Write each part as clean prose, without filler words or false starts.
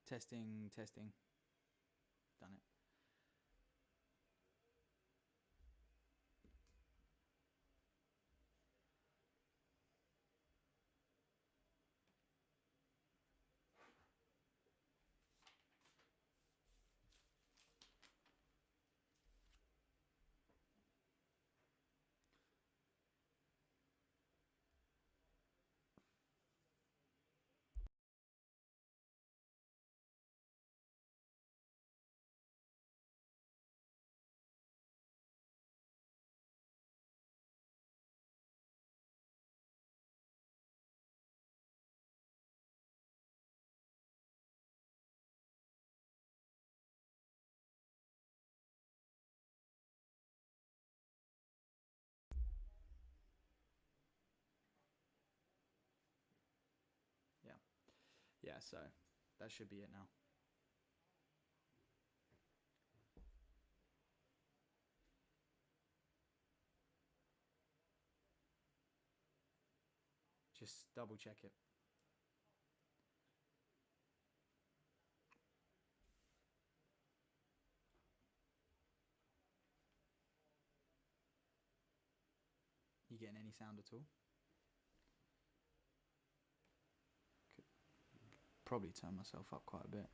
Testing. Done it. Yeah, so that should be it now. Just double check it. You getting any sound at all? Could probably turn myself up quite a bit.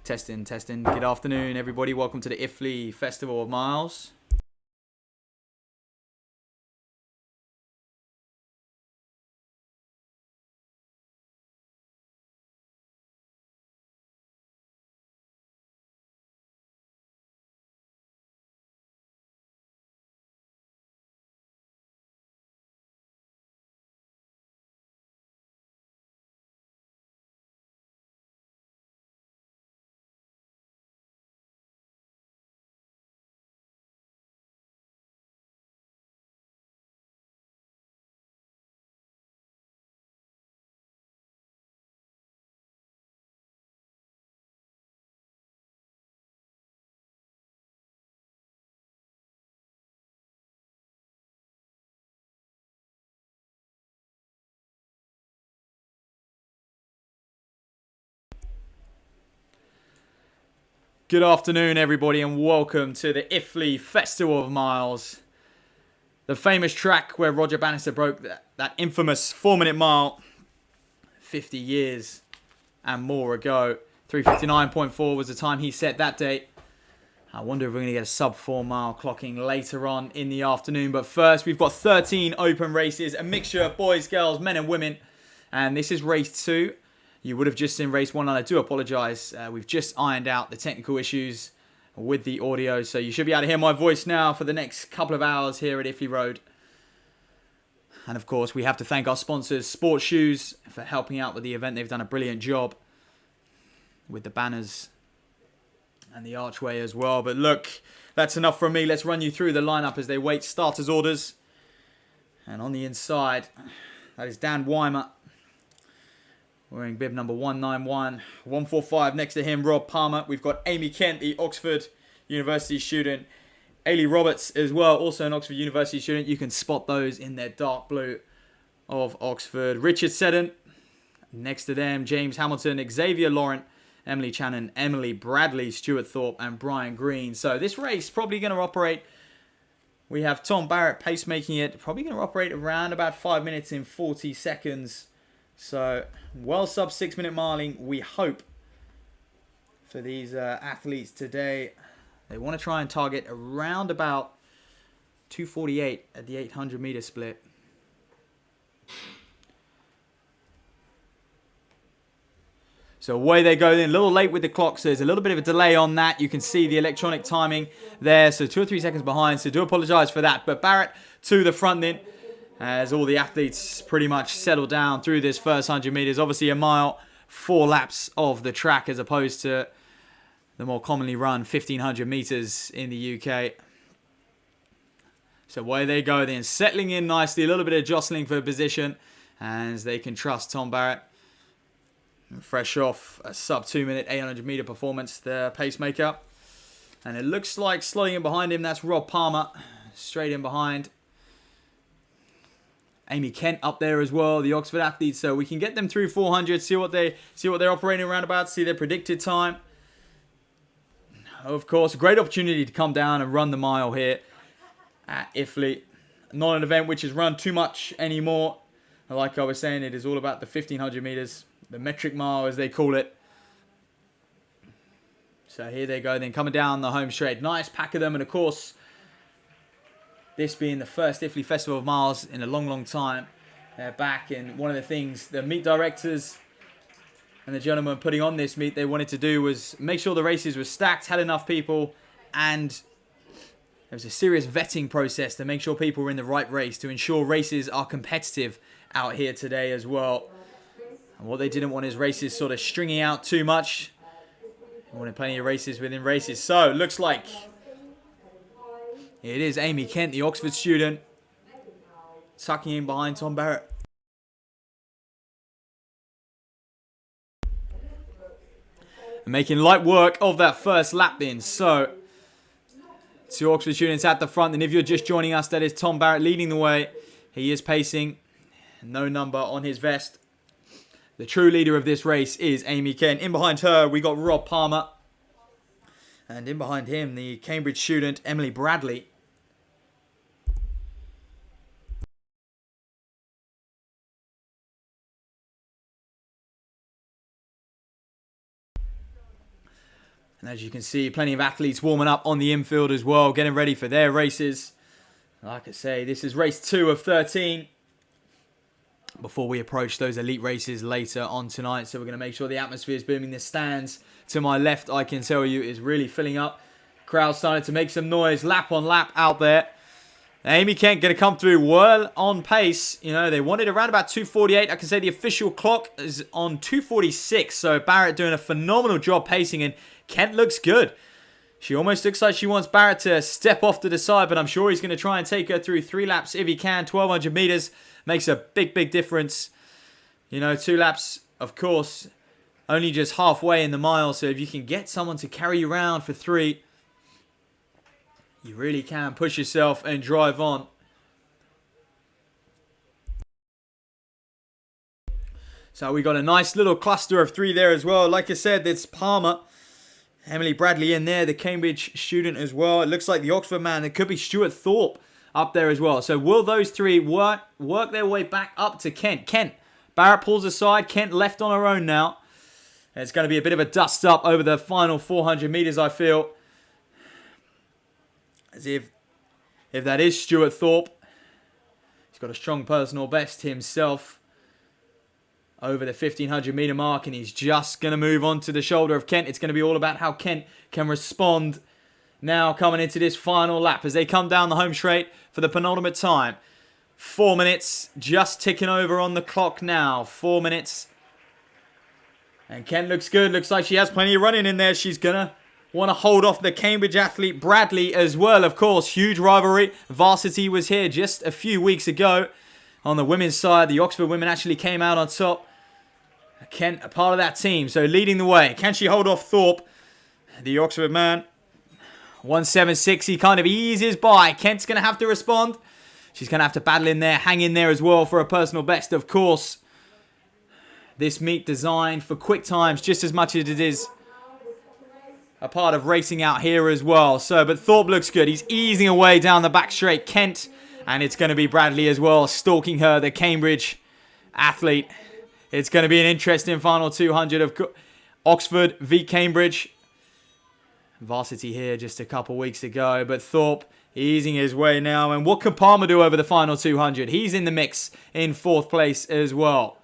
Testing. Good afternoon, everybody. Welcome to the Iffley Festival of Miles. Good afternoon, everybody, and welcome to the Iffley Festival of Miles. The famous track where Roger Bannister broke that infamous 4-minute mile 50 years and more ago. 3:59.4 was the time he set that date. I wonder if we're going to get a sub 4 mile clocking later on in the afternoon. But first, we've got 13 open races, a mixture of boys, girls, men and women. And this is race 2. You would have just seen race 1, and I do apologise. We've just ironed out the technical issues with the audio. So you should be able to hear my voice now for the next couple of hours here at Iffley Road. And of course, we have to thank our sponsors, Sports Shoes, for helping out with the event. They've done a brilliant job with the banners and the archway as well. But look, that's enough from me. Let's run you through the lineup as they wait starters' orders. And on the inside, that is Dan Weimer, wearing bib number 191. 145 next to him, Rob Palmer. We've got Amy Kent, the Oxford University student. Ailey Roberts as well, also an Oxford University student. You can spot those in their dark blue of Oxford. Richard Seddon. Next to them, James Hamilton, Xavier Laurent, Emily Channon, Emily Bradley, Stuart Thorpe, and Brian Green. So this race probably going to operate. We have Tom Barrett pacemaking it. Probably going to operate around about 5 minutes and 40 seconds. So, well sub 6-minute miling, we hope, for these athletes today. They want to try and target around about 2:48 at the 800 meter split. So away they go then. A little late with the clock, so there's a little bit of a delay on that. You can see the electronic timing there, so 2 or 3 seconds behind. So do apologise for that. But Barrett to the front then, as all the athletes pretty much settle down through this first 100 metres. Obviously a mile, 4 laps of the track as opposed to the more commonly run 1,500 metres in the UK. So away they go then, settling in nicely, a little bit of jostling for position. And they can trust Tom Barrett. Fresh off a sub 2 minute 800 meter performance, the pacemaker. And it looks like slotting in behind him, that's Rob Palmer. Straight in behind. Amy Kent up there as well, the Oxford athletes. So we can get them through 400, see what they're operating around about, see their predicted time. Of course, a great opportunity to come down and run the mile here at Iffley. Not an event which is run too much anymore. Like I was saying, it is all about the 1500 meters, the metric mile as they call it. So here they go, then coming down the home straight. Nice pack of them, and of course, this being the first Iffley Festival of Miles in a long, long time. They're back, and one of the things the meet directors and the gentlemen putting on this meet they wanted to do was make sure the races were stacked, had enough people, and there was a serious vetting process to make sure people were in the right race, to ensure races are competitive out here today as well. And what they didn't want is races sort of stringing out too much. They wanted plenty of races within races. So, it looks like it is Amy Kent, the Oxford student, tucking in behind Tom Barrett. And making light work of that first lap then. So, 2 Oxford students at the front. And if you're just joining us, that is Tom Barrett leading the way. He is pacing. No number on his vest. The true leader of this race is Amy Kent. In behind her, we got Rob Palmer. And in behind him, the Cambridge student, Emily Bradley. And as you can see, plenty of athletes warming up on the infield as well, getting ready for their races. Like I say, this is race 2 of 13. Before we approach those elite races later on tonight. So we're going to make sure the atmosphere is booming. The stands to my left, I can tell you, is really filling up. Crowd starting to make some noise, lap on lap out there. Amy Kent going to come through well on pace. You know, they wanted around about 2:48. I can say the official clock is on 2:46. So Barrett doing a phenomenal job pacing, and Kent looks good. She almost looks like she wants Barrett to step off to the side, but I'm sure he's going to try and take her through 3 laps if he can. 1,200 meters makes a big, big difference. You know, 2 laps, of course, only just halfway in the mile. So if you can get someone to carry you around for 3, you really can push yourself and drive on. So we got a nice little cluster of 3 there as well. Like I said, there's Palmer, Emily Bradley in there, the Cambridge student as well. It looks like the Oxford man. It could be Stuart Thorpe up there as well. So will those 3 work their way back up to Kent? Barrett pulls aside. Kent left on her own now. And it's going to be a bit of a dust up over the final 400 meters, I feel. As if that is Stuart Thorpe. He's got a strong personal best himself over the 1500 meter mark, and he's just going to move on to the shoulder of Kent. It's going to be all about how Kent can respond now coming into this final lap as they come down the home straight for the penultimate time. 4 minutes just ticking over on the clock now. 4 minutes. And Kent looks good. Looks like she has plenty of running in there. She's going to want to hold off the Cambridge athlete Bradley as well. Of course, huge rivalry. Varsity was here just a few weeks ago. On the women's side, the Oxford women actually came out on top. Kent, a part of that team, so leading the way. Can she hold off Thorpe? The Oxford man. 1:76, he kind of eases by. Kent's going to have to respond. She's going to have to battle in there, hang in there as well for a personal best, of course. This meet designed for quick times just as much as it is a part of racing out here as well. So, but Thorpe looks good. He's easing away down the back straight. Kent, and it's going to be Bradley as well, stalking her, the Cambridge athlete. It's going to be an interesting final 200 of Oxford v Cambridge. Varsity here just a couple weeks ago, but Thorpe easing his way now. And what can Palmer do over the final 200? He's in the mix in 4th place as well.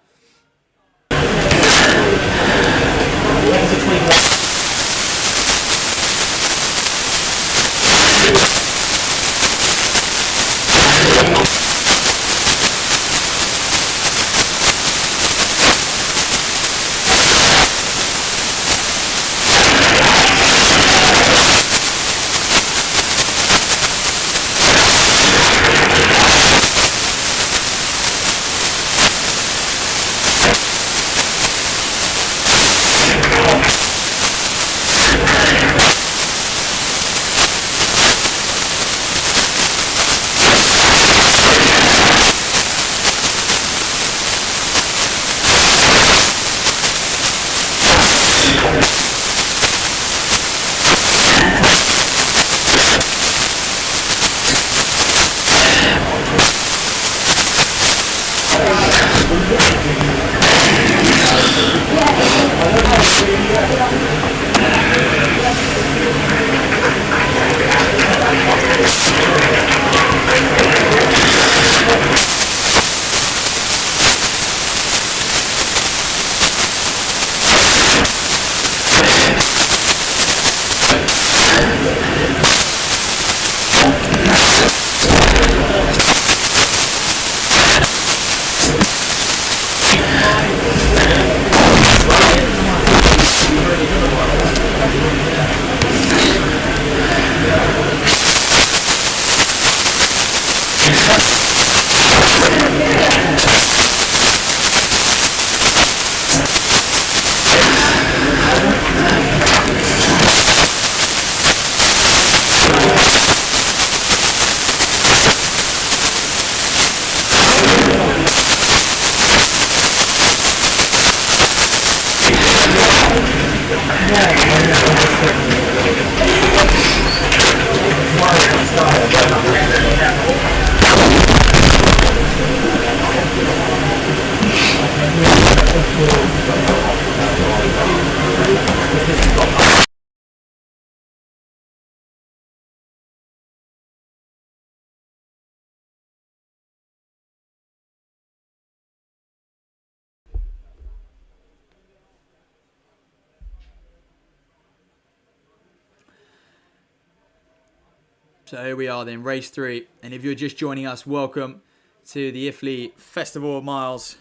So here we are then, race 3. And if you're just joining us, welcome to the Iffley Festival of Miles.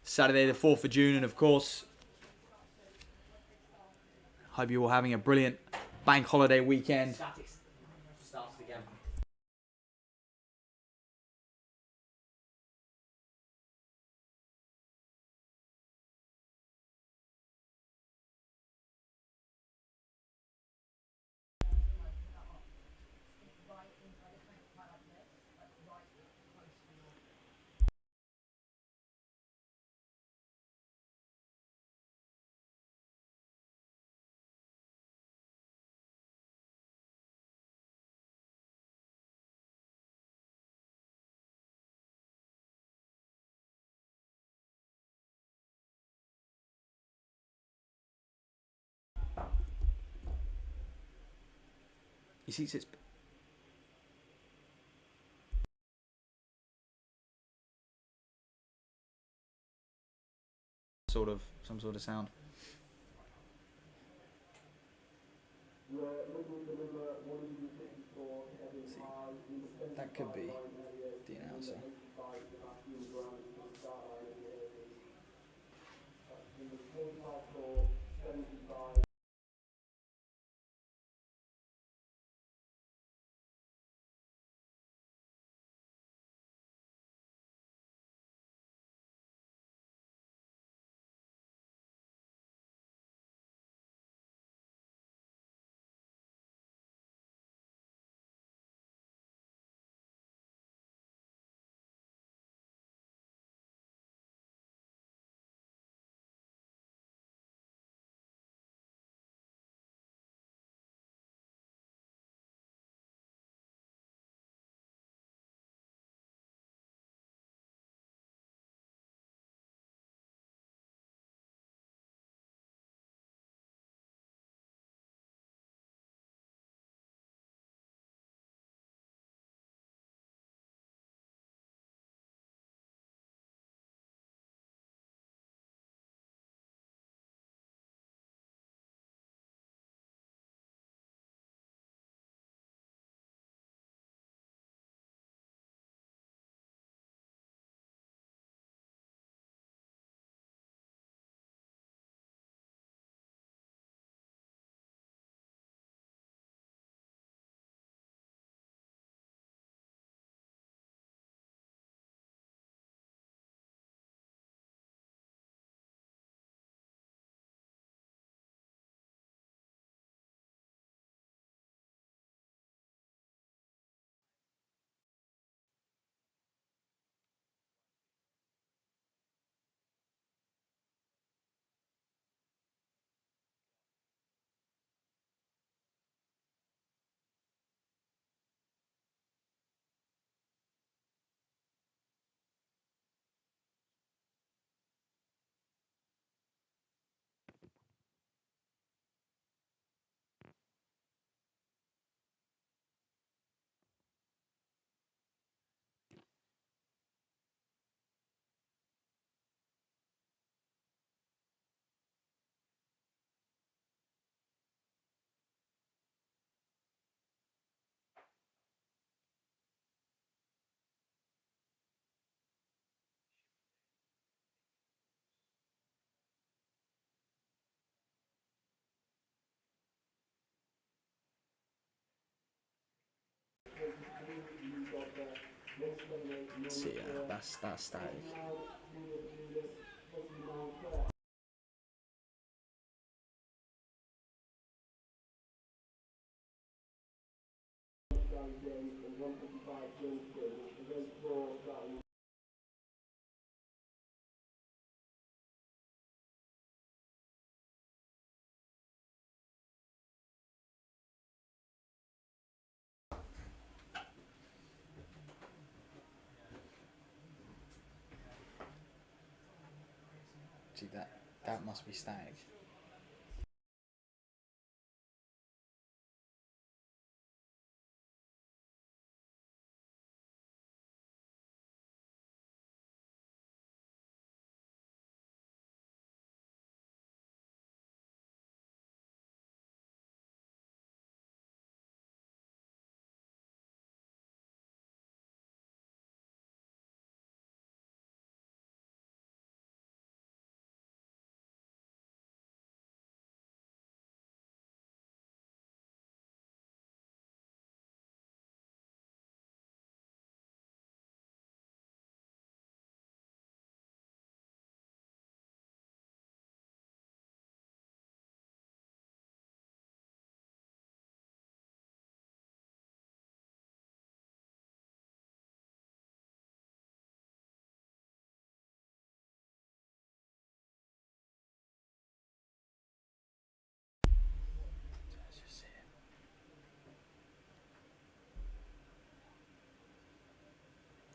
Saturday the 4th of June, and of course, hope you're all having a brilliant bank holiday weekend. Starts again. You see, it's some sort of sound. That could be the announcer. See, yeah, that's static. Actually, that must be static.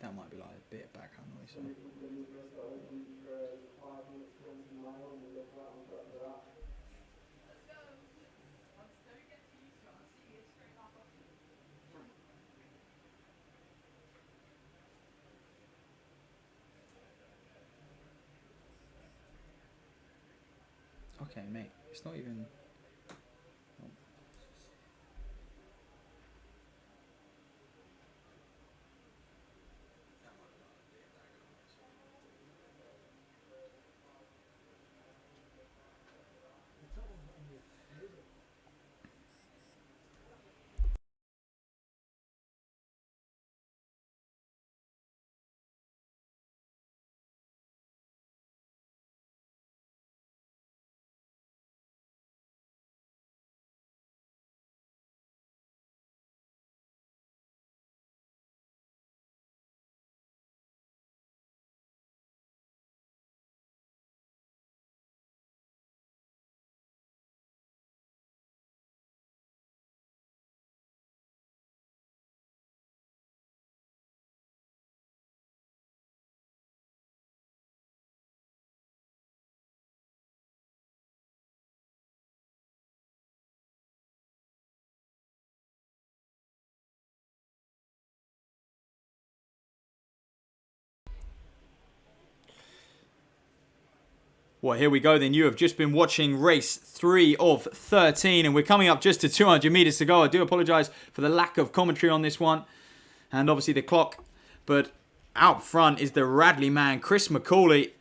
That might be like a bit of background noise. So. Okay, mate. It's not even. Well, here we go then. You have just been watching race 3 of 13, and we're coming up just to 200 meters to go. I do apologize for the lack of commentary on this one, and obviously the clock. But out front is the Radley man, Chris McCauley,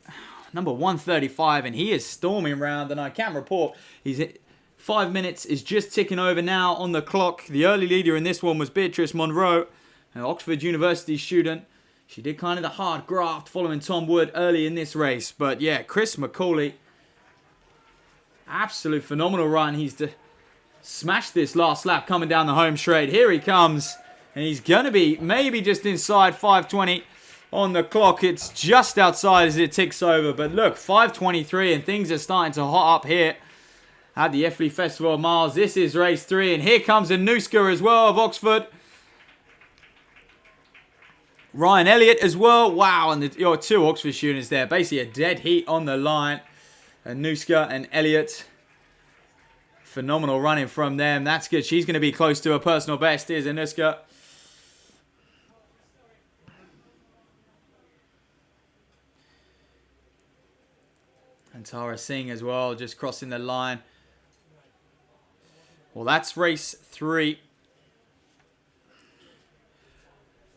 number 135, and he is storming round, and I can report he's hit 5 minutes is just ticking over now on the clock. The early leader in this one was Beatrice Monroe, an Oxford University student. She did kind of the hard graft following Tom Wood early in this race. But yeah, Chris McCauley, absolute phenomenal run. He's smashed this last lap coming down the home straight. Here he comes. And he's going to be maybe just inside 5:20 on the clock. It's just outside as it ticks over. But look, 5:23 and things are starting to hot up here at the Iffley Festival of Miles. This is race 3. And here comes Anuska as well of Oxford. Ryan Elliott as well. Wow, and the two Oxford students there. Basically a dead heat on the line. Anuska and Elliott. Phenomenal running from them. That's good. She's going to be close to her personal best. Here's Anuska. And Tara Singh as well, just crossing the line. Well, that's race 3.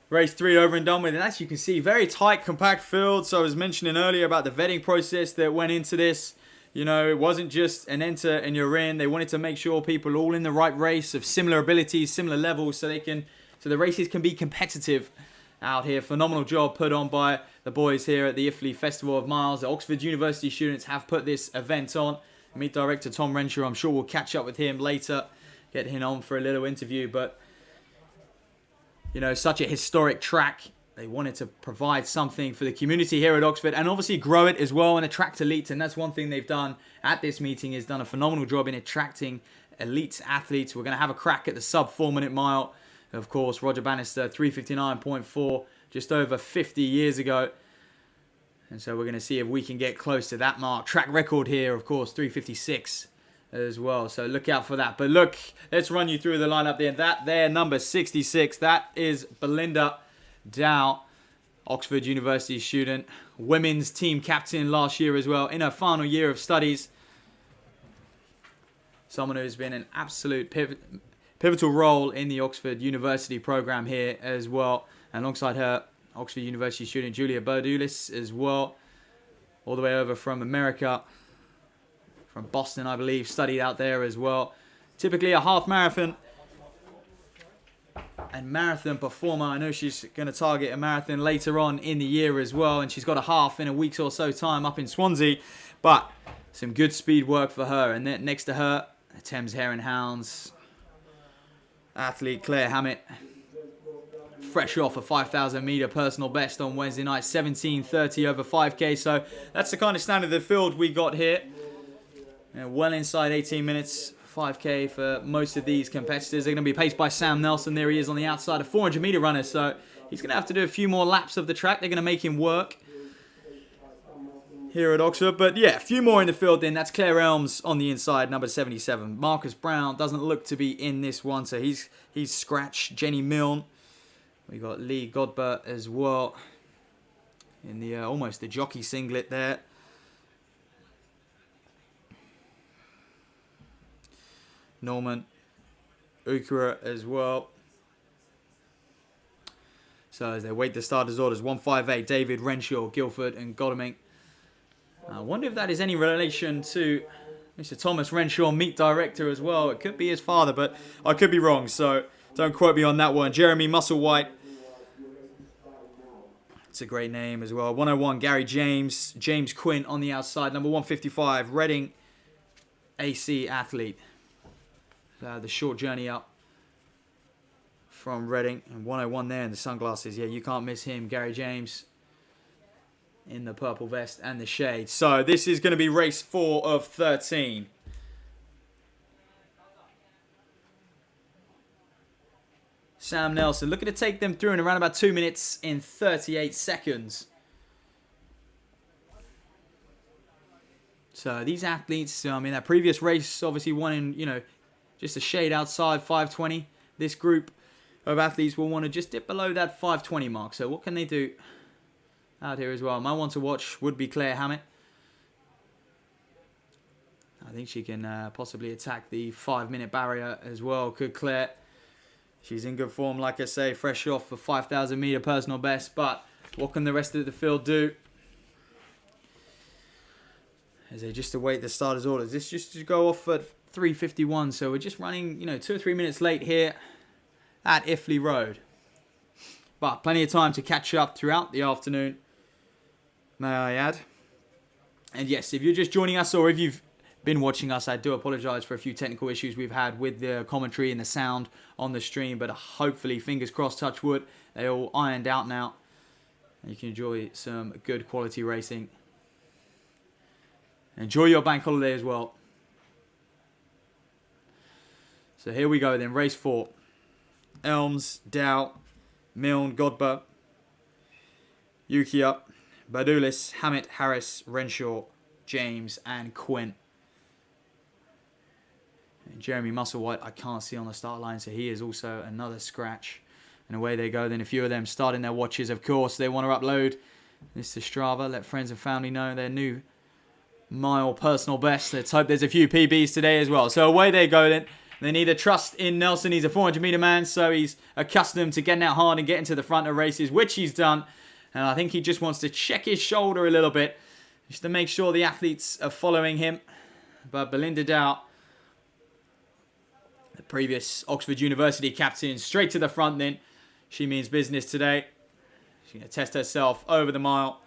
Race 3 over and done with. And as you can see, very tight, compact field. So I was mentioning earlier about the vetting process that went into this. You know, it wasn't just an enter and you're in. They wanted to make sure people are all in the right race of similar abilities, similar levels, so the races can be competitive out here. Phenomenal job put on by the boys here at the Iffley Festival of Miles. The Oxford University students have put this event on. Meet director Tom Renshaw. I'm sure we'll catch up with him later, get him on for a little interview. But you know, such a historic track. They wanted to provide something for the community here at Oxford and obviously grow it as well and attract elites. And that's one thing they've done at this meeting, is done a phenomenal job in attracting elite athletes. We're going to have a crack at the sub 4 minute mile. Of course, Roger Bannister, 3:59.4, just over 50 years ago. And so we're going to see if we can get close to that mark. Track record here, of course, 3:56 as well. So look out for that. But look, let's run you through the lineup there. That there, number 66, that is Belinda Dow, Oxford University student, women's team captain last year as well, in her final year of studies. Someone who's been an absolute pivotal role in the Oxford University program here as well. And alongside her, Oxford University student Julia Berdulis as well, all the way over from America, from Boston, I believe, studied out there as well. Typically a half marathon and marathon performer. I know she's going to target a marathon later on in the year as well, and she's got a half in a week's or so time up in Swansea, but some good speed work for her. And then next to her, Thames Hare and Hounds athlete Claire Hammett, fresh off a 5,000 metre personal best on Wednesday night, 17:30 over 5k. So that's the kind of standard of the field we got here. Well inside 18 minutes, 5k for most of these competitors. They're going to be paced by Sam Nelson. There he is on the outside, a 400 metre runner. So he's going to have to do a few more laps of the track. They're going to make him work here at Oxford. But yeah, a few more in the field then. That's Claire Elms on the inside, number 77. Marcus Brown doesn't look to be in this one, so he's scratched. Jenny Milne. We got Lee Godber as well in the almost the jockey singlet there. Norman Ukura as well. So as they wait the starters' orders, 158, David Renshaw, Guildford and Godalming. I wonder if that is any relation to Mr. Thomas Renshaw, meat director as well. It could be his father, but I could be wrong, so don't quote me on that one. Jeremy Musselwhite. It's a great name as well. 101, Gary James. James Quinn on the outside. Number 155, Reading AC athlete. The short journey up from Reading. And 101 there in the sunglasses. Yeah, you can't miss him. Gary James in the purple vest and the shade. So this is going to be race 4 of 13. Sam Nelson looking to take them through in around about 2 minutes in 38 seconds. So these athletes, I mean, that previous race obviously won in, just a shade outside 5:20. This group of athletes will want to just dip below that 5:20 mark. So what can they do out here as well? My one to watch would be Claire Hammett. I think she can possibly attack the 5-minute barrier as well. Could Claire? She's in good form, like I say, fresh off a 5,000 metre personal best. But what can the rest of the field do? As they just await the starters' orders. This just to go off at 3:51. So we're just running, 2 or 3 minutes late here at Iffley Road. But plenty of time to catch up throughout the afternoon, may I add. And yes, if you're just joining us or if you've been watching us, I do apologise for a few technical issues we've had with the commentary and the sound on the stream, but hopefully, fingers crossed, touch wood, they all ironed out now and you can enjoy some good quality racing. Enjoy your bank holiday as well. So here we go then, race 4. Elms, Dow, Milne, Godber, Ukia, Badulis, Hammett, Harris, Renshaw, James and Quinn. And Jeremy Musselwhite I can't see on the start line, so he is also another scratch. And away they go then, a few of them starting their watches. Of course, they want to upload this to Strava, let friends and family know their new mile personal best. Let's hope there's a few PBs today as well. So away they go then. They need a trust in Nelson. He's a 400 metre man, so he's accustomed to getting out hard and getting to the front of races, which he's done. And I think he just wants to check his shoulder a little bit, just to make sure the athletes are following him. But Belinda Dow, the previous Oxford University captain, straight to the front then. She means business today. She's going to test herself over the mile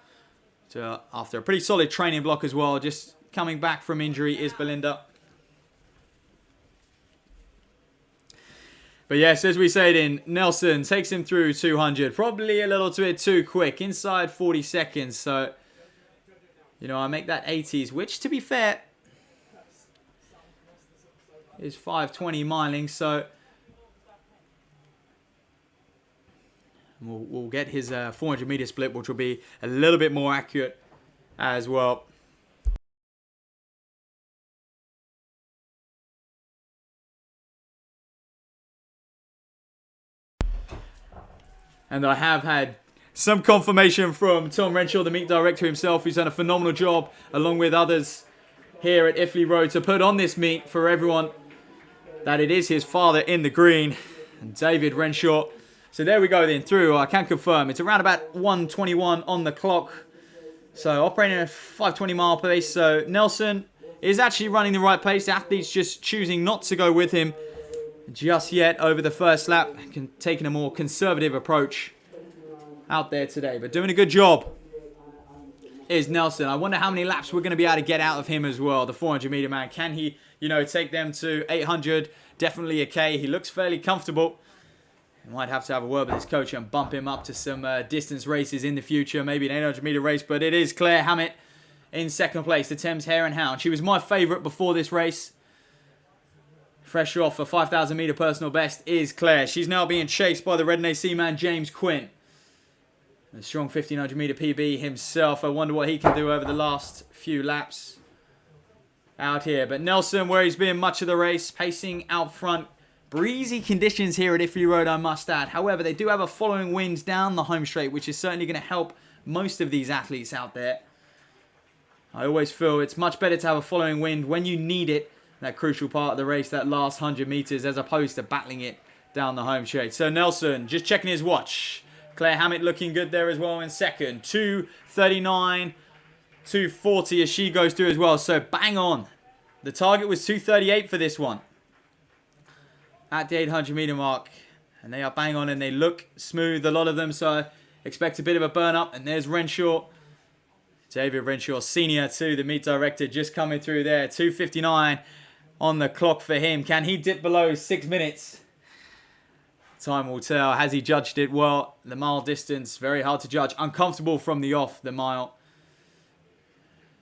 after a pretty solid training block as well. Just coming back from injury is Belinda. But yes, as we said in, Nelson takes him through 200. Probably a little bit too quick. Inside 40 seconds. So, I make that 80s. Which, to be fair, is 5:20 miling. So, we'll get his 400 metre split, which will be a little bit more accurate as well. And I have had some confirmation from Tom Renshaw, the meet director himself, who's done a phenomenal job, along with others here at Iffley Road, to put on this meet for everyone, that it is his father in the green, and David Renshaw. So there we go then through. I can confirm it's around about 1:21 on the clock. So operating at a 520 mile pace. So Nelson is actually running the right pace. The athlete's just choosing not to go with him just yet over the first lap, taking a more conservative approach out there today, but doing a good job is Nelson. I wonder how many laps we're going to be able to get out of him as well, the 400 meter man. Can he, take them to 800? Definitely a K. He looks fairly comfortable. He might have to have a word with his coach and bump him up to some distance races in the future, maybe an 800 meter race, but it is Claire Hammett in second place, the Thames Hare and Hound. She was my favourite before this race. Fresh off a 5,000 metre personal best is Claire. She's now being chased by the Red AC man, James Quinn. A strong 1,500 metre PB himself. I wonder what he can do over the last few laps out here. But Nelson, where he's been much of the race, pacing out front. Breezy conditions here at Iffley Road, I must add. However, they do have a following wind down the home straight, which is certainly going to help most of these athletes out there. I always feel it's much better to have a following wind when you need it. That crucial part of the race, that last 100 metres, as opposed to battling it down the home straight. So Nelson, just checking his watch. Claire Hammett looking good there as well in second. 2:39, 2:40 as she goes through as well. So bang on. The target was 2:38 for this one. At the 800 metre mark. And they are bang on and they look smooth, a lot of them. So expect a bit of a burn up. And there's Renshaw. David Renshaw, senior to the meet director, just coming through there. 2:59 on the clock for him. Can he dip below 6 minutes? Time will tell. Has he judged it well? The mile distance, very hard to judge. Uncomfortable from the off, the mile.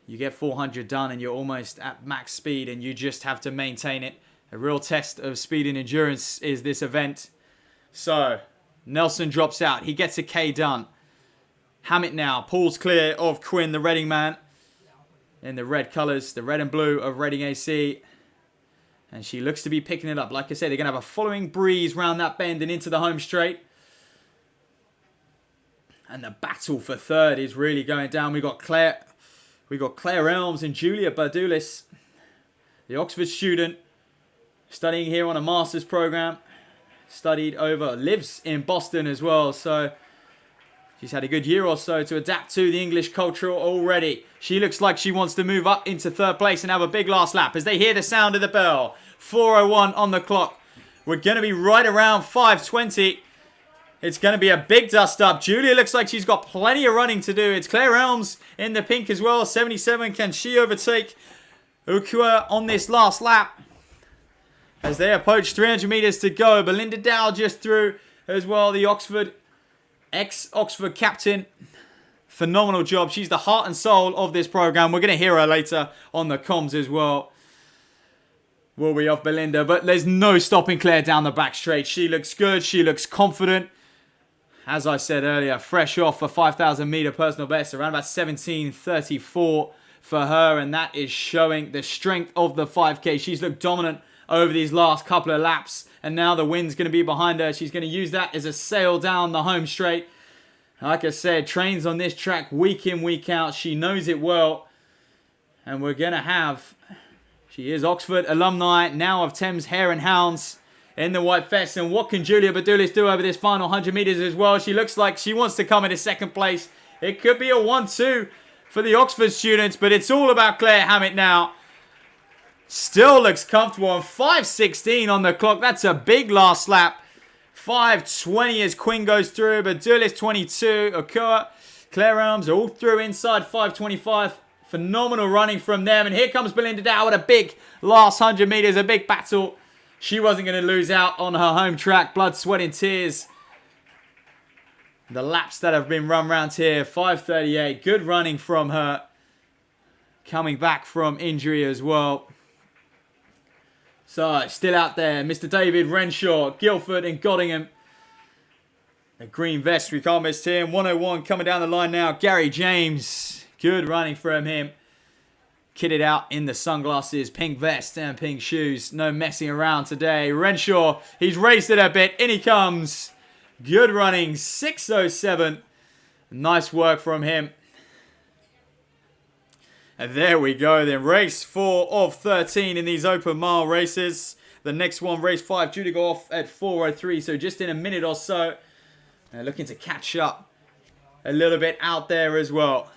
You get 400 done and you're almost at max speed and you just have to maintain it. A real test of speed and endurance is this event. So, Nelson drops out. He gets a K done. Hammett now pulls clear of Quinn, the Reading man. In the red colours, the red and blue of Reading AC. And she looks to be picking it up. Like I said, they're going to have a following breeze round that bend and into the home straight. And the battle for third is really going down. We've got Claire Elms and Julia Bardulis, the Oxford student, studying here on a master's program. Lives in Boston as well. So she's had a good year or so to adapt to the English culture already. She looks like she wants to move up into third place and have a big last lap as they hear the sound of the bell. 4:01 on the clock. We're going to be right around 5:20. It's going to be a big dust up. Julia looks like she's got plenty of running to do. It's Claire Elms in the pink as well. 77. Can she overtake Ukua on this last lap? As they approach 300 metres to go. Belinda Dow just through as well. The ex-Oxford captain. Phenomenal job. She's the heart and soul of this program. We're going to hear her later on the comms as well. Will we off Belinda? But there's no stopping Claire down the back straight. She looks good. She looks confident. As I said earlier, fresh off a 5,000 metre personal best. Around about 17:34 for her. And that is showing the strength of the 5K. She's looked dominant over these last couple of laps. And now the wind's going to be behind her. She's going to use that as a sail down the home straight. Like I said, trains on this track week in, week out. She knows it well. And we're going to have... She is Oxford alumni, now of Thames Hare and Hounds in the white vest. And what can Julia Bardulis do over this final 100 metres as well? She looks like she wants to come into second place. It could be a 1-2 for the Oxford students, but it's all about Claire Hammett now. Still looks comfortable on 5:16 on the clock. That's a big last lap. 5:20 as Quinn goes through, but Bardulis 22, Okua, Claire Elms all through inside 5:25. Phenomenal running from them. And here comes Belinda Dow with a big last 100 metres, a big battle. She wasn't going to lose out on her home track. Blood, sweat and tears. The laps that have been run round here, 5:38. Good running from her. Coming back from injury as well. So, still out there, Mr. David Renshaw, Guildford and Goddingham. The green vest, we can't miss him. 101 coming down the line now. Gary James Good running from him. Kitted out in the sunglasses, pink vest and pink shoes. No messing around today. Renshaw, he's raced it a bit. In he comes. Good running, 6:07. Nice work from him. And there we go then. Race 4 of 13 in these open mile races. The next one, race 5, due to go off at 4:03. So just in a minute or so. Looking to catch up a little bit out there as well.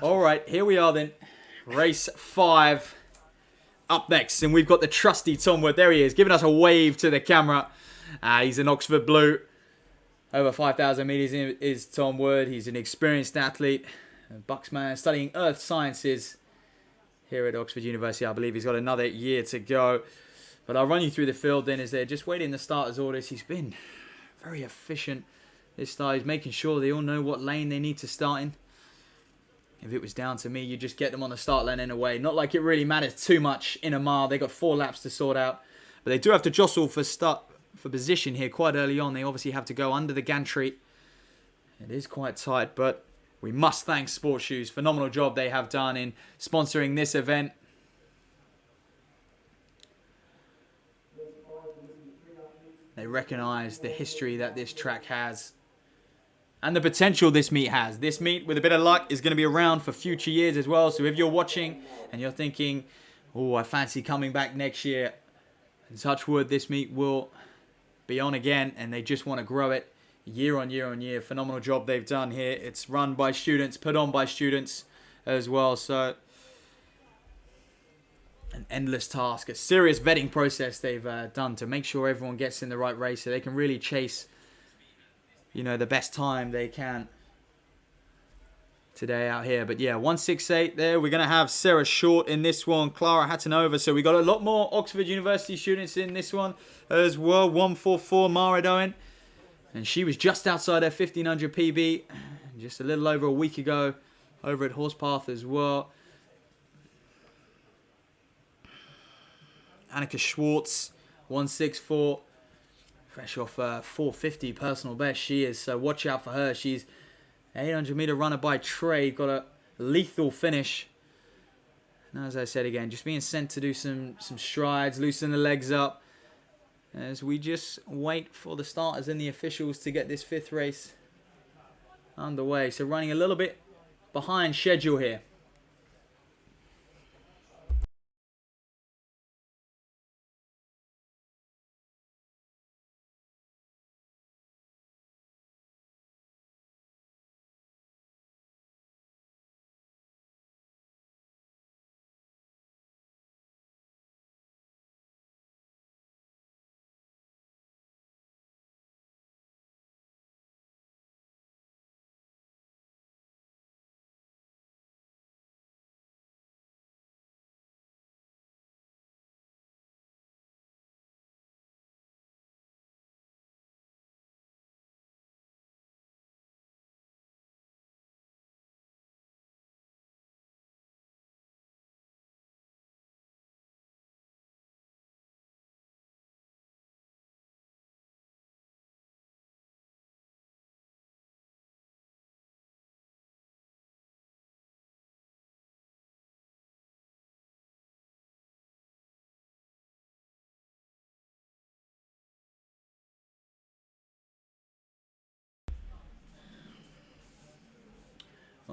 Alright, here we are then. Race 5 up next. And we've got the trusty Tom Wood. There he is, giving us a wave to the camera. He's an Oxford Blue. Over 5,000 metres is Tom Wood. He's an experienced athlete. A Bucksman studying earth sciences here at Oxford University. I believe he's got another year to go. But I'll run you through the field then as they're just waiting the starters' orders. He's been very efficient this start. He's making sure they all know what lane they need to start in. If it was down to me, you just get them on the start lane anyway. Not like it really matters too much in a mile. They got 4 laps to sort out. But they do have to jostle for position here quite early on. They obviously have to go under the gantry. It is quite tight, but we must thank Sports Shoes. Phenomenal job they have done in sponsoring this event. They recognise the history that this track has. And the potential this meet has. This meet, with a bit of luck, is going to be around for future years as well. So if you're watching and you're thinking, oh, I fancy coming back next year, touch wood, this meet will be on again. And they just want to grow it year on year on year. Phenomenal job they've done here. It's run by students, put on by students as well. So an endless task, a serious vetting process they've done to make sure everyone gets in the right race so they can really chase, you know, the best time they can today out here. But yeah, 1:68 there. We're going to have Sarah Short in this one, Clara Hattanova. So we got a lot more Oxford University students in this one as well. 1:44 Mara Owen. And she was just outside her 1500 PB just a little over a week ago over at Horsepath as well. Annika Schwartz, 1:64. Fresh off 4:50 personal best she is, so watch out for her. She's an 800 meter runner by trade, got a lethal finish. And as I said again, just being sent to do some strides, loosen the legs up as we just wait for the starters and the officials to get this 5th race underway. So running a little bit behind schedule here.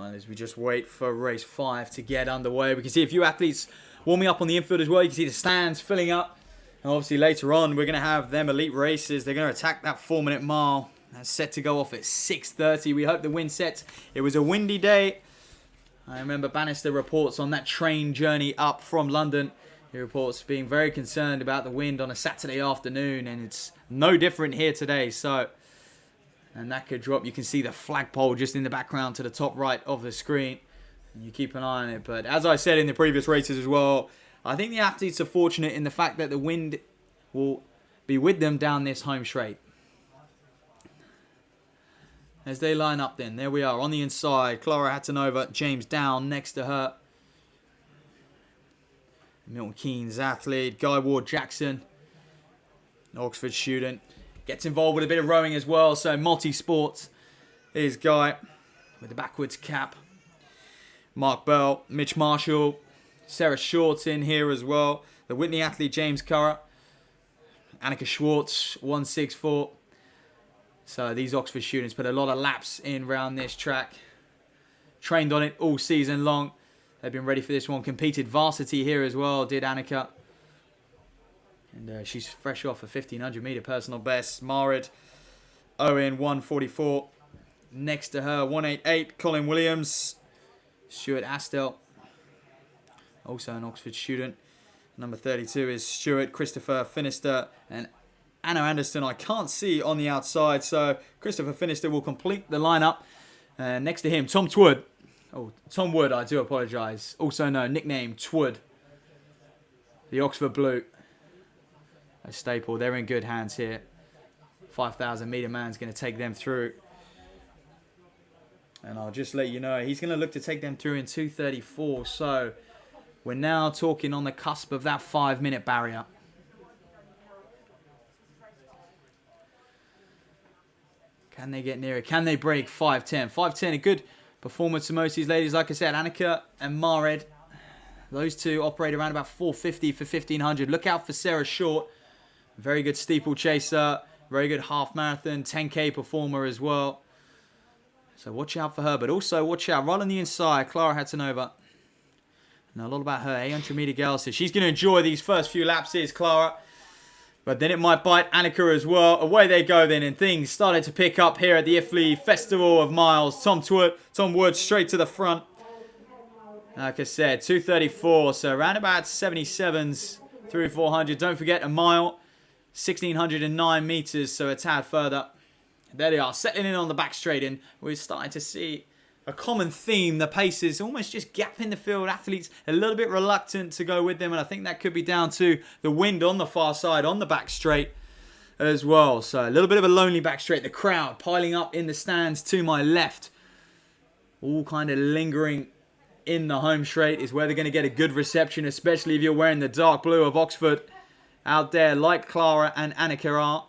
Well, as we just wait for race 5 to get underway, we can see a few athletes warming up on the infield as well. You can see the stands filling up. And obviously later on, we're going to have them elite races. They're going to attack that 4-minute mile. That's set to go off at 6:30. We hope the wind sets. It was a windy day. I remember Bannister reports on that train journey up from London. He reports being very concerned about the wind on a Saturday afternoon, and it's no different here today. So, and that could drop. You can see the flagpole just in the background to the top right of the screen. And you keep an eye on it. But as I said in the previous races as well, I think the athletes are fortunate in the fact that the wind will be with them down this home straight. As they line up then, there we are on the inside. Clara Hatanova, James Down next to her. Milton Keynes athlete, Guy Ward Jackson, an Oxford student. Gets involved with a bit of rowing as well, so multi-sports is Guy with the backwards cap. Mark Bell, Mitch Marshall, Sarah Short's in here as well. The Whitney athlete, James Curra. Annika Schwartz, 164. So these Oxford students put a lot of laps in around this track. Trained on it all season long. They've been ready for this one. Competed varsity here as well, did Annika. And she's fresh off a 1500 metre personal best. Marid Owen, 144. Next to her, 188. Colin Williams. Stuart Astel, also an Oxford student. Number 32 is Stuart Christopher Finister. And Anna Anderson I can't see on the outside. So Christopher Finister will complete the lineup. Next to him, Tom Twood. Oh, Tom Wood, I do apologise. Also known, nickname Twood. The Oxford Blue. A staple. They're in good hands here. 5,000 metre man's going to take them through. And I'll just let you know, he's going to look to take them through in 2:34. So we're now talking on the cusp of that 5-minute barrier. Can they get nearer? Can they break 5:10? 5:10, a good performance for most of these ladies. Like I said, Annika and Mared, those two operate around about 4:50 for 1,500. Look out for Sarah Short. Very good steeplechaser. Very good half marathon, 10K performer as well. So watch out for her, but also watch out right on the inside, Clara Hatanova. Now a lot about her 800 metre girl, so she's going to enjoy these first few laps, is Clara. But then it might bite Annika as well. Away they go then, and things started to pick up here at the Iffley Festival of Miles. Tom Wood straight to the front. Like I said, 2:34, so around about 77s through 400. Don't forget a mile, 1,609 metres, so a tad further. There they are, settling in on the back straight, and we're starting to see a common theme. The pace is almost just gapping the field. Athletes a little bit reluctant to go with them, and I think that could be down to the wind on the far side, on the back straight as well. So a little bit of a lonely back straight. The crowd piling up in the stands to my left. All kind of lingering in the home straight is where they're going to get a good reception, especially if you're wearing the dark blue of Oxford out there like Clara and Annika are.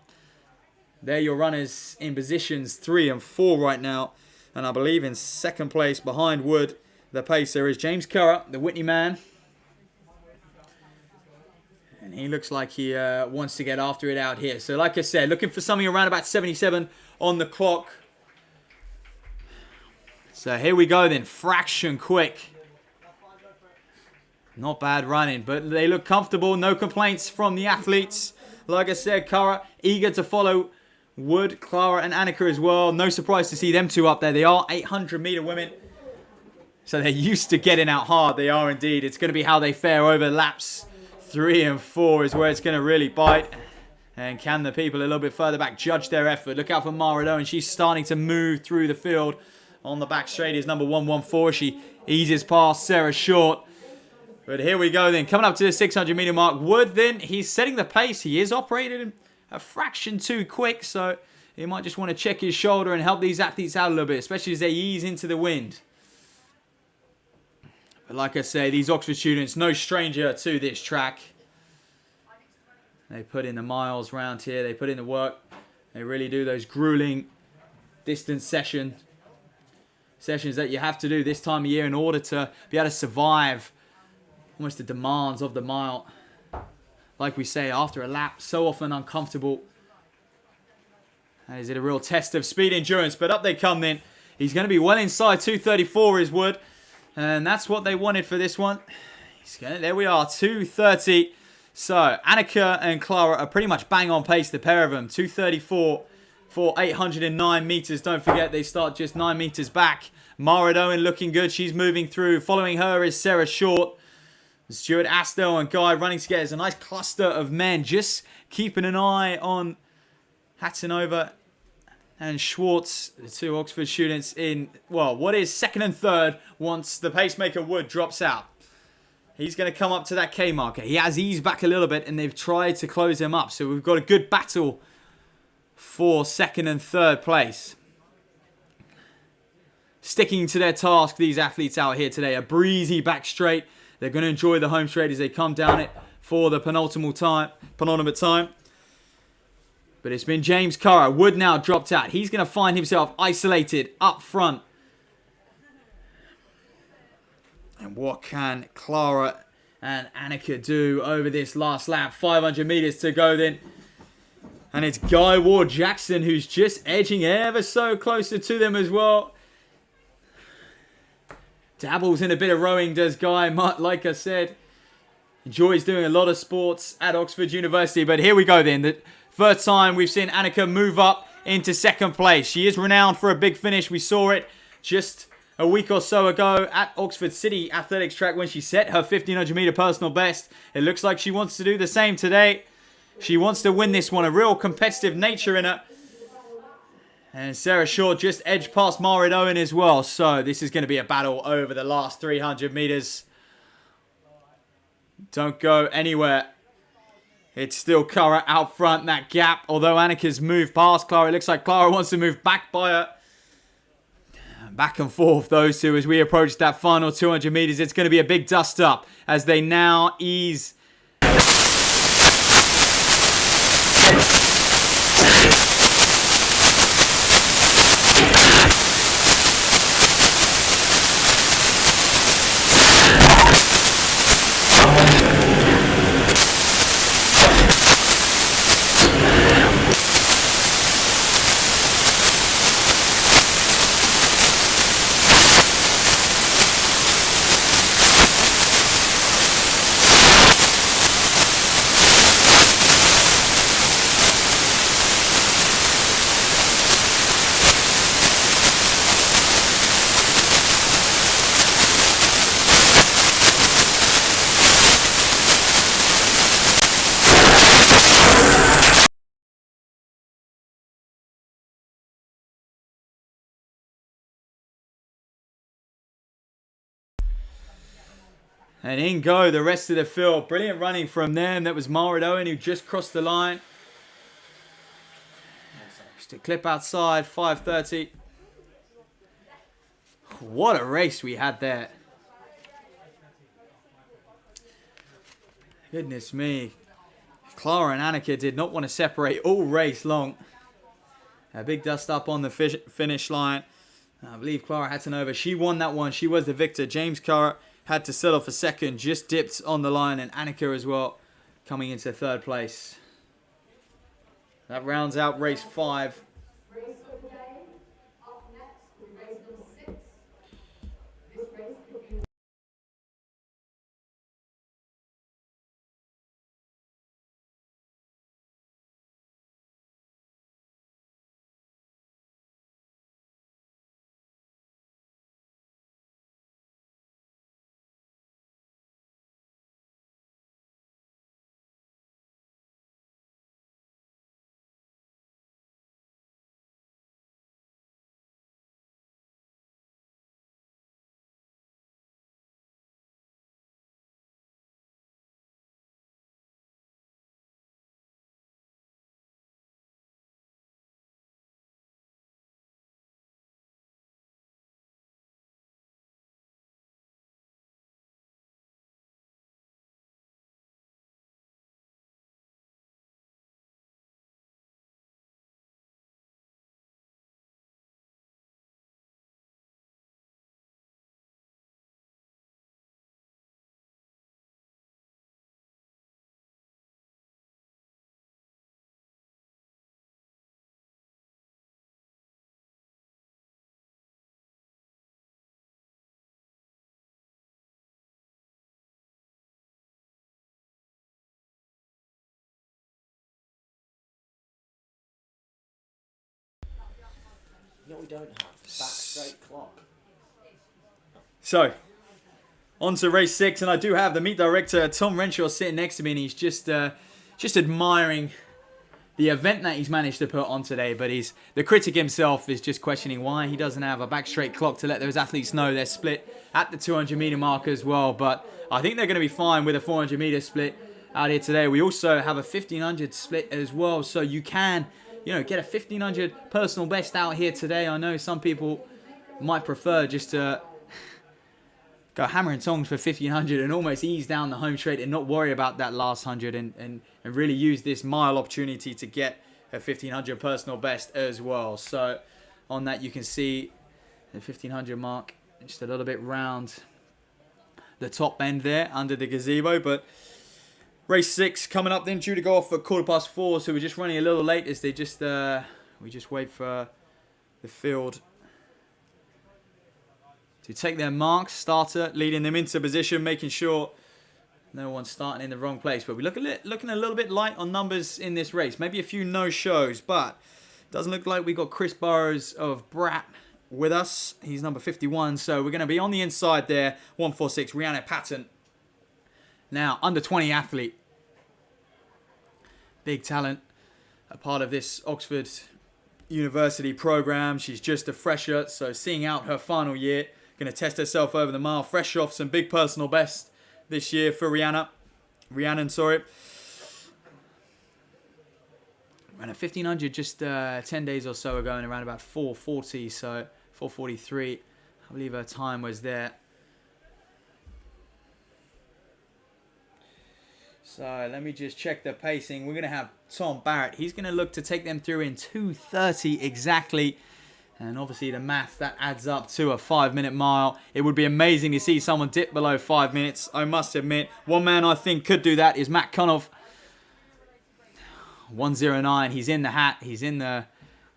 They're your runners in positions 3 and 4 right now. And I believe in second place behind Wood, the pacer, is James Curra, the Whitney man. And he looks like he wants to get after it out here. So like I said, looking for something around about 77 on the clock. So here we go then, fraction quick. Not bad running, but they look comfortable. No complaints from the athletes. Like I said, Curra eager to follow Wood, Clara and Annika as well. No surprise to see them two up there. They are 800 metre women. So they're used to getting out hard. They are indeed. It's going to be how they fare over laps 3 and 4 is where it's going to really bite. And can the people a little bit further back judge their effort? Look out for Mara Owen. She's starting to move through the field. On the back straight is number 114. She eases past Sarah Short. But here we go then. Coming up to the 600 metre mark. Wood then, he's setting the pace. He is operating a fraction too quick, so he might just want to check his shoulder and help these athletes out a little bit, especially as they ease into the wind. But like I say, these Oxford students, no stranger to this track. They put in the miles round here. They put in the work. They really do those grueling distance sessions that you have to do this time of year in order to be able to survive almost the demands of the mile. Like we say, after a lap, so often uncomfortable. And is it a real test of speed endurance? But up they come then. He's going to be well inside 2:34 is Wood. And that's what they wanted for this one. There we are, 2:30. So, Annika and Clara are pretty much bang on pace, the pair of them. 2:34 for 809 meters. Don't forget, they start just 9 meters back. Mara Owen looking good. She's moving through. Following her is Sarah Short. Stuart Astle and Guy running together. There's a nice cluster of men just keeping an eye on Hattonova and Schwartz, the two Oxford students in, well, what is second and third once the pacemaker Wood drops out. He's going to come up to that K marker. He has eased back a little bit and they've tried to close him up. So we've got a good battle for second and third place. Sticking to their task, these athletes out here today. A breezy back straight. They're going to enjoy the home straight as they come down it for the penultimate time. But it's been James Curra. Wood now dropped out. He's going to find himself isolated up front. And what can Clara and Annika do over this last lap? 500 meters to go then. And it's Guy Ward Jackson who's just edging ever so closer to them as well. Dabbles in a bit of rowing, does Guy. Like I said, enjoys doing a lot of sports at Oxford University. But here we go then. The first time we've seen Annika move up into second place. She is renowned for a big finish. We saw it just a week or so ago at Oxford City Athletics Track when she set her 1500 meter personal best. It looks like she wants to do the same today. She wants to win this one. A real competitive nature in her. And Sarah Short just edged past Mara Owen as well. So this is going to be a battle over the last 300 meters. Don't go anywhere. It's still Clara out front, that gap. Although Annika's moved past Clara, it looks like Clara wants to move back by her. Back and forth, those two, as we approach that final 200 meters. It's going to be a big dust up as they now ease. And in go the rest of the field. Brilliant running from them. That was Mara Owen who just crossed the line. Just a clip outside, 5:30. What a race we had there. Goodness me. Clara and Annika did not want to separate all race long. A big dust up on the finish line. I believe Clara Hattonova, she won that one. She was the victor. James Curra had to settle for second. Just dipped on the line. And Annika as well coming into third place. That rounds out race 5. we don't have? Back straight clock. So, on to race 6, and I do have the meet director, Tom Renshaw, sitting next to me, and he's just admiring the event that he's managed to put on today. But the critic himself is just questioning why he doesn't have a back straight clock to let those athletes know they're split at the 200 meter mark as well. But I think they're going to be fine with a 400 meter split out here today. We also have a 1500 split as well, so you can, get a 1500 personal best out here today. I know some people might prefer just to go hammer and tongs for 1500 and almost ease down the home straight and not worry about that last 100 and really use this mile opportunity to get a 1500 personal best as well. So on that you can see the 1500 mark just a little bit round the top end there under the gazebo. But race 6 coming up then, due to go off at 4:15, so we're just running a little late as we just wait for the field to take their marks. Starter leading them into position, making sure no one's starting in the wrong place. But we're looking a little bit light on numbers in this race. Maybe a few no-shows, but doesn't look like we got Chris Burrows of Brat with us. He's number 51, so we're going to be on the inside there. 146, Rhiannon Patton. Now, under 20 athlete. Big talent. A part of this Oxford University program. She's just a fresher, so seeing out her final year. Going to test herself over the mile. Fresh off some big personal best this year for Rhiannon. Ran a 1500 just 10 days or so ago and around about 4:40, so 4:43. I believe her time was there. So let me just check the pacing. We're going to have Tom Barrett. He's going to look to take them through in 2:30 exactly. And obviously the math, that adds up to a 5-minute mile. It would be amazing to see someone dip below 5 minutes, I must admit. One man I think could do that is Matt Cunoff. 1:09. He's in the hat. He's in the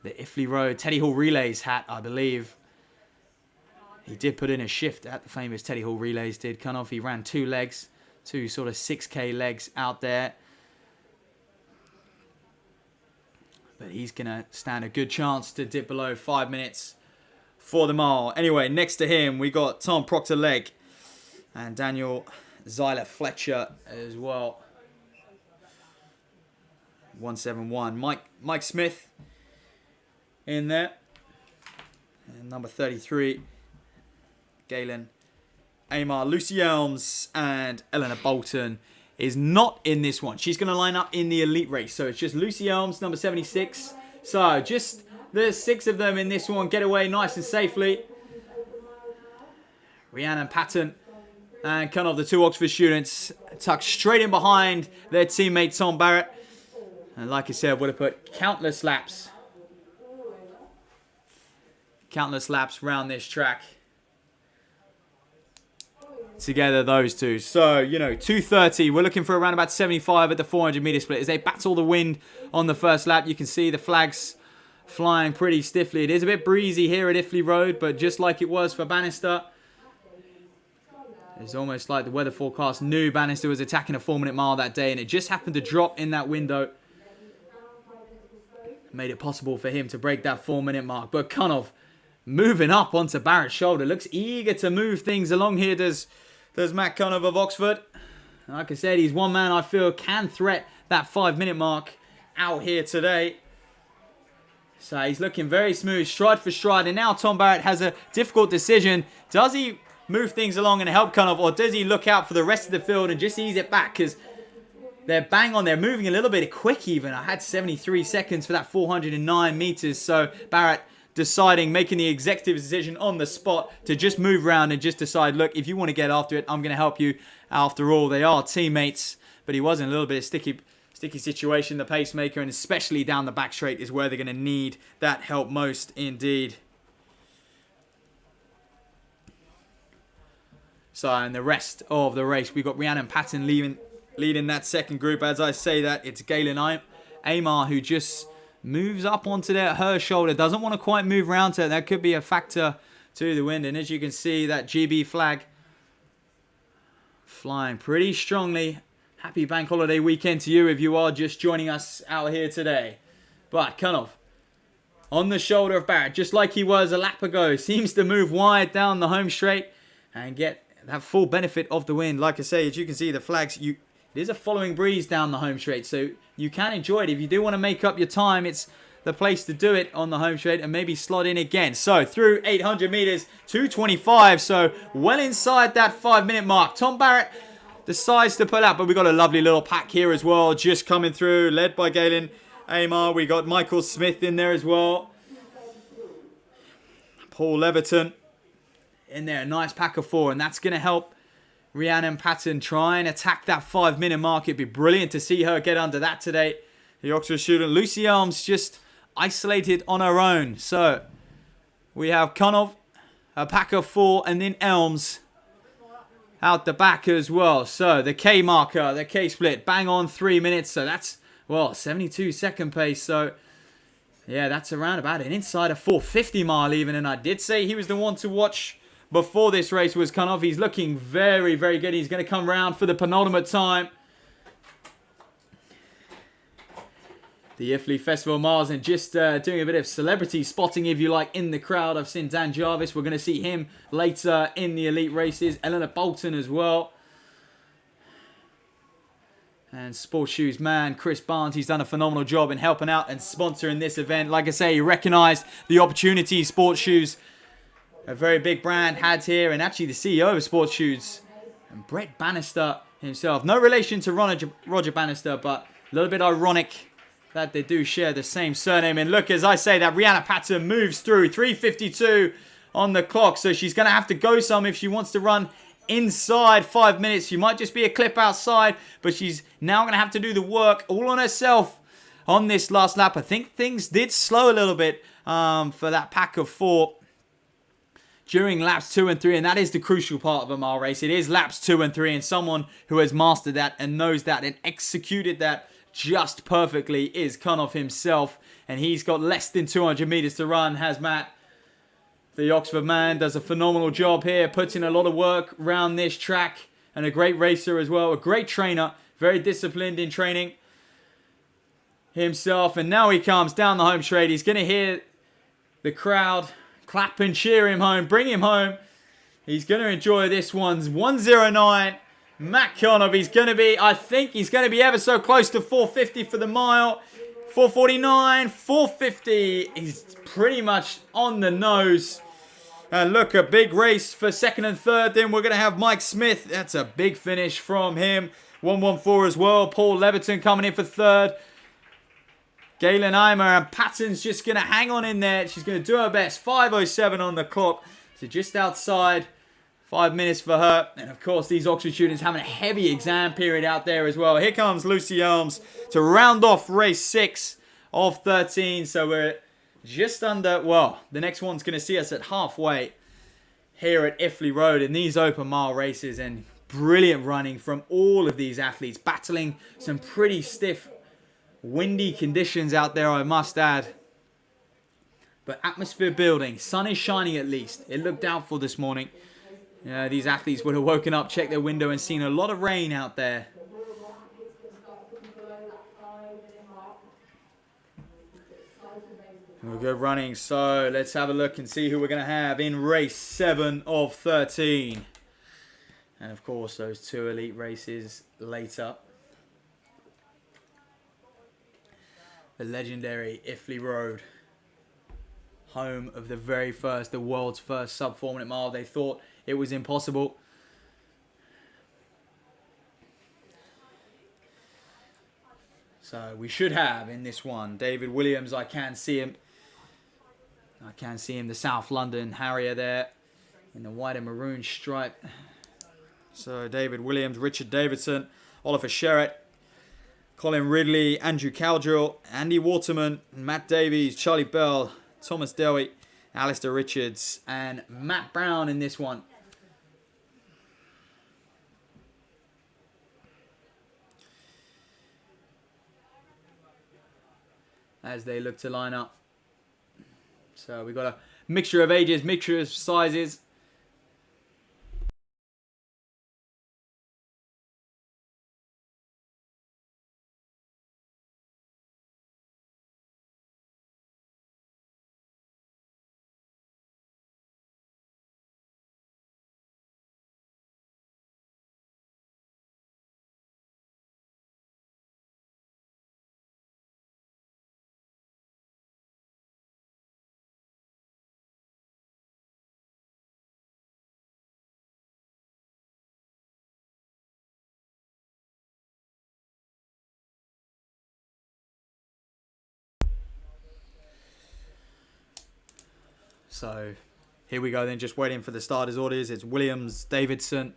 Iffley Road Teddy Hall Relays hat, I believe. He did put in a shift at the famous Teddy Hall Relays, did Cunoff. He ran 2 legs. 2 sort of 6K legs out there. But he's going to stand a good chance to dip below 5 minutes for the mile. Anyway, next to him, we got Tom Proctor-Legg and Daniel Zeiler-Fletcher as well. 171. Mike Smith in there. And number 33, Galen Amar. Lucy Elms and Eleanor Bolton is not in this one. She's going to line up in the elite race. So it's just Lucy Elms, number 76. So just the 6 of them in this one. Get away nice and safely. Rhiannon Patton and kind of the 2 Oxford students tucked straight in behind their teammate Tom Barrett. And like I said, would have put countless laps around this track. Together, those two. So, 2:30. We're looking for around about 75 at the 400 meter split. As they battle the wind on the first lap, you can see the flags flying pretty stiffly. It is a bit breezy here at Iffley Road, but just like it was for Bannister, it's almost like the weather forecast knew Bannister was attacking a 4-minute mile that day, and it just happened to drop in that window. Made it possible for him to break that 4-minute mark. But Cunoff moving up onto Barrett's shoulder. Looks eager to move things along here, does Matt Cunoff of Oxford. Like I said, he's one man I feel can threat that 5-minute mark out here today. So he's looking very smooth, stride for stride. And now Tom Barrett has a difficult decision. Does he move things along and help Cunoff, or does he look out for the rest of the field and just ease it back? Because they're bang on. They're moving a little bit quick even. I had 73 seconds for that 409 meters. So Barrett making the executive decision on the spot to just move around and just decide, look, if you want to get after it, I'm going to help you. After all, they are teammates. But he was in a little bit of sticky situation, the pacemaker, and especially down the back straight is where they're going to need that help most indeed. So, and the rest of the race, we've got Rhiannon Patton leading that second group. As I say that, it's Galen Amar who just moves up onto her shoulder. Doesn't want to quite move around to it. That could be a factor to the wind. And as you can see, that GB flag flying pretty strongly. Happy bank holiday weekend to you if you are just joining us out here today. But Cunoff on the shoulder of Barrett, just like he was a lap ago. Seems to move wide down the home straight and get that full benefit of the wind. Like I say, as you can see, the flags, it is a following breeze down the home straight, so you can enjoy it. If you do want to make up your time, it's the place to do it on the home straight and maybe slot in again. So through 800 meters, 2:25, so well inside that 5-minute mark. Tom Barrett decides to pull out, but we've got a lovely little pack here as well, just coming through, led by Galen Amar. We got Michael Smith in there as well. Paul Leverton in there, a nice pack of 4, and that's going to help Rhiannon Patton try and attack that 5-minute mark. It'd be brilliant to see her get under that today. The Oxford student, Lucy Elms, just isolated on her own. So we have Conov, a pack of 4, and then Elms out the back as well. So the K marker, the K split, bang on 3 minutes. So that's, well, 72 second pace. So yeah, that's around about an inside a 450 mile even. And I did say he was the one to watch before this race was Conov. He's looking very, very good. He's going to come round for the penultimate time. The Iffley Festival Miles, and just doing a bit of celebrity spotting, if you like, in the crowd. I've seen Dan Jarvis. We're going to see him later in the elite races. Eleanor Bolton as well. And Sports Shoes man, Chris Barnes, he's done a phenomenal job in helping out and sponsoring this event. Like I say, he recognised the opportunity Sports Shoes, a very big brand, had here. And actually the CEO of Sports Shoes, and Brett Bannister himself. No relation to Roger Bannister, but a little bit ironic that they do share the same surname. And look, as I say, that Rhiannon Patton moves through 3:52 on the clock. So she's going to have to go some if she wants to run inside 5 minutes. She might just be a clip outside, but she's now going to have to do the work all on herself on this last lap. I think things did slow a little bit for that pack of 4 during laps 2 and 3, and that is the crucial part of a mile race. It is laps 2 and 3, and someone who has mastered that and knows that and executed that just perfectly is Conov himself, and he's got less than 200 meters to run. Has Matt, the Oxford man, does a phenomenal job here, puts in a lot of work around this track, and a great racer as well, a great trainer, very disciplined in training himself. And now he comes down the home straight. He's going to hear the crowd clap and cheer him home, bring him home. He's going to enjoy this one's 1:09. Matt Conov, I think he's going to be ever so close to 450 for the mile. 449, 450. He's pretty much on the nose. And look, a big race for second and third. Then we're going to have Mike Smith. That's a big finish from him. 1:14 as well. Paul Leverton coming in for third. Galen Eimer, and Patton's just going to hang on in there. She's going to do her best. 5:07 on the clock. So just outside 5 minutes for her. And of course, these Oxford students having a heavy exam period out there as well. Here comes Lucy Elms to round off race 6 of 13. So we're just under, well, the next one's going to see us at halfway here at Iffley Road in these open mile races. And brilliant running from all of these athletes, battling some pretty stiff, windy conditions out there, I must add. But atmosphere building. Sun is shining at least. It looked doubtful this morning. These athletes would have woken up, checked their window, and seen a lot of rain out there. We're good running, so let's have a look and see who we're going to have in race 7 of 13. And of course, those 2 elite races later. The legendary Iffley Road. Home of the world's first sub 4 minute mile. They thought it was impossible. So we should have in this one David Williams. I can see him. The South London Harrier there in the white and maroon stripe. So David Williams, Richard Davidson, Oliver Sherratt, Colin Ridley, Andrew Caldrell, Andy Waterman, Matt Davies, Charlie Bell, Thomas Delwy, Alistair Richards, and Matt Brown in this one. As they look to line up. So we've got a mixture of ages, mixture of sizes. So here we go then, just waiting for the starters orders. It's Williams, Davidson,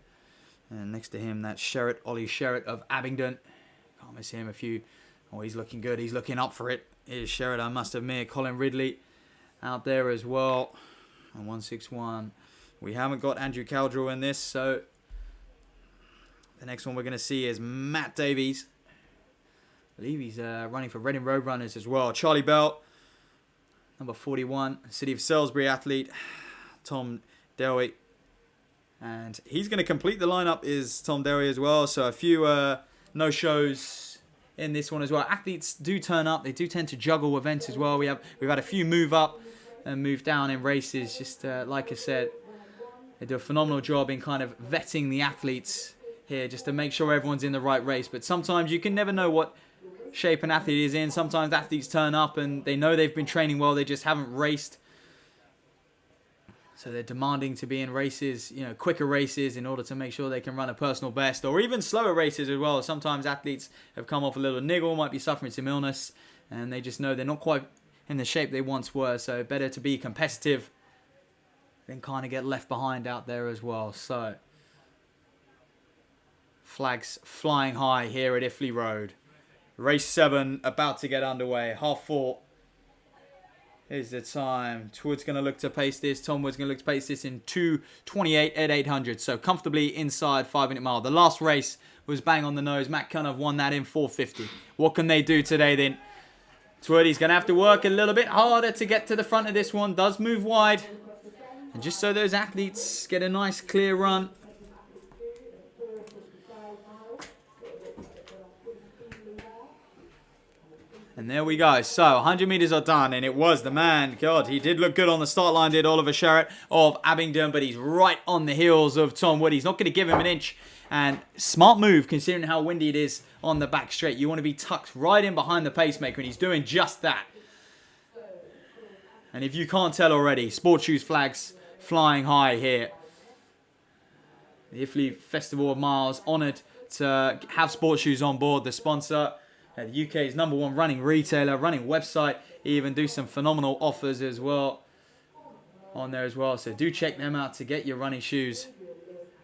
and next to him that's Sherritt, Ollie Sherritt of Abingdon. Can't miss him. Oh, he's looking good. He's looking up for it. Here's Sherritt, I must admit. Colin Ridley out there as well. And 161. We haven't got Andrew Caldrell in this, so the next one we're going to see is Matt Davies. I believe he's running for Reading Roadrunners as well. Charlie Bell, number 41, City of Salisbury athlete. Tom Delwey. And he's going to complete the lineup is Tom Delwey as well. So a few no-shows in this one as well. Athletes do turn up. They do tend to juggle events as well. We've had a few move up and move down in races. Just like I said, they do a phenomenal job in kind of vetting the athletes here just to make sure everyone's in the right race. But sometimes you can never know what shape an athlete is in. Sometimes athletes turn up and they know they've been training well. They just haven't raced. So they're demanding to be in races, quicker races in order to make sure they can run a personal best, or even slower races as well. Sometimes athletes have come off a little niggle, might be suffering some illness, and they just know they're not quite in the shape they once were. So better to be competitive than kind of get left behind out there as well. So flags flying high here at Iffley Road. Race 7 about to get underway. 4:30. Here's the time. Wood's going to look to pace this. Tom Wood's going to look to pace this in 2:28 at 800. So comfortably inside 5-minute mile. The last race was bang on the nose. Matt Cunniff won that in 4:50. What can they do today then? Twoody's going to have to work a little bit harder to get to the front of this one. Does move wide. And just so those athletes get a nice clear run. And there we go. So 100 metres are done, and it was the man. God, he did look good on the start line, did Oliver Sherritt of Abingdon, but he's right on the heels of Tom Wood. He's not going to give him an inch. And smart move, considering how windy it is on the back straight. You want to be tucked right in behind the pacemaker, and he's doing just that. And if you can't tell already, Sport Shoes flags flying high here. The Iffley Festival of Miles, honoured to have Sport Shoes on board, the sponsor. The UK's #1 running retailer, running website, even do some phenomenal offers as well on there as well. So do check them out to get your running shoes,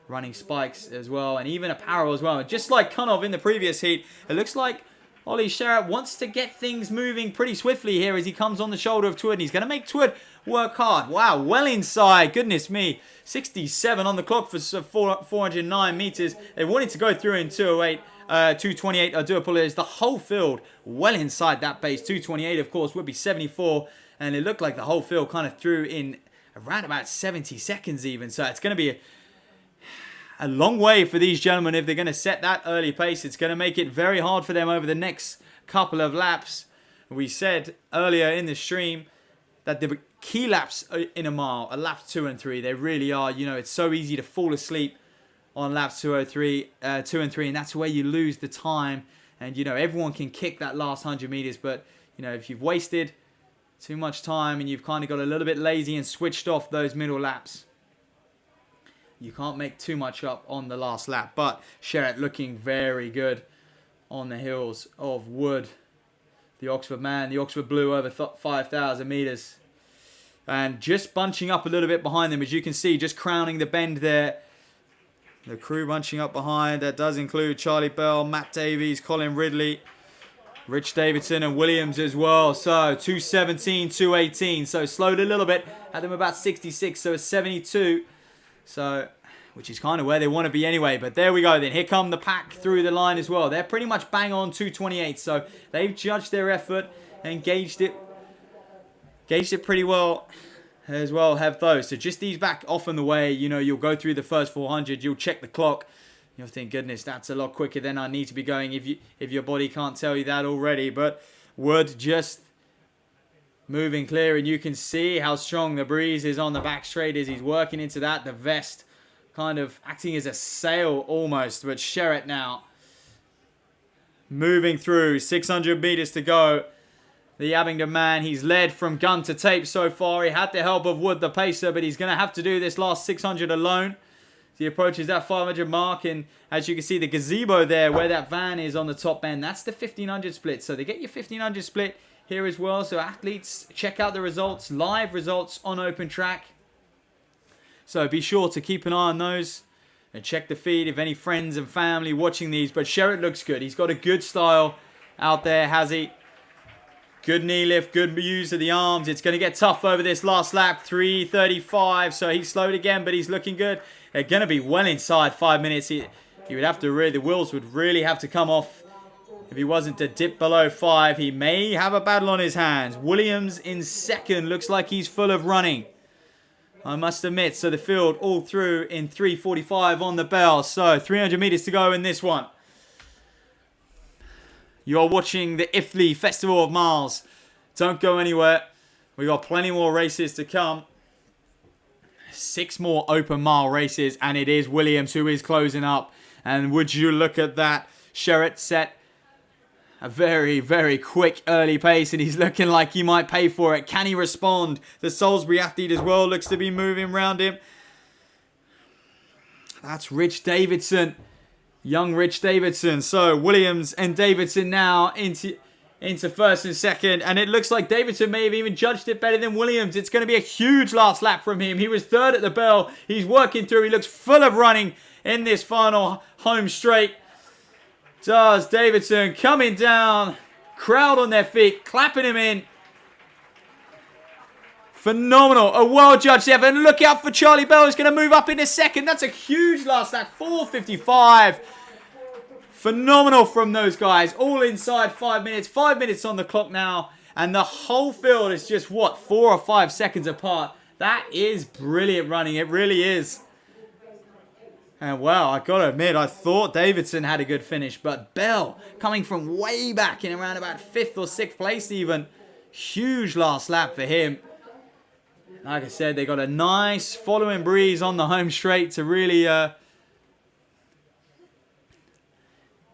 running spikes as well, and even apparel as well. And just like Cunniff in the previous heat, it looks like Ollie Sherritt wants to get things moving pretty swiftly here as he comes on the shoulder of Twood. And he's going to make Twood work hard. Wow, well inside. Goodness me. 67 on the clock for 409 metres. They wanted to go through in 208. 228, I do apologize. The whole field well inside that pace. 228, of course, would be 74. And it looked like the whole field kind of threw in around about 70 seconds even. So it's going to be a long way for these gentlemen if they're going to set that early pace. It's going to make it very hard for them over the next couple of laps. We said earlier in the stream that the key laps in a mile are laps 2 and 3. They really are. It's so easy to fall asleep on laps 2 and 3, and that's where you lose the time. And everyone can kick that last 100 meters, but if you've wasted too much time and you've kind of got a little bit lazy and switched off those middle laps, you can't make too much up on the last lap. But Sherritt looking very good on the heels of Wood, the Oxford man, the Oxford Blue, over 5,000 meters, and just bunching up a little bit behind them, as you can see, just crowning the bend there. The crew bunching up behind. That does include Charlie Bell, Matt Davies, Colin Ridley, Rich Davidson and Williams as well. So 217, 218. So slowed a little bit. Had them about 66. So it's 72. So, which is kind of where they want to be anyway. But there we go then. Here come the pack through the line as well. They're pretty much bang on 228. So they've judged their effort and gauged it pretty well as well, have those. So just ease back off in the way. You'll go through the first 400. You'll check the clock. You'll think, goodness, that's a lot quicker than I need to be going if your body can't tell you that already. But Wood just moving clear, and you can see how strong the breeze is on the back straight as he's working into that. The vest kind of acting as a sail almost. But Sherritt now moving through. 600 meters to go. The Abingdon man, he's led from gun to tape so far. He had the help of Wood, the pacer, but he's going to have to do this last 600 alone. He approaches that 500 mark, and as you can see, the gazebo there, where that van is on the top end, that's the 1500 split. So they get your 1500 split here as well. So athletes, check out the results, live results on open track. So be sure to keep an eye on those and check the feed if any friends and family watching these. But Sherritt looks good. He's got a good style out there, has he? Good knee lift, good use of the arms. It's going to get tough over this last lap. 3:35. So he slowed again, but he's looking good. They're going to be well inside 5 minutes. He would have to really, the wheels would really have to come off if he wasn't to dip below 5. He may have a battle on his hands. Williams in second. Looks like he's full of running, I must admit. So the field all through in 3:45 on the bell. So 300 meters to go in this one. You're watching the Iffley Festival of Miles. Don't go anywhere. We got plenty more races to come. 6 more open mile races, and it is Williams who is closing up. And would you look at that? Sherritt set a very, very quick early pace, and he's looking like he might pay for it. Can he respond? The Salisbury athlete as well looks to be moving around him. That's Rich Davidson. Young Rich Davidson. So Williams and Davidson now into first and second. And it looks like Davidson may have even judged it better than Williams. It's going to be a huge last lap from him. He was third at the bell. He's working through. He looks full of running in this final home straight. Does Davidson coming down. Crowd on their feet. Clapping him in. Phenomenal. A well-judged effort. And look out for Charlie Bell. He's going to move up in a second. That's a huge last lap. 4:55. Phenomenal from those guys. All inside 5 minutes. 5 minutes on the clock now. And the whole field is just, what, 4 or 5 seconds apart. That is brilliant running. It really is. And well, I got to admit, I thought Davidson had a good finish. But Bell, coming from way back in around about 5th or 6th place even. Huge last lap for him. Like I said, they got a nice following breeze on the home straight to really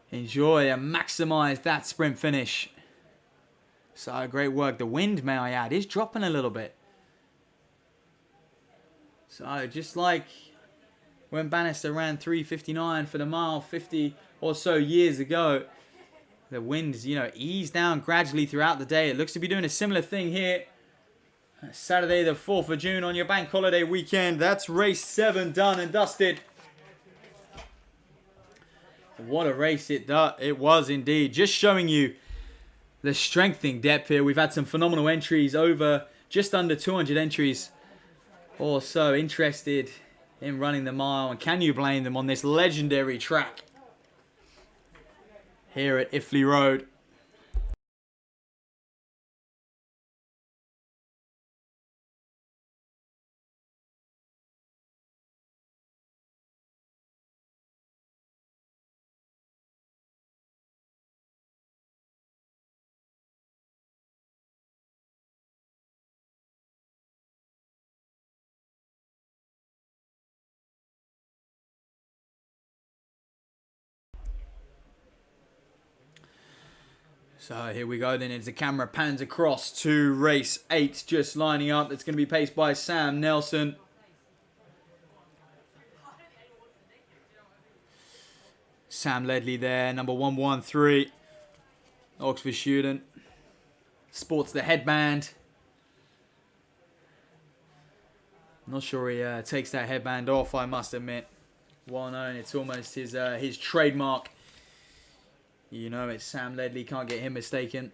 enjoy and maximize that sprint finish. So great work. The wind, may I add, is dropping a little bit. So just like when Bannister ran 3:59 for the mile 50 or so years ago, the wind's, eased down gradually throughout the day. It looks to be doing a similar thing here. Saturday the 4th of June on your bank holiday weekend. That's race 7 done and dusted. What a race it was indeed. Just showing you the strengthening depth here. We've had some phenomenal entries, over just under 200 entries or so interested in running the mile. And can you blame them on this legendary track here at Iffley Road? So here we go then, as the camera pans across to race 8, just lining up. It's going to be paced by Sam Nelson. Sam Ledley there, number 113. Oxford student. Sports the headband. Not sure he takes that headband off, I must admit. Well known, it's almost his trademark. It's Sam Ledley, can't get him mistaken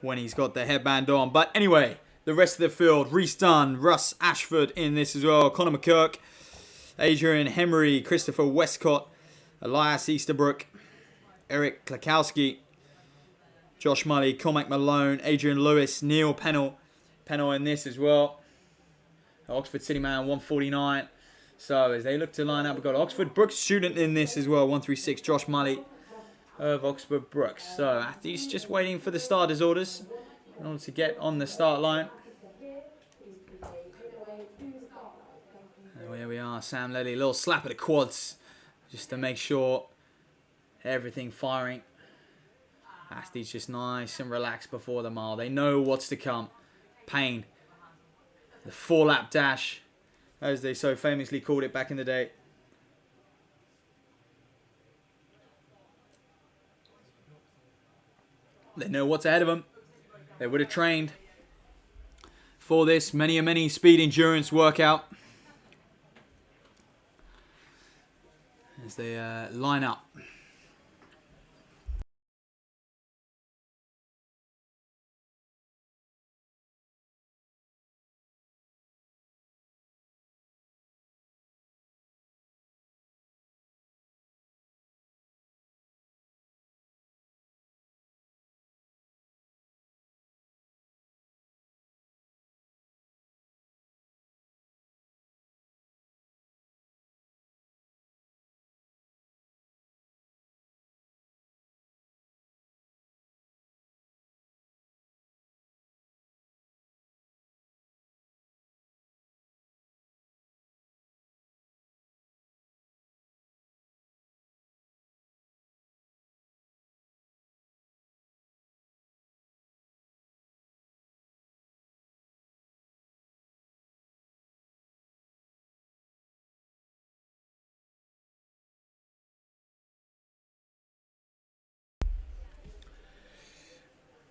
when he's got the headband on. But anyway, the rest of the field, Reese Dunn, Russ Ashford in this as well, Conor McKirk, Adrian Hemery, Christopher Westcott, Elias Easterbrook, Eric Klakowski, Josh Mully, Cormac Malone, Adrian Lewis, Neil Pennell in this as well. Oxford City Man, 149. So as they look to line up, we've got Oxford Brooks student in this as well, 136, Josh Mully of Oxford Brooks. So he's just waiting for the starters' orders in order to get on the start line. And here we are, Sam Ledley, a little slap at the quads just to make sure everything firing. Athlete's just nice and relaxed before the mile. They know what's to come. Pain. The 4-lap dash, as they so famously called it back in the day. They know what's ahead of them. They would have trained for this many speed endurance workout. As they line up.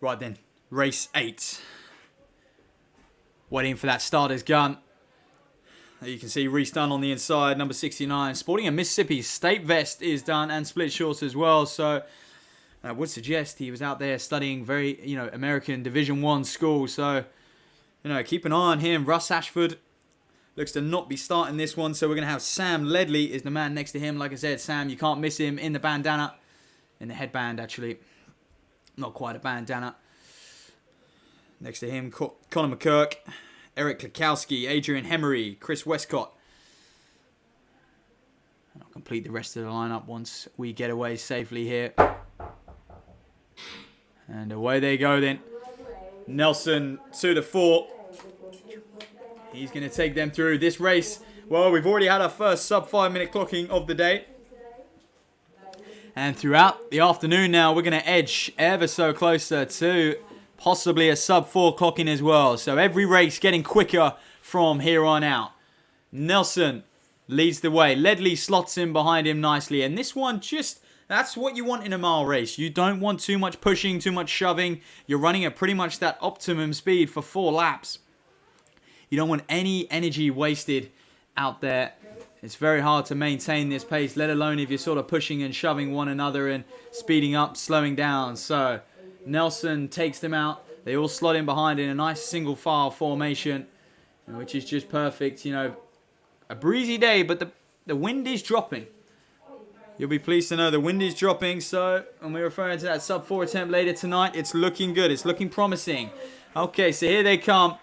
Right then, race 8. Waiting for that starter's gun. You can see Reese Dunn on the inside, number 69. Sporting a Mississippi State vest is done and split shorts as well. So I would suggest he was out there studying very, American Division 1 school. So, keep an eye on him. Russ Ashford looks to not be starting this one. So we're going to have Sam Ledley is the man next to him. Like I said, Sam, you can't miss him in the bandana. In the headband, actually. Not quite a bandana. Next to him, Conor McKirk, Eric Klikowski, Adrian Hemery, Chris Westcott. And I'll complete the rest of the lineup once we get away safely here. And away they go then. Nelson to the fore. He's going to take them through this race. Well, we've already had our first sub 5 minute clocking of the day. And throughout the afternoon now, we're going to edge ever so closer to possibly a sub 4 clocking as well. So every race getting quicker from here on out. Nelson leads the way. Ledley slots in behind him nicely. And this one that's what you want in a mile race. You don't want too much pushing, too much shoving. You're running at pretty much that optimum speed for 4 laps. You don't want any energy wasted out there. It's very hard to maintain this pace, let alone if you're sort of pushing and shoving one another and speeding up, slowing down. So Nelson takes them out. They all slot in behind in a nice single file formation, which is just perfect. A breezy day, but the wind is dropping. You'll be pleased to know the wind is dropping. So when we're referring to that sub 4 attempt later tonight, it's looking good. It's looking promising. Okay, so here they come.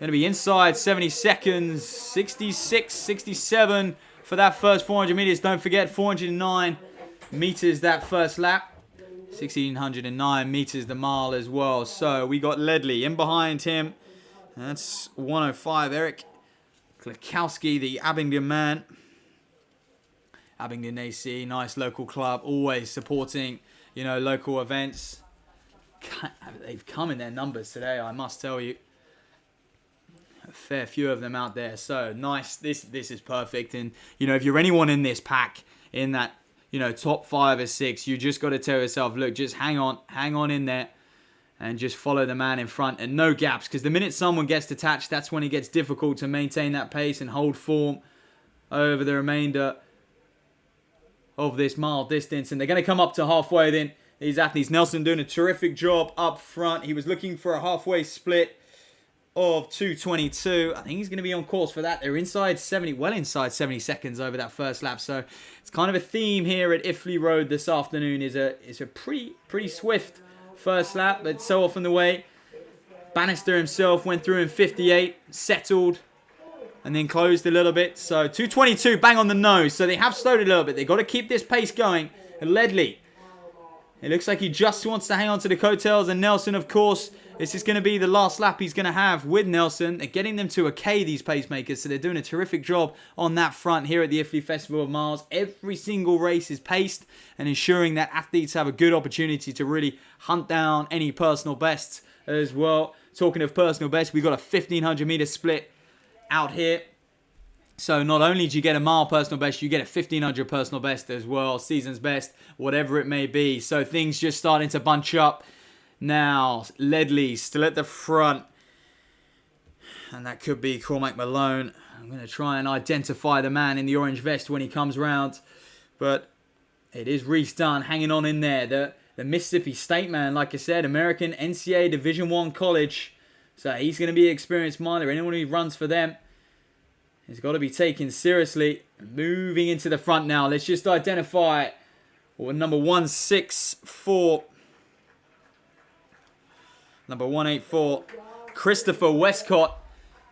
Going to be inside 70 seconds, 66, 67 for that first 400 meters. Don't forget, 409 meters that first lap. 1,609 meters the mile as well. So we got Ledley in behind him. That's 105. Eric Klikowski, the Abingdon man. Abingdon AC, nice local club. Always supporting, local events. They've come in their numbers today, I must tell you. A fair few of them out there. So nice. This is perfect. And if you're anyone in this pack, in that top 5 or 6, you just got to tell yourself, look, just hang on in there, and just follow the man in front and no gaps. Because the minute someone gets detached, that's when it gets difficult to maintain that pace and hold form over the remainder of this mile distance. And they're going to come up to halfway. Then these athletes, Nelson doing a terrific job up front. He was looking for a halfway split of 2:22. I think he's going to be on course for that. They're inside 70 seconds over that first lap. So it's kind of a theme here at Iffley Road this afternoon. Is a pretty swift first lap, but so often the way. Bannister himself went through in 58, settled, and then closed a little bit. So 2:22, bang on the nose. So they have slowed a little bit. They've got to keep this pace going. And Ledley, it looks like he just wants to hang on to the coattails. And Nelson, of course, this is going to be the last lap he's going to have with Nelson. They're getting them to a K, these pacemakers. So they're doing a terrific job on that front here at the Iffley Festival of Miles. Every single race is paced and ensuring that athletes have a good opportunity to really hunt down any personal bests as well. Talking of personal best, we've got a 1,500 meter split out here. So not only do you get a mile personal best, you get a 1,500 personal best as well, season's best, whatever it may be. So things just starting to bunch up Now, Ledley still at the front. And that could be Cormac Malone. I'm going to try and identify the man in the orange vest when he comes round. But it is Reese Dunn hanging on in there. The Mississippi State man, like I said, American NCAA Division I college. So he's going to be an experienced miler. Anyone who runs for them has got to be taken seriously. Moving into the front now. Let's just identify number 164. Number 184. Christopher Westcott.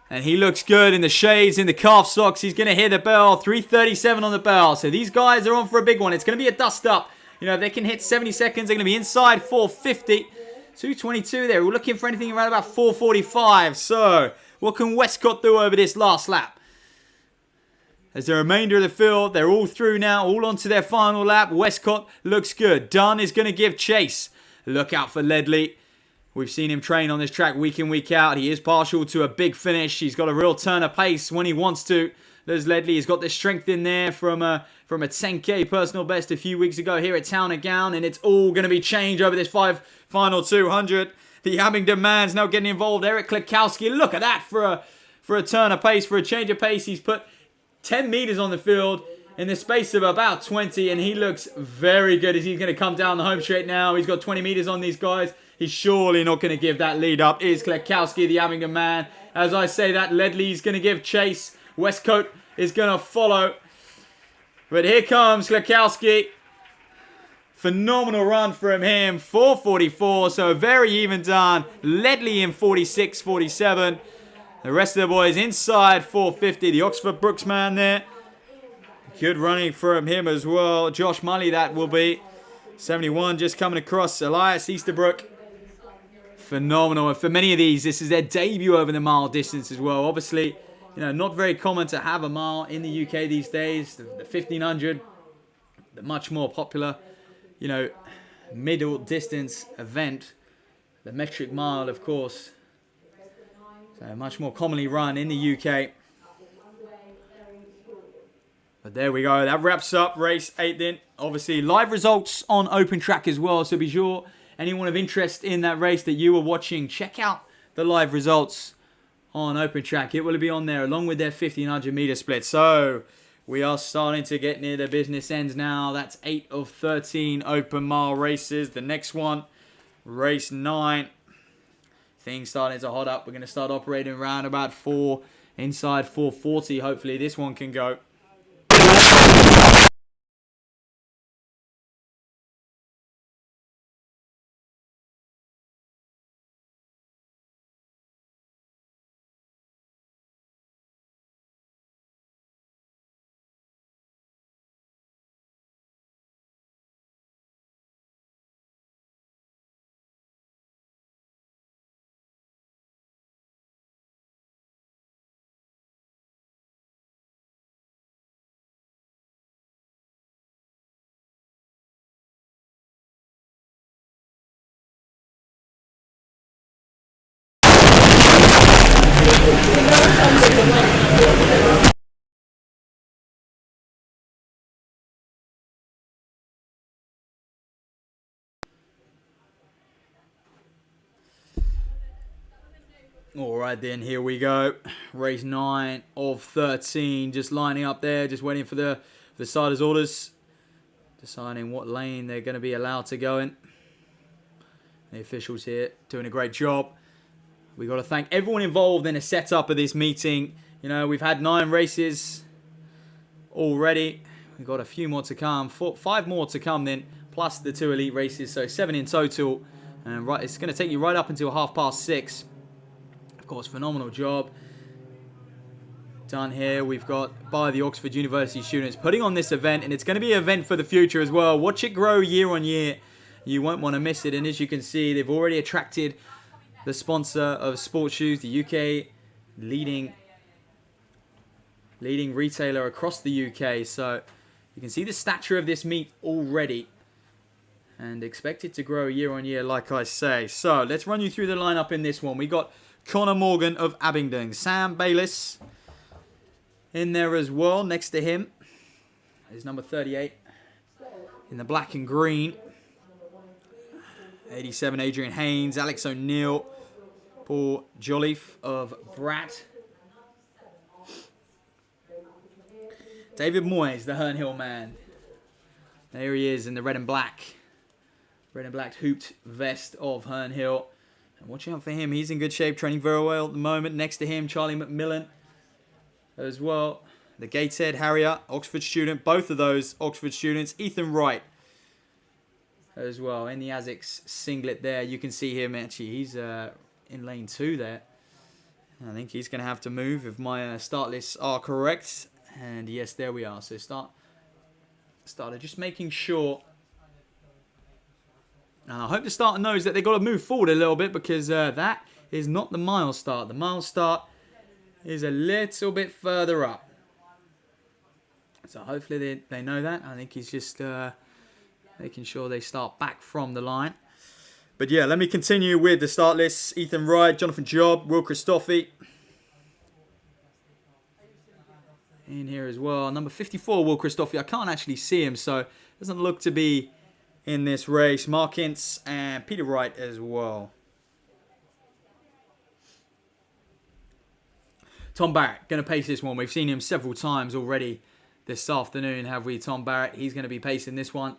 And he looks good in the shades, in the calf socks. He's going to hear the bell. 3:37 on the bell. So these guys are on for a big one. It's going to be a dust-up. You know, if they can hit 70 seconds, they're going to be inside 4:50. 2:22 there. We're looking for anything around about 4:45. So, what can Westcott do over this last lap? As the remainder of the field, they're all through now, all onto their final lap. Westcott looks good. Dunn is going to give chase. Look out for Ledley. We've seen him train on this track week in, week out. He is partial to a big finish. He's got a real turn of pace when he wants to. There's Ledley. He's got the strength in there from a 10K personal best a few weeks ago here at Town and Gown. And it's all going to be changed over this final 200. The Abingdon man's now getting involved. Eric Klakowski. Look at that for a turn of pace, for a change of pace. He's put 10 meters on the field in the space of about 20. And he looks very good as he's going to come down the home straight now. He's got 20 meters on these guys. He's surely not going to give that lead up. Is Klakowski, the Abingdon man. As I say that, Ledley's going to give chase. Westcott is going to follow. But here comes Klakowski. Phenomenal run from him. 4:44, so very even done. Ledley in 46:47. The rest of the boys inside 4:50. The Oxford Brooks man there. Good running from him as well. Josh Mully, that will be. 71 just coming across. Elias Easterbrook. Phenomenal. And for many of these, this is their debut over the mile distance as well. Obviously, you know, not very common to have a mile in the UK these days. The 1500, the much more popular, you know, middle distance event. The metric mile, of course. So much more commonly run in the UK. But there we go. That wraps up race 8 then. Obviously, live results on Open Track as well. So be sure, anyone of interest in that race that you were watching, check out the live results on Open Track. It will be on there along with their 1500 meter split. So we are starting to get near the business ends now. That's 8 of 13 open mile races. The next one, race 9. Things starting to hot up. We're going to start operating around about 4, inside 4:40. Hopefully this one can go. Alright then, here we go. Race 9 of 13. Just lining up there, just waiting for the starters' orders. Deciding what lane they're going to be allowed to go in. The officials here doing a great job. We've got to thank everyone involved in the setup of this meeting. You know, we've had 9 races already. We've got a few more to come. 5 more to come then, plus the 2 elite races. So 7 in total. And it's going to take you right up until 6:30. Of course, phenomenal job done here. We've got by the Oxford University students putting on this event. And it's going to be an event for the future as well. Watch it grow year on year. You won't want to miss it. And as you can see, they've already attracted the sponsor of sports shoes, the UK leading retailer across the UK. So you can see the stature of this meet already and expect it to grow year on year, like I say. So let's run you through the lineup in this one. We got Connor Morgan of Abingdon, Sam Bayliss in there as well. Next to him is number 38 in the black and green. 87, Adrian Haynes, Alex O'Neill, Paul Jolliffe of Brat. David Moyes, the Herne Hill man. There he is in the red and black. Red and black hooped vest of Herne Hill. And watch out for him. He's in good shape, training very well at the moment. Next to him, Charlie McMillan as well. The Gateshead Harrier, Oxford student. Both of those Oxford students. Ethan Wright as well. In the Asics singlet there. You can see him actually. He's in lane 2 there. I think he's going to have to move if my start lists are correct. And yes, there we are. So starter just making sure. And I hope the starter knows that they've got to move forward a little bit because that is not the mile start. The mile start is a little bit further up. So hopefully they know that. I think he's just making sure they start back from the line. But yeah, let me continue with the start lists. Ethan Wright, Jonathan Job, Will Christophe. In here as well. Number 54, Will Christophe. I can't actually see him, so it doesn't look to be in this race. Mark Ince and Peter Wright as well. Tom Barrett going to pace this one. We've seen him several times already this afternoon, have we? Tom Barrett. He's going to be pacing this one.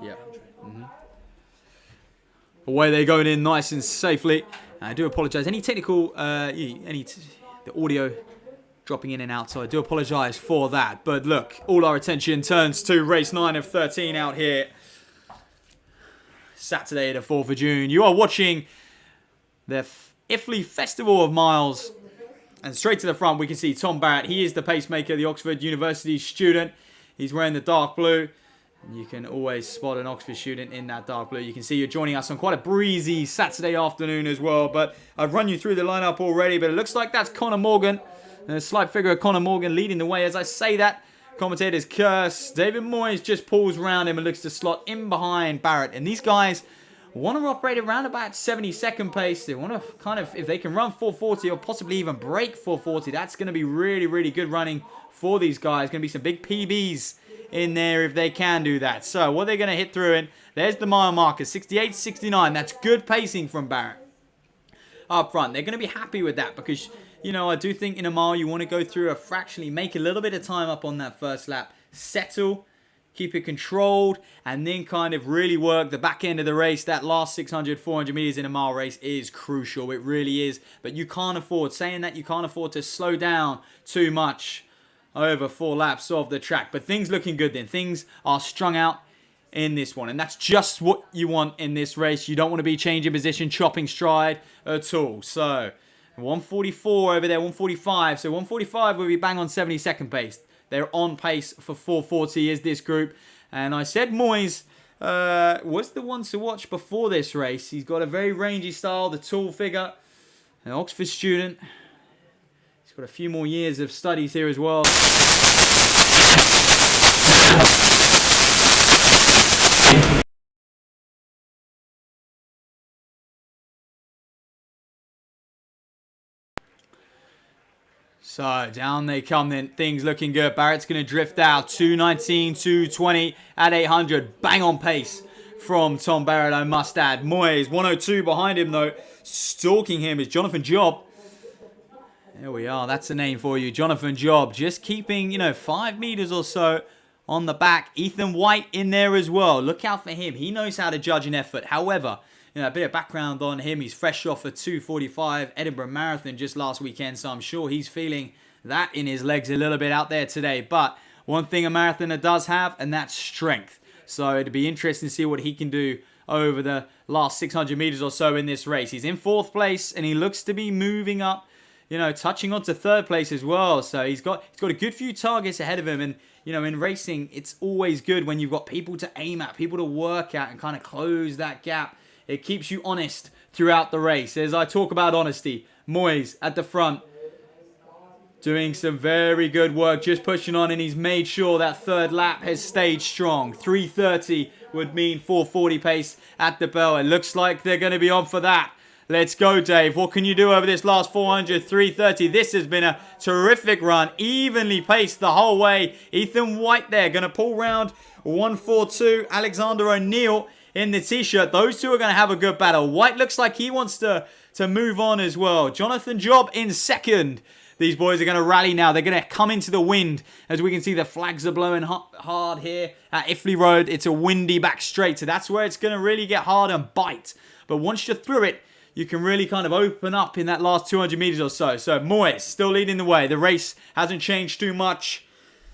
Yeah. Away they're going in nice and safely. I do apologise. Any technical, the audio dropping in and out, so I do apologise for that. But look, all our attention turns to race 9 of 13 out here. Saturday the 4th of June. You are watching the Iffley Festival of Miles. And straight to the front, we can see Tom Barrett. He is the pacemaker, the Oxford University student. He's wearing the dark blue. You can always spot an Oxford student in that dark blue. You can see you're joining us on quite a breezy Saturday afternoon as well. But I've run you through the lineup already. But it looks like that's Connor Morgan. A slight figure of Connor Morgan leading the way. As I say that, commentators curse. David Moyes just pulls around him and looks to slot in behind Barrett. And these guys want to operate around about 72nd pace. They want to kind of, if they can run 440 or possibly even break 440, that's going to be really, really good running for these guys. Going to be some big PBs in there if they can do that. So what they're going to hit through, and there's the mile marker, 68.69. That's good pacing from Barrett up front. They're going to be happy with that because, you know, I do think in a mile you want to go through a fractionally, make a little bit of time up on that first lap, settle, keep it controlled, and then kind of really work the back end of the race. That last 600, 400 meters in a mile race is crucial. It really is. But you can't afford, saying that, you can't afford to slow down too much over 4 laps of the track. But things looking good then. Things are strung out in this one. And that's just what you want in this race. You don't want to be changing position, chopping stride at all. So 144 over there, 145. So 145 will be bang on 72nd pace. They're on pace for 440 is this group. And I said Moyes was the one to watch before this race. He's got a very rangy style, the tall figure, an Oxford student. He's got a few more years of studies here as well. So down they come then. Things looking good. Barrett's going to drift out. 219, 220 at 800. Bang on pace from Tom Barrett, I must add. Moyes, 102 behind him though. Stalking him is Jonathan Job. There we are. That's a name for you. Jonathan Job. Just keeping, 5 meters or so on the back. Ethan White in there as well. Look out for him. He knows how to judge an effort. However, a bit of background on him. He's fresh off a 2:45 Edinburgh Marathon just last weekend, so I'm sure he's feeling that in his legs a little bit out there today. But one thing a marathoner does have, and that's strength. So it'd be interesting to see what he can do over the last 600 meters or so in this race. He's in 4th place, and he looks to be moving up, touching on to 3rd place as well. So he's got a good few targets ahead of him. And, in racing, it's always good when you've got people to aim at, people to work at, and kind of close that gap. It keeps you honest throughout the race. As I talk about honesty, Moyes at the front, doing some very good work, just pushing on, and he's made sure that 3rd lap has stayed strong. 3:30 would mean 4:40 pace at the bell. It looks like they're going to be on for that. Let's go, Dave. What can you do over this last 400? 3:30. This has been a terrific run. Evenly paced the whole way. Ethan White there going to pull round 1:42. Alexander O'Neill in the t-shirt. Those two are going to have a good battle. White looks like he wants to move on as well. Jonathan Job in 2nd. These boys are going to rally now. They're going to come into the wind. As we can see, the flags are blowing hard here at Iffley Road. It's a windy back straight, so that's where it's going to really get hard and bite. But once you're through it, you can really kind of open up in that last 200 meters or so. So Moyes still leading the way. The race hasn't changed too much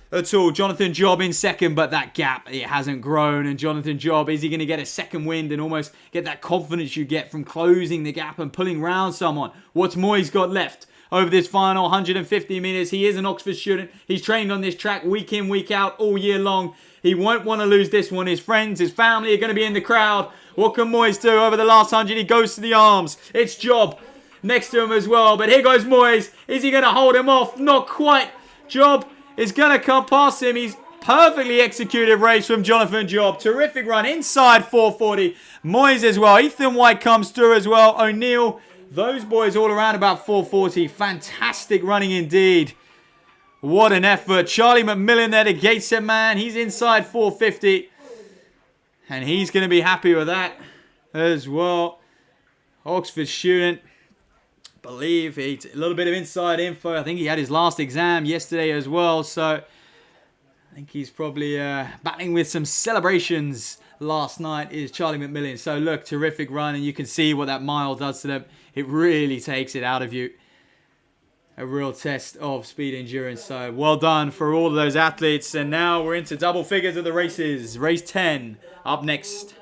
at all. Jonathan Job in 2nd, but that gap, it hasn't grown. And Jonathan Job, is he going to get a 2nd wind and almost get that confidence you get from closing the gap and pulling round someone? What's Moyes got left over this final 150 meters? He is an Oxford student. He's trained on this track week in, week out, all year long. He won't want to lose this one. His friends, his family are going to be in the crowd. What can Moyes do over the last 100? He goes to the arms. It's Job next to him as well. But here goes Moyes. Is he going to hold him off? Not quite. Job is going to come past him. He's perfectly executed race from Jonathan Job. Terrific run inside 4:40. Moyes as well. Ethan White comes through as well. O'Neill. Those boys all around about 4:40. Fantastic running indeed. What an effort. Charlie McMillan there, the Gateshead man. He's inside 4:50. And he's going to be happy with that as well. Oxford student. Believe a little bit of inside info. I think he had his last exam yesterday as well. So I think he's probably battling with some celebrations last night is Charlie McMillan. So look, terrific run. And you can see what that mile does to them. It really takes it out of you. A real test of speed endurance. So well done for all of those athletes. And now we're into double figures of the races. Race 10 up next.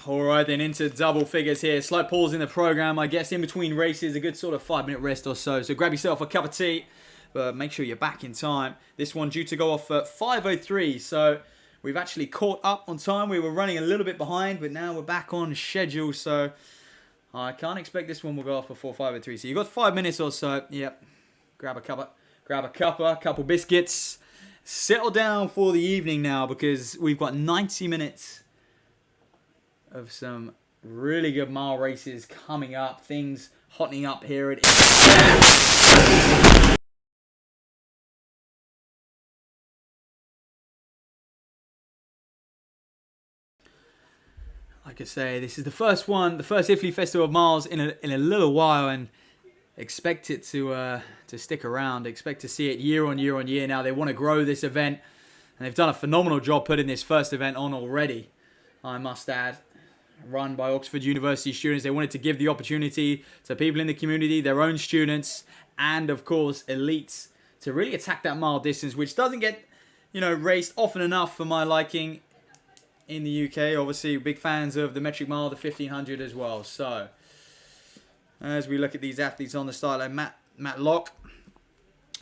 All right, then into double figures here. Slight pause in the program, I guess, in between races. A good sort of 5-minute rest or so. So grab yourself a cup of tea, but make sure you're back in time. This one due to go off at 5:03. So we've actually caught up on time. We were running a little bit behind, but now we're back on schedule. So I can't expect this one will go off before 5:03. So you've got 5 minutes or so. Yep. Grab a cuppa, couple biscuits. Settle down for the evening now because we've got 90 minutes of some really good mile races coming up. Things hotting up here at like I say, this is the first one, the first Iffley Festival of Miles in a little while, and expect it to stick around. Expect to see it year on year on year. Now they want to grow this event, and they've done a phenomenal job putting this first event on already, I must add. Run by Oxford University students. They wanted to give the opportunity to people in the community, their own students, and of course elites, to really attack that mile distance, which doesn't get, raced often enough for my liking in the UK. Obviously, big fans of the metric mile, the 1500 as well. So, as we look at these athletes on the start line, Matt Locke,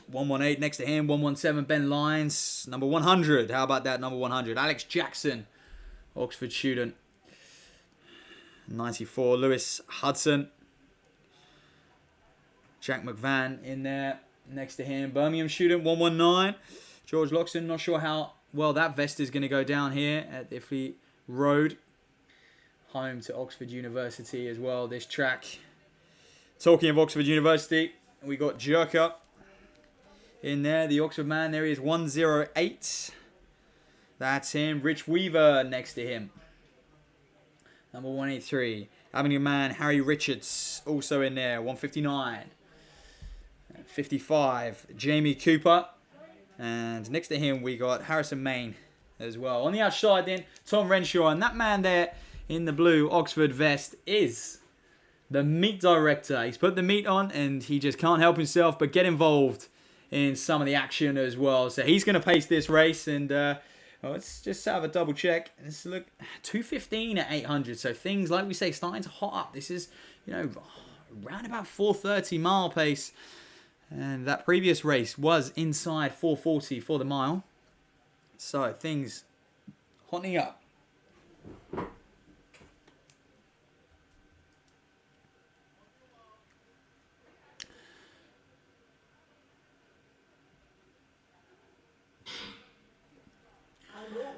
118 next to him, 117 Ben Lyons, number 100. How about that, number 100? Alex Jackson, Oxford student. 94, Lewis Hudson. Jack McVan in there next to him. Birmingham student, 119. George Loxton, not sure how well that vest is going to go down here at Iffley Road. Home to Oxford University as well, this track. Talking of Oxford University, we got Jerker in there. The Oxford man, there he is, 108. That's him. Rich Weaver next to him. Number 183, Abingdon man, Harry Richards, also in there, 159. 55, Jamie Cooper. And next to him, we got Harrison Main as well. On the outside then, Tom Renshaw. And that man there in the blue Oxford vest is the meet director. He's put the meet on and he just can't help himself but get involved in some of the action as well. So he's going to pace this race, and let's just have a double check. Let's look, 2:15 at 800. So things, like we say, starting to hot up. This is, around about 4:30 mile pace. And that previous race was inside 4:40 for the mile. So things hotting up.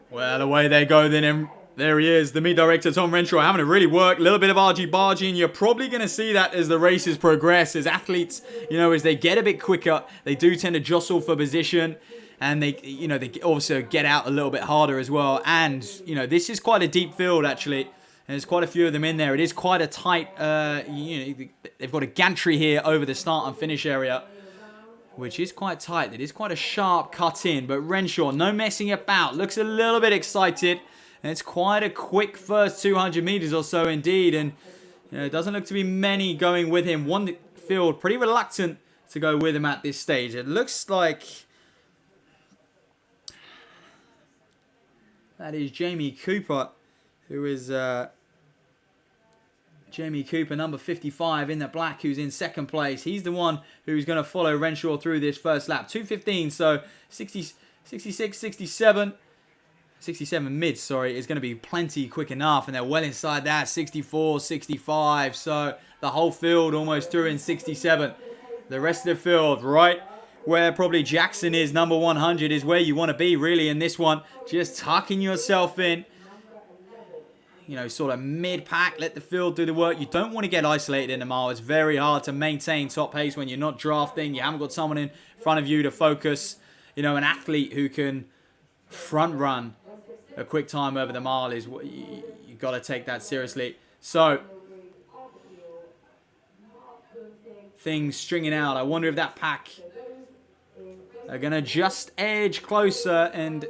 Well, away they go then, and there he is, the meet director, Tom Renshaw, having to really work. A little bit of argy-bargy, you're probably going to see that as the races progress, as athletes, as they get a bit quicker, they do tend to jostle for position, and they also get out a little bit harder as well. And, this is quite a deep field, actually, and there's quite a few of them in there. It is quite a tight, they've got a gantry here over the start and finish area, which is quite tight. It is quite a sharp cut in, but Renshaw, no messing about, looks a little bit excited, and it's quite a quick first 200 meters or so indeed, and it doesn't look to be many going with him. One field pretty reluctant to go with him at this stage. It looks like that is Jamie Cooper, who is Jamie Cooper, number 55 in the black, who's in second place. He's the one who's going to follow Renshaw through this first lap. 2:15, so 60, 66, 67. 67 mid, sorry, is going to be plenty quick enough. And they're well inside that, 64, 65. So the whole field almost through in 67. The rest of the field, right where probably Jackson is, number 100, is where you want to be, really, in this one. Just tucking yourself in. Sort of mid-pack, let the field do the work. You don't want to get isolated in the mile. It's very hard to maintain top pace when you're not drafting. You haven't got someone in front of you to focus. An athlete who can front run a quick time over the mile is what you got to take that seriously. So things stringing out. I wonder if that pack are going to just edge closer, and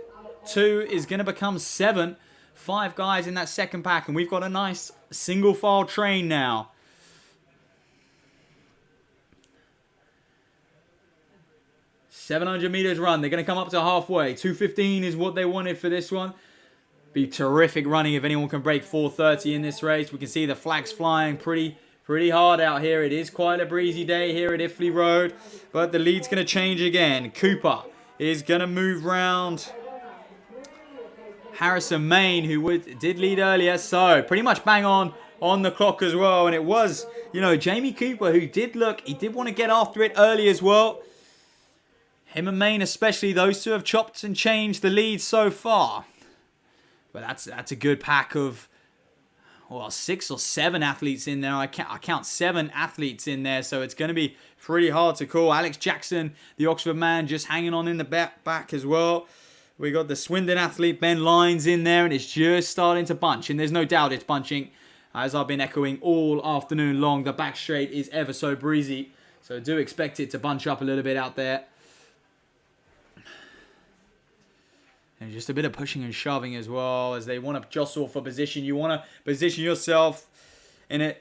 2 is going to become 7. 5 guys in that second pack, and we've got a nice single file train now. $700 meters run. They're going to come up to halfway. 2:15 is what they wanted for this one. Be terrific running if anyone can break 4:30 in this race. We can see the flags flying pretty hard out here. It is quite a breezy day here at Iffley Road, but the lead's going to change again. Cooper is going to move round Harrison Main, who did lead earlier, so pretty much bang on the clock as well. And it was, Jamie Cooper who did want to get after it early as well. Him and Main especially, those two have chopped and changed the lead so far. But that's a good pack of 6 or 7 athletes in there. I count 7 athletes in there, so it's going to be pretty hard to call. Alex Jackson, the Oxford man, just hanging on in the back as well. We got the Swindon athlete Ben Lyons in there, and it's just starting to bunch. And there's no doubt it's bunching, as I've been echoing all afternoon long. The back straight is ever so breezy, so do expect it to bunch up a little bit out there. And just a bit of pushing and shoving as well, as they want to jostle for position. You want to position yourself in a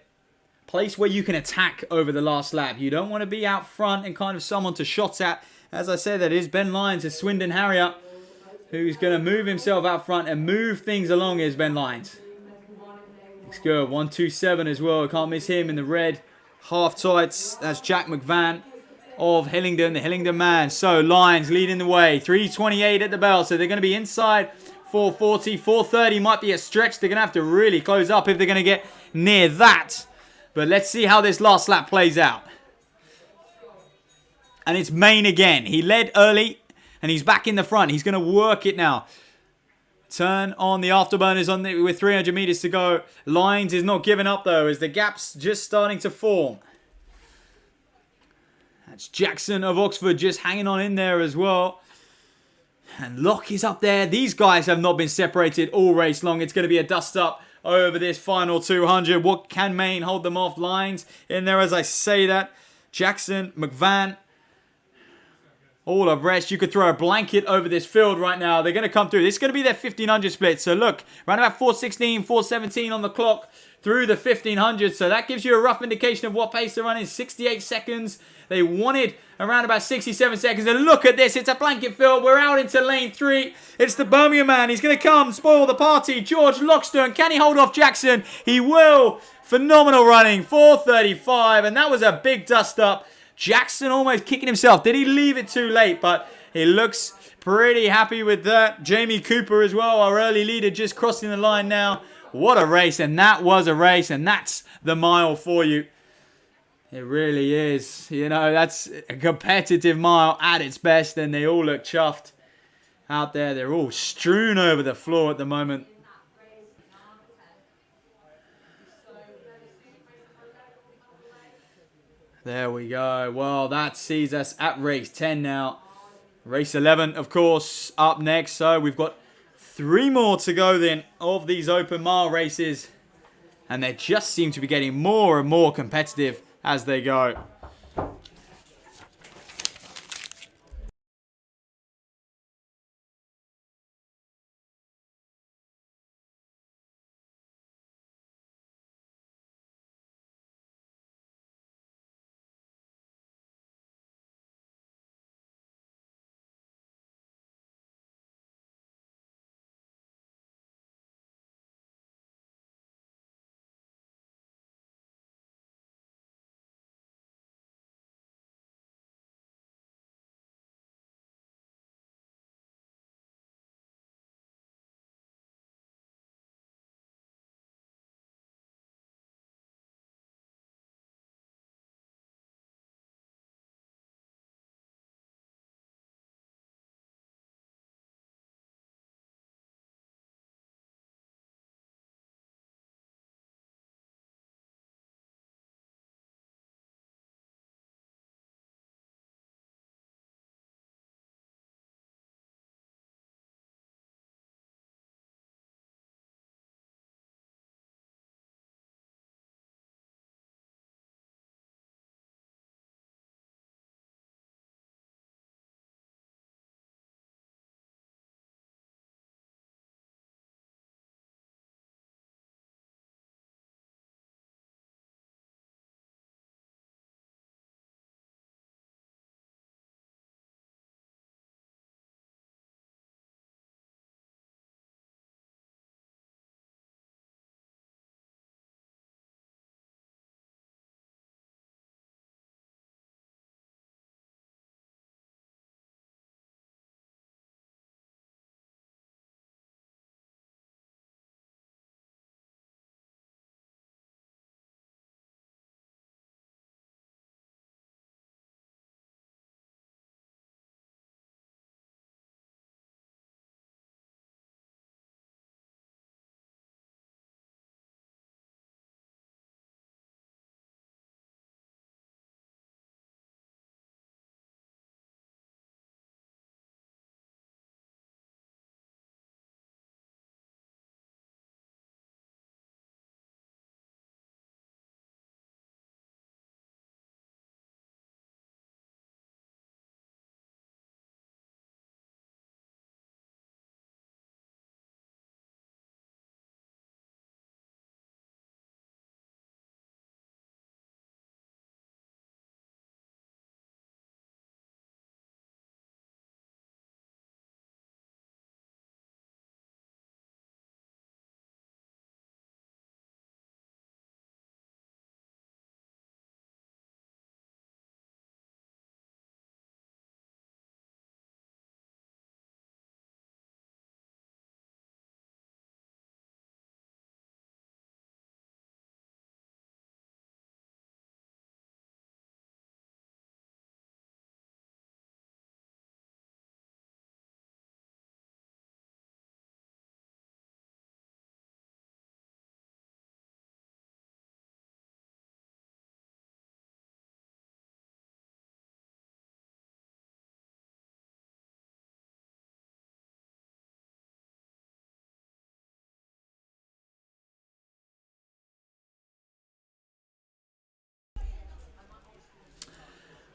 place where you can attack over the last lap. You don't want to be out front and kind of someone to shot at. As I said, that is Ben Lyons, a Swindon Harrier, who's going to move himself out front and move things along. Is Ben Lyons. Looks good. 127 as well. Can't miss him in the red half tights. That's Jack McVan of Hillingdon, the Hillingdon man. So Lyons leading the way. 3:28 at the bell. So they're going to be inside 4:40. 4:30 might be a stretch. They're going to have to really close up if they're going to get near that. But let's see how this last lap plays out. And it's Main again. He led early and he's back in the front. He's going to work it now. Turn on the afterburners with 300 meters to go. Lyons is not giving up though, as the gap's just starting to form. That's Jackson of Oxford just hanging on in there as well. And Locke is up there. These guys have not been separated all race long. It's going to be a dust up over this final 200. What can Main hold them off? Lyons in there as I say that. Jackson, McVan, all abreast. You could throw a blanket over this field right now. They're going to come through. This is going to be their 1500 split. So look, around about 4:16, 4:17 on the clock through the 1500. So that gives you a rough indication of what pace they're running. 68 seconds. They wanted around about 67 seconds. And look at this. It's a blanket field. We're out into lane 3. It's the Birmingham man. He's going to come spoil the party. George Loxton. Can he hold off Jackson? He will. Phenomenal running. 4:35. And that was a big dust up. Jackson almost kicking himself. Did he leave it too late? But he looks pretty happy with that. Jamie Cooper as well, our early leader, just crossing the line now. What a race. And that was a race. And that's the mile for you. It really is. That's a competitive mile at its best. And they all look chuffed out there. They're all strewn over the floor at the moment. There we go. Well, that sees us at race 10 now. Race 11, of course, up next. So we've got 3 more to go then of these open mile races. And they just seem to be getting more and more competitive as they go.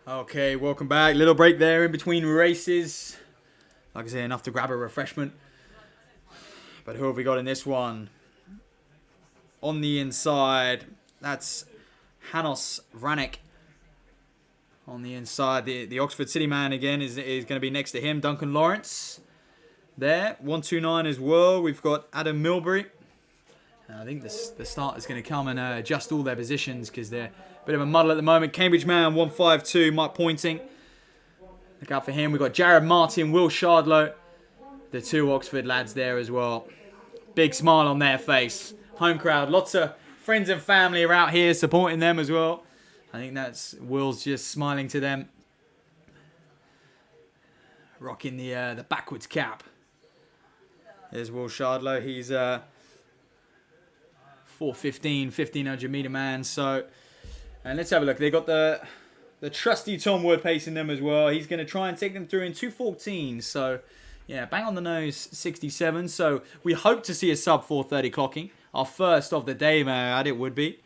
Okay, welcome back. Little break there in between races. Like I say, enough to grab a refreshment. But who have we got in this one? On the inside, that's Hanos Vranek. On the inside, the Oxford City man again is going to be next to him. Duncan Lawrence there. 129 as well. We've got Adam Milbury. I think the start is going to come and adjust all their positions because they're a bit of a muddle at the moment. Cambridge man, 152. Mark Pointing. Look out for him. We've got Jared Martin, Will Shardlow. The two Oxford lads there as well. Big smile on their face. Home crowd. Lots of friends and family are out here supporting them as well. I think that's Will's just smiling to them. Rocking the backwards cap. There's Will Shardlow. He's 415, 1500 meter man. So, and let's have a look. They got the trusty Tom Wood pacing them as well. He's going to try and take them through in 2:14. So, yeah, bang on the nose, 67. So we hope to see a sub 4:30 clocking. Our first of the day, man, it would be.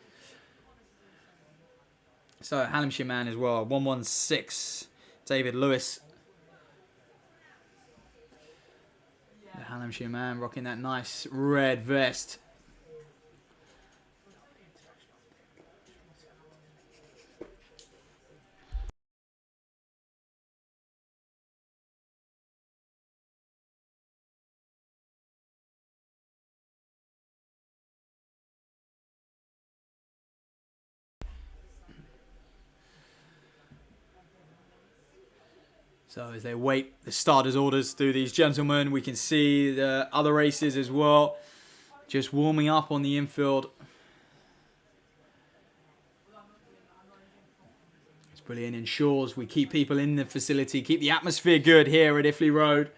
So, Hallamshire man as well, 116. David Lewis. The Hallamshire man rocking that nice red vest. So as they wait the starters' orders through these gentlemen, we can see the other races as well. Just warming up on the infield. It's brilliant. Ensures we keep people in the facility, keep the atmosphere good here at Iffley Road.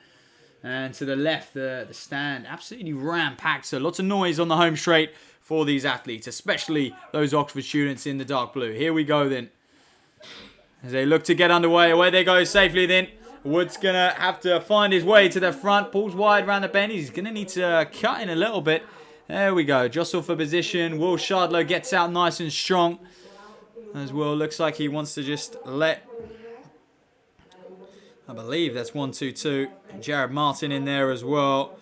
And to the left, the stand absolutely ram-packed. So lots of noise on the home straight for these athletes, especially those Oxford students in the dark blue. Here we go then. As they look to get underway, away they go safely then. Wood's going to have to find his way to the front. Pulls wide around the bend. He's going to need to cut in a little bit. There we go. Jostle for position. Will Shardlow gets out nice and strong. As well, looks like he wants to just let... I believe that's 1-2-2. Jared Martin in there as well.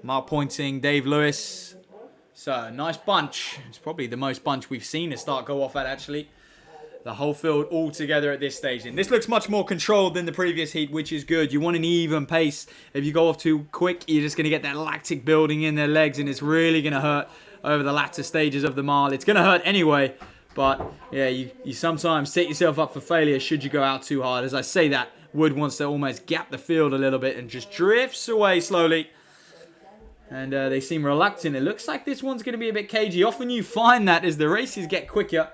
Mark Pointing, Dave Lewis. So, nice bunch. It's probably the most bunch we've seen a start go off at, actually. The whole field all together at this stage. And this looks much more controlled than the previous heat, which is good. You want an even pace. If you go off too quick, you're just going to get that lactic building in their legs, and it's really going to hurt over the latter stages of the mile. It's going to hurt anyway, but yeah, you sometimes set yourself up for failure should you go out too hard. As I say that, Wood wants to almost gap the field a little bit and just drifts away slowly. And they seem reluctant. It looks like this one's going to be a bit cagey. Often you find that as the races get quicker,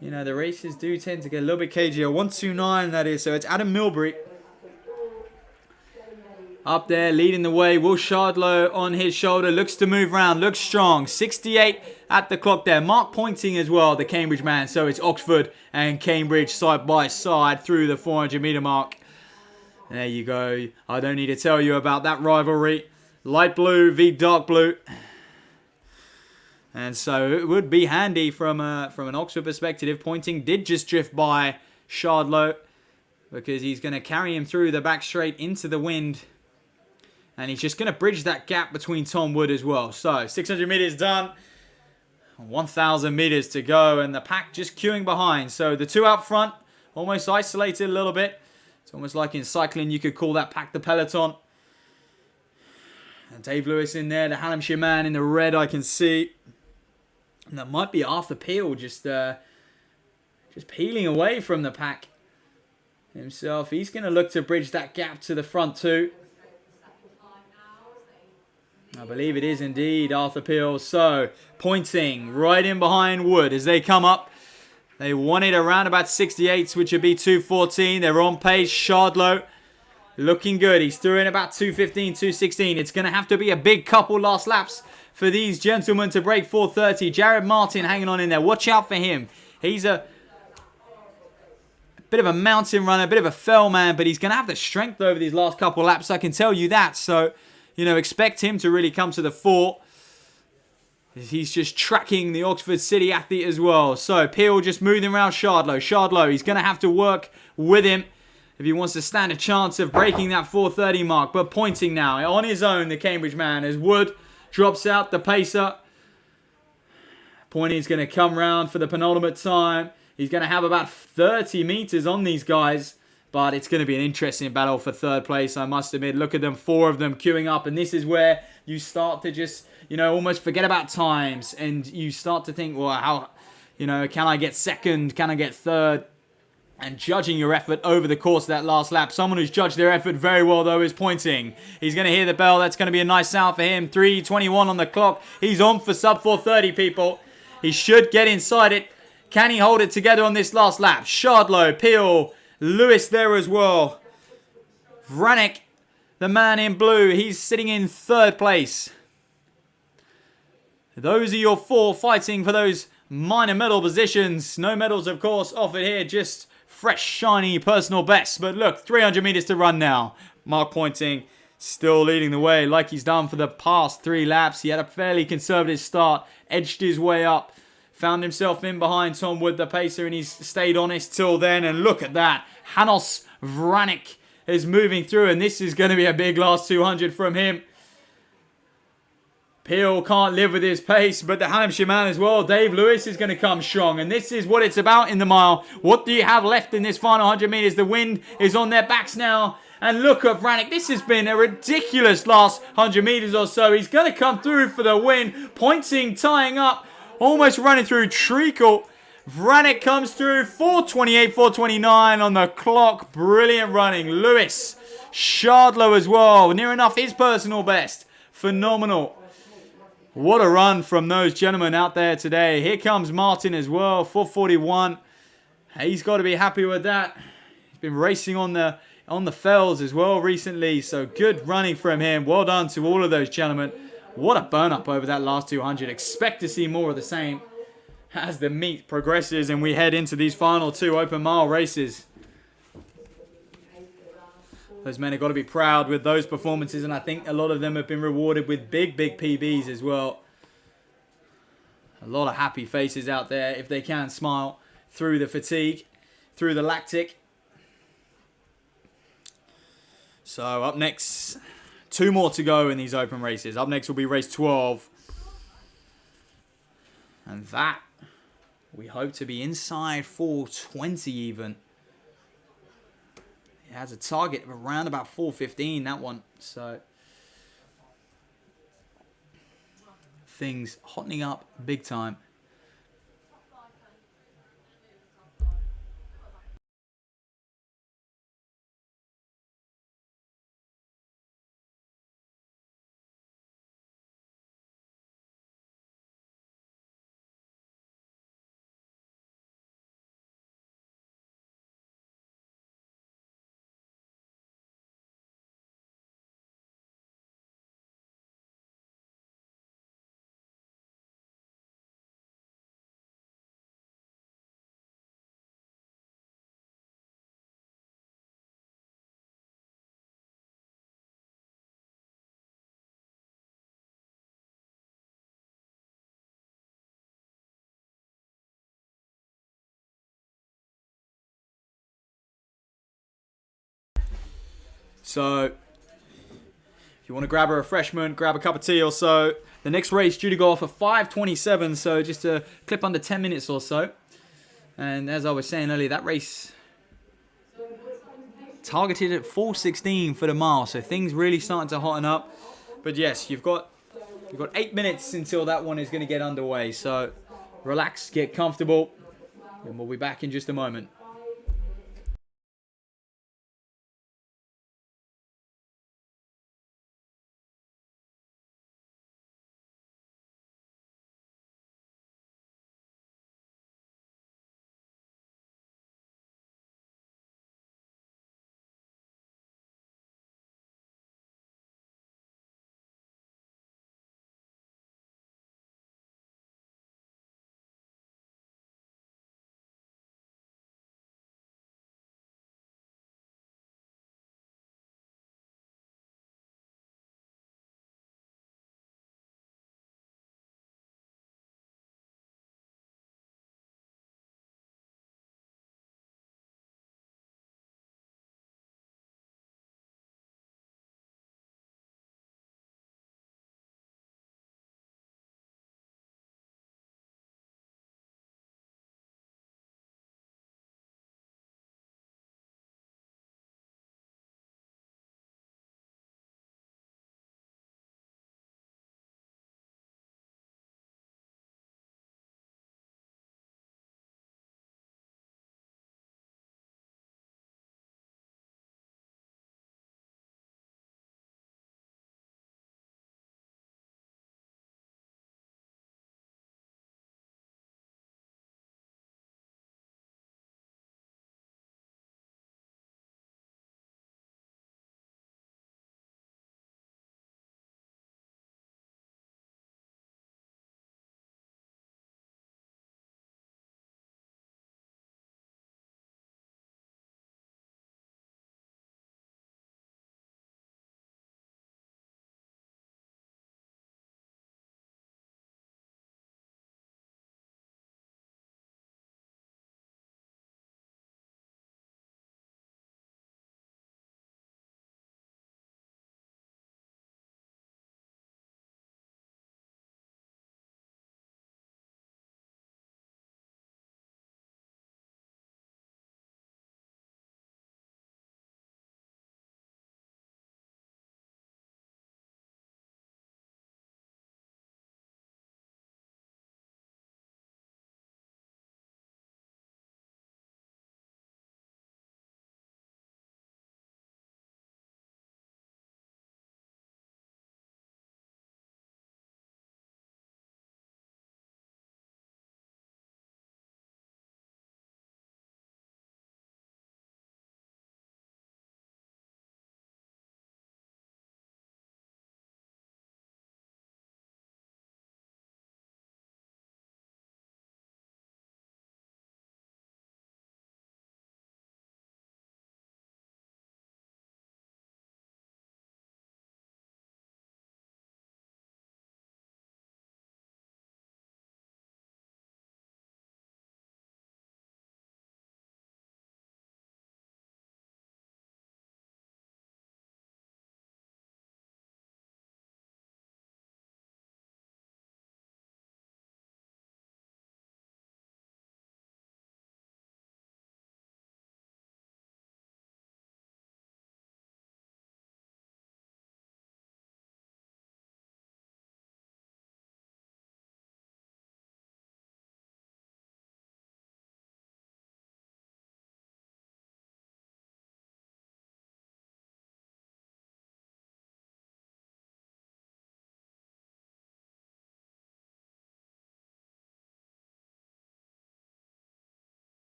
you know, the races do tend to get a little bit cagier. 129, that is. So it's Adam Milbury up there leading the way. Will Shardlow on his shoulder. Looks to move around. Looks strong. 68 at the clock there. Mark Pointing as well, the Cambridge man. So it's Oxford and Cambridge side by side through the 400 metre mark. There you go. I don't need to tell you about that rivalry. Light blue v dark blue. And so it would be handy from an Oxford perspective. Pointing did just drift by Shardlow because he's going to carry him through the back straight into the wind. And he's just going to bridge that gap between Tom Wood as well. So 600 metres done. 1,000 metres to go. And the pack just queuing behind. So the two out front almost isolated a little bit. It's almost like in cycling you could call that pack the peloton. And Dave Lewis in there. The Hallamshire man in the red I can see. And that might be Arthur Peel just peeling away from the pack himself. He's going to look to bridge that gap to the front too. I believe it is indeed Arthur Peel. So, Pointing right in behind Wood as they come up. They wanted around about 68s, which would be 2:14. They're on pace. Shardlow looking good. He's through in about 2:15, 2:16. It's going to have to be a big couple last laps for these gentlemen to break 4:30. Jared Martin hanging on in there. Watch out for him. He's a bit of a mountain runner, a bit of a fell man, but he's going to have the strength over these last couple laps, I can tell you that. So, you know, expect him to really come to the fore. He's just tracking the Oxford City athlete as well. So Peel just moving around Shardlow. Shardlow, he's going to have to work with him if he wants to stand a chance of breaking that 4:30 mark. But pointing now on his own, the Cambridge man, as Wood drops out, the pacer. Pointing's going to come round for the penultimate time. He's going to have about 30 metres on these guys. But it's going to be an interesting battle for third place, I must admit. Look at them, 4 of them queuing up. And this is where you start to just, almost forget about times. And you start to think, well, how, can I get second? Can I get third? And judging your effort over the course of that last lap. Someone who's judged their effort very well, though, is Pointing. He's going to hear the bell. That's going to be a nice sound for him. 3:21 on the clock. He's on for sub 4:30, people. He should get inside it. Can he hold it together on this last lap? Shardlow, Peel, Lewis there as well. Vranic, the man in blue, he's sitting in third place. Those are your 4 fighting for those minor medal positions. No medals, of course, offered here. Just fresh, shiny personal bests. But look, 300 metres to run now. Mark Pointing still leading the way like he's done for the past 3 laps. He had a fairly conservative start, edged his way up. Found himself in behind Tom Wood, the pacer, and he's stayed honest till then. And look at that. Hanos Vranic is moving through, and this is going to be a big last 200 from him. Peel can't live with his pace, but the Hampshire man as well. Dave Lewis is going to come strong, and this is what it's about in the mile. What do you have left in this final 100 metres? The wind is on their backs now. And look at Vranic. This has been a ridiculous last 100 metres or so. He's going to come through for the win. Pointing, tying up. Almost running through Treacle. Vranic comes through. 4:28, 4:29 on the clock. Brilliant running. Lewis. Shardlow as well. Near enough his personal best. Phenomenal. What a run from those gentlemen out there today. Here comes Martin as well. 4:41. He's got to be happy with that. He's been racing on the fells as well recently. So good running from him. Well done to all of those gentlemen. What a burn-up over that last 200. Expect to see more of the same as the meet progresses and we head into these final 2 open mile races. Those men have got to be proud with those performances, and I think a lot of them have been rewarded with big, big PBs as well. A lot of happy faces out there if they can smile through the fatigue, through the lactic. So up next, 2 more to go in these open races. Up next will be race 12. And that, we hope to be inside 4:20 even. It has a target of around about 4:15, that one. So things hottening up big time. So, if you want to grab a refreshment, grab a cup of tea or so. The next race due to go off at 5:27, so just a clip under 10 minutes or so. And as I was saying earlier, that race targeted at 4:16 for the mile, so things really starting to hotten up. But yes, you've got 8 minutes until that one is going to get underway. So relax, get comfortable, and we'll be back in just a moment.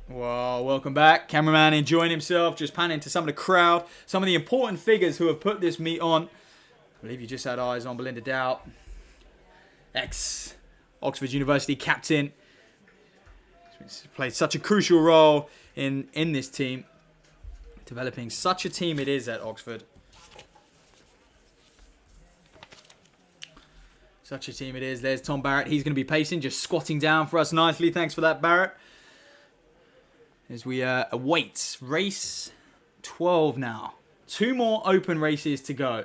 Well, welcome back. Cameraman enjoying himself, just panning to some of the crowd, some of the important figures who have put this meet on. I believe you just had eyes on Belinda Dowd, ex-Oxford University captain. She's played such a crucial role in this team, developing such a team it is at Oxford. Such a team it is. There's Tom Barrett. He's going to be pacing, just squatting down for us nicely. Thanks for that, Barrett. As we await race 12 now. 2 more open races to go.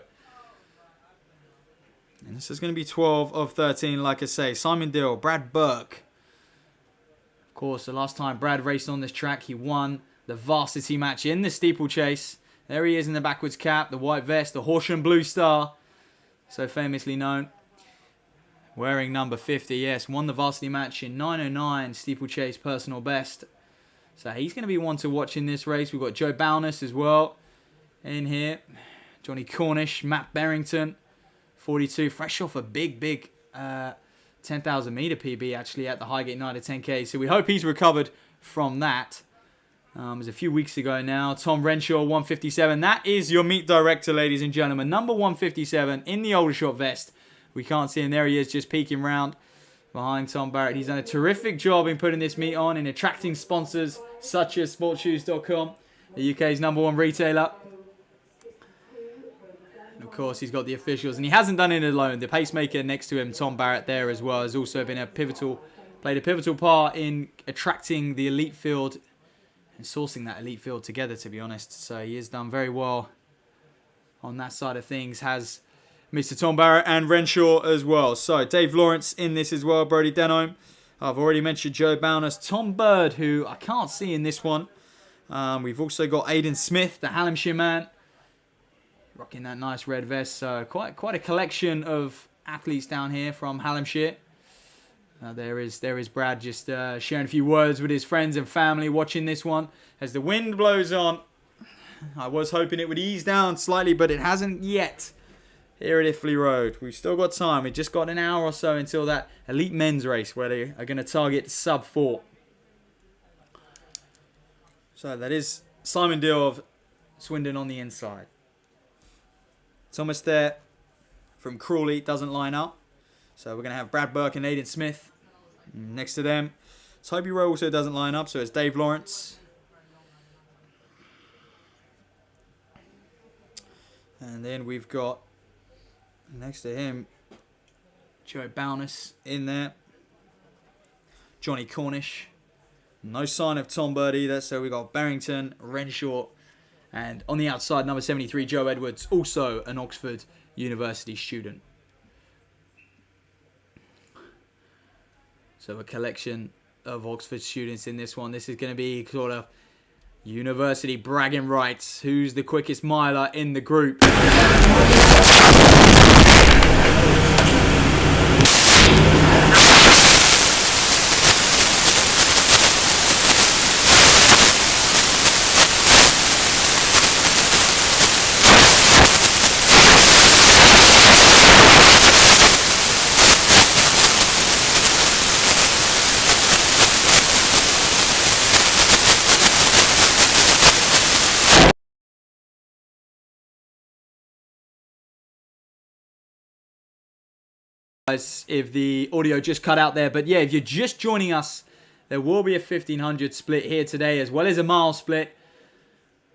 And this is going to be 12 of 13, like I say. Simon Dill, Brad Burke. Of course, the last time Brad raced on this track, he won the varsity match in the steeplechase. There he is in the backwards cap, the white vest, the Horsham Blue Star. So famously known. Wearing number 50, yes. Won the varsity match in 9:09 steeplechase personal best. So he's going to be one to watch in this race. We've got Joe Bowness as well in here. Johnny Cornish, Matt Berrington, 42. Fresh off a big 10,000 meter PB actually at the Highgate Night at 10K. So we hope he's recovered from that. It was a few weeks ago now. Tom Renshaw, 157. That is your meet director, ladies and gentlemen. Number 157 in the Aldershot vest. We can't see him. There he is, just peeking round behind Tom Barrett. He's done a terrific job in putting this meet on, in attracting sponsors such as sportshoes.com, the UK's #1 retailer. And of course, he's got the officials, and he hasn't done it alone. The pacemaker next to him, Tom Barrett, there as well, has also been played a pivotal part in attracting the elite field and sourcing that elite field together, to be honest. So he has done very well on that side of things, has Mr. Tom Barrett and Renshaw as well. So Dave Lawrence in this as well, Brody Denholm. I've already mentioned Joe Bowness. Tom Bird, who I can't see in this one. We've also got Aidan Smith, the Hallamshire man, rocking that nice red vest. So quite a collection of athletes down here from Hallamshire. There is Brad just sharing a few words with his friends and family watching this one. As the wind blows on, I was hoping it would ease down slightly, but it hasn't yet. Here at Iffley Road. We've still got time. We've just got an hour or so until that elite men's race where they are going to target sub 4. So that is Simon Dill of Swindon on the inside. Thomas there from Crawley doesn't line up. So we're going to have Brad Burke and Aidan Smith next to them. Toby Rowe also doesn't line up, so it's Dave Lawrence. And then we've got next to him, Joe Bowness in there. Johnny Cornish. No sign of Tom Bird either. So we got Barrington, Renshaw, and on the outside, number 73, Joe Edwards, also an Oxford University student. So a collection of Oxford students in this one. This is going to be sort of university bragging rights. Who's the quickest miler in the group? If the audio just cut out there, but yeah, if you're just joining us, there will be a 1500 split here today, as well as a mile split,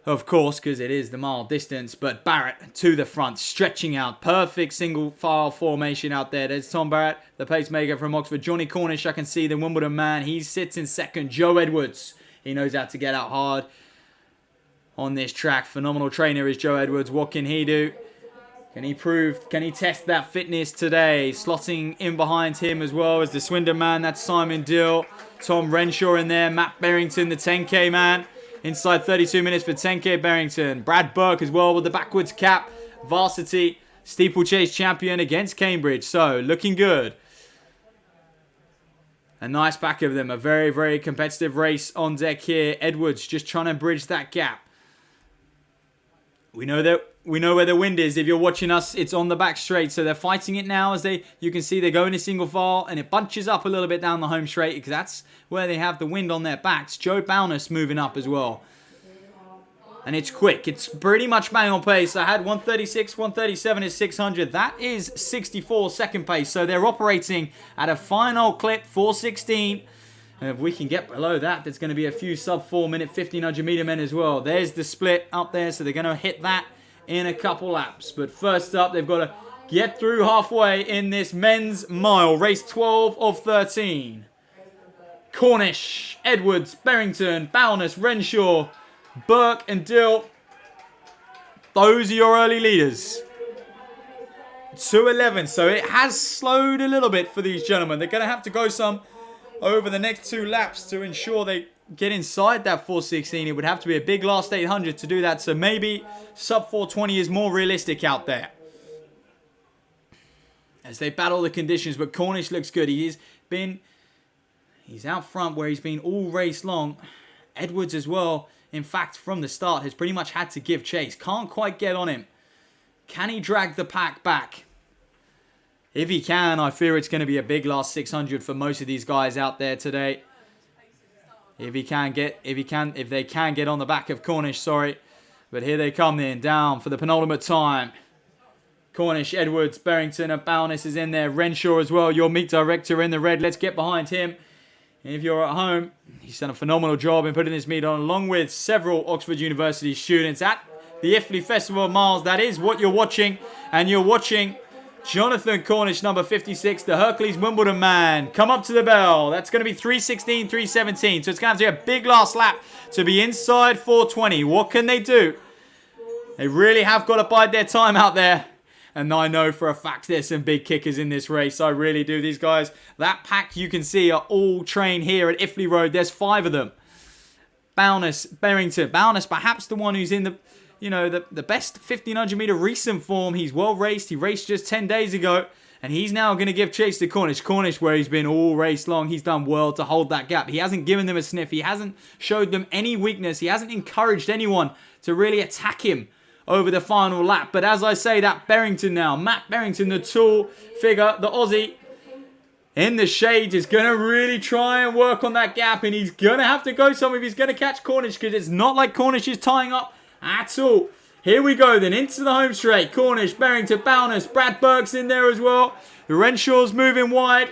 of course, because it is the mile distance. But Barrett to the front, stretching out, perfect single file formation out there. There's Tom Barrett, the pacemaker from Oxford. Johnny Cornish, I can see the Wimbledon man, he sits in second. Joe Edwards, he knows how to get out hard on this track. Phenomenal trainer is Joe Edwards. What can he do? Can he test that fitness today? Slotting in behind him as well as the Swindon man. That's Simon Dill. Tom Renshaw in there. Matt Berrington, the 10K man. Inside 32 minutes for 10K Berrington. Brad Burke as well with the backwards cap. Varsity steeplechase champion against Cambridge. So, looking good. A nice back of them. A very, very competitive race on deck here. Edwards just trying to bridge that gap. We know where the wind is. If you're watching us, it's on the back straight. So they're fighting it now as you can see they're going in single file, and it bunches up a little bit down the home straight because that's where they have the wind on their backs. Joe Bowness moving up as well. And it's quick. It's pretty much bang on pace. I had 136, 137 is 600. That is 64 second pace. So they're operating at a final clip, 416. And if we can get below that, there's going to be a few sub 4 minute 1500 meter men as well. There's the split up there. So they're going to hit that in a couple laps. But first up, they've got to get through halfway in this men's mile. Race 12 of 13. Cornish, Edwards, Berrington, Bowness, Renshaw, Burke and Dill. Those are your early leaders. 2:11. So it has slowed a little bit for these gentlemen. They're going to have to go some over the next 2 laps to ensure they get inside that 416. It would have to be a big last 800 to do that. So maybe sub 420 is more realistic out there as they battle the conditions. But Cornish looks good. He's out front where he's been all race long. Edwards as well, in fact, from the start, has pretty much had to give chase. Can't quite get on him. Can he drag the pack back? If he can, I fear it's going to be a big last 600 for most of these guys out there today. If they can get on the back of Cornish, sorry. But here they come then, down for the penultimate time. Cornish, Edwards, Berrington and Bowness is in there. Renshaw as well, your meet director in the red. Let's get behind him. If you're at home, he's done a phenomenal job in putting this meet on, along with several Oxford University students at the Iffley Festival of Miles. That is what you're watching. And you're watching Jonathan Cornish, number 56, the Hercules Wimbledon man. Come up to the bell. That's going to be 3:16, 3:17. So it's going to have to be a big last lap to be inside 4:20. What can they do? They really have got to bide their time out there. And I know for a fact there's some big kickers in this race. I really do. These guys, that pack you can see are all trained here at Iffley Road. There's 5 of them. Bowness, Berrington. Bowness, perhaps the one who's in the best 1500 meter recent form. He's well raced. He raced just 10 days ago. And he's now going to give chase to Cornish. Cornish, where he's been all race long, he's done well to hold that gap. He hasn't given them a sniff. He hasn't showed them any weakness. He hasn't encouraged anyone to really attack him over the final lap. But as I say, that Berrington now, Matt Berrington, the tall figure, the Aussie in the shades, is going to really try and work on that gap, and he's going to have to go some if he's going to catch Cornish, because it's not like Cornish is tying up at all. Here we go then, into the home straight. Cornish, Berrington, Bowness, Brad Burke's in there as well. The Renshaw's moving wide.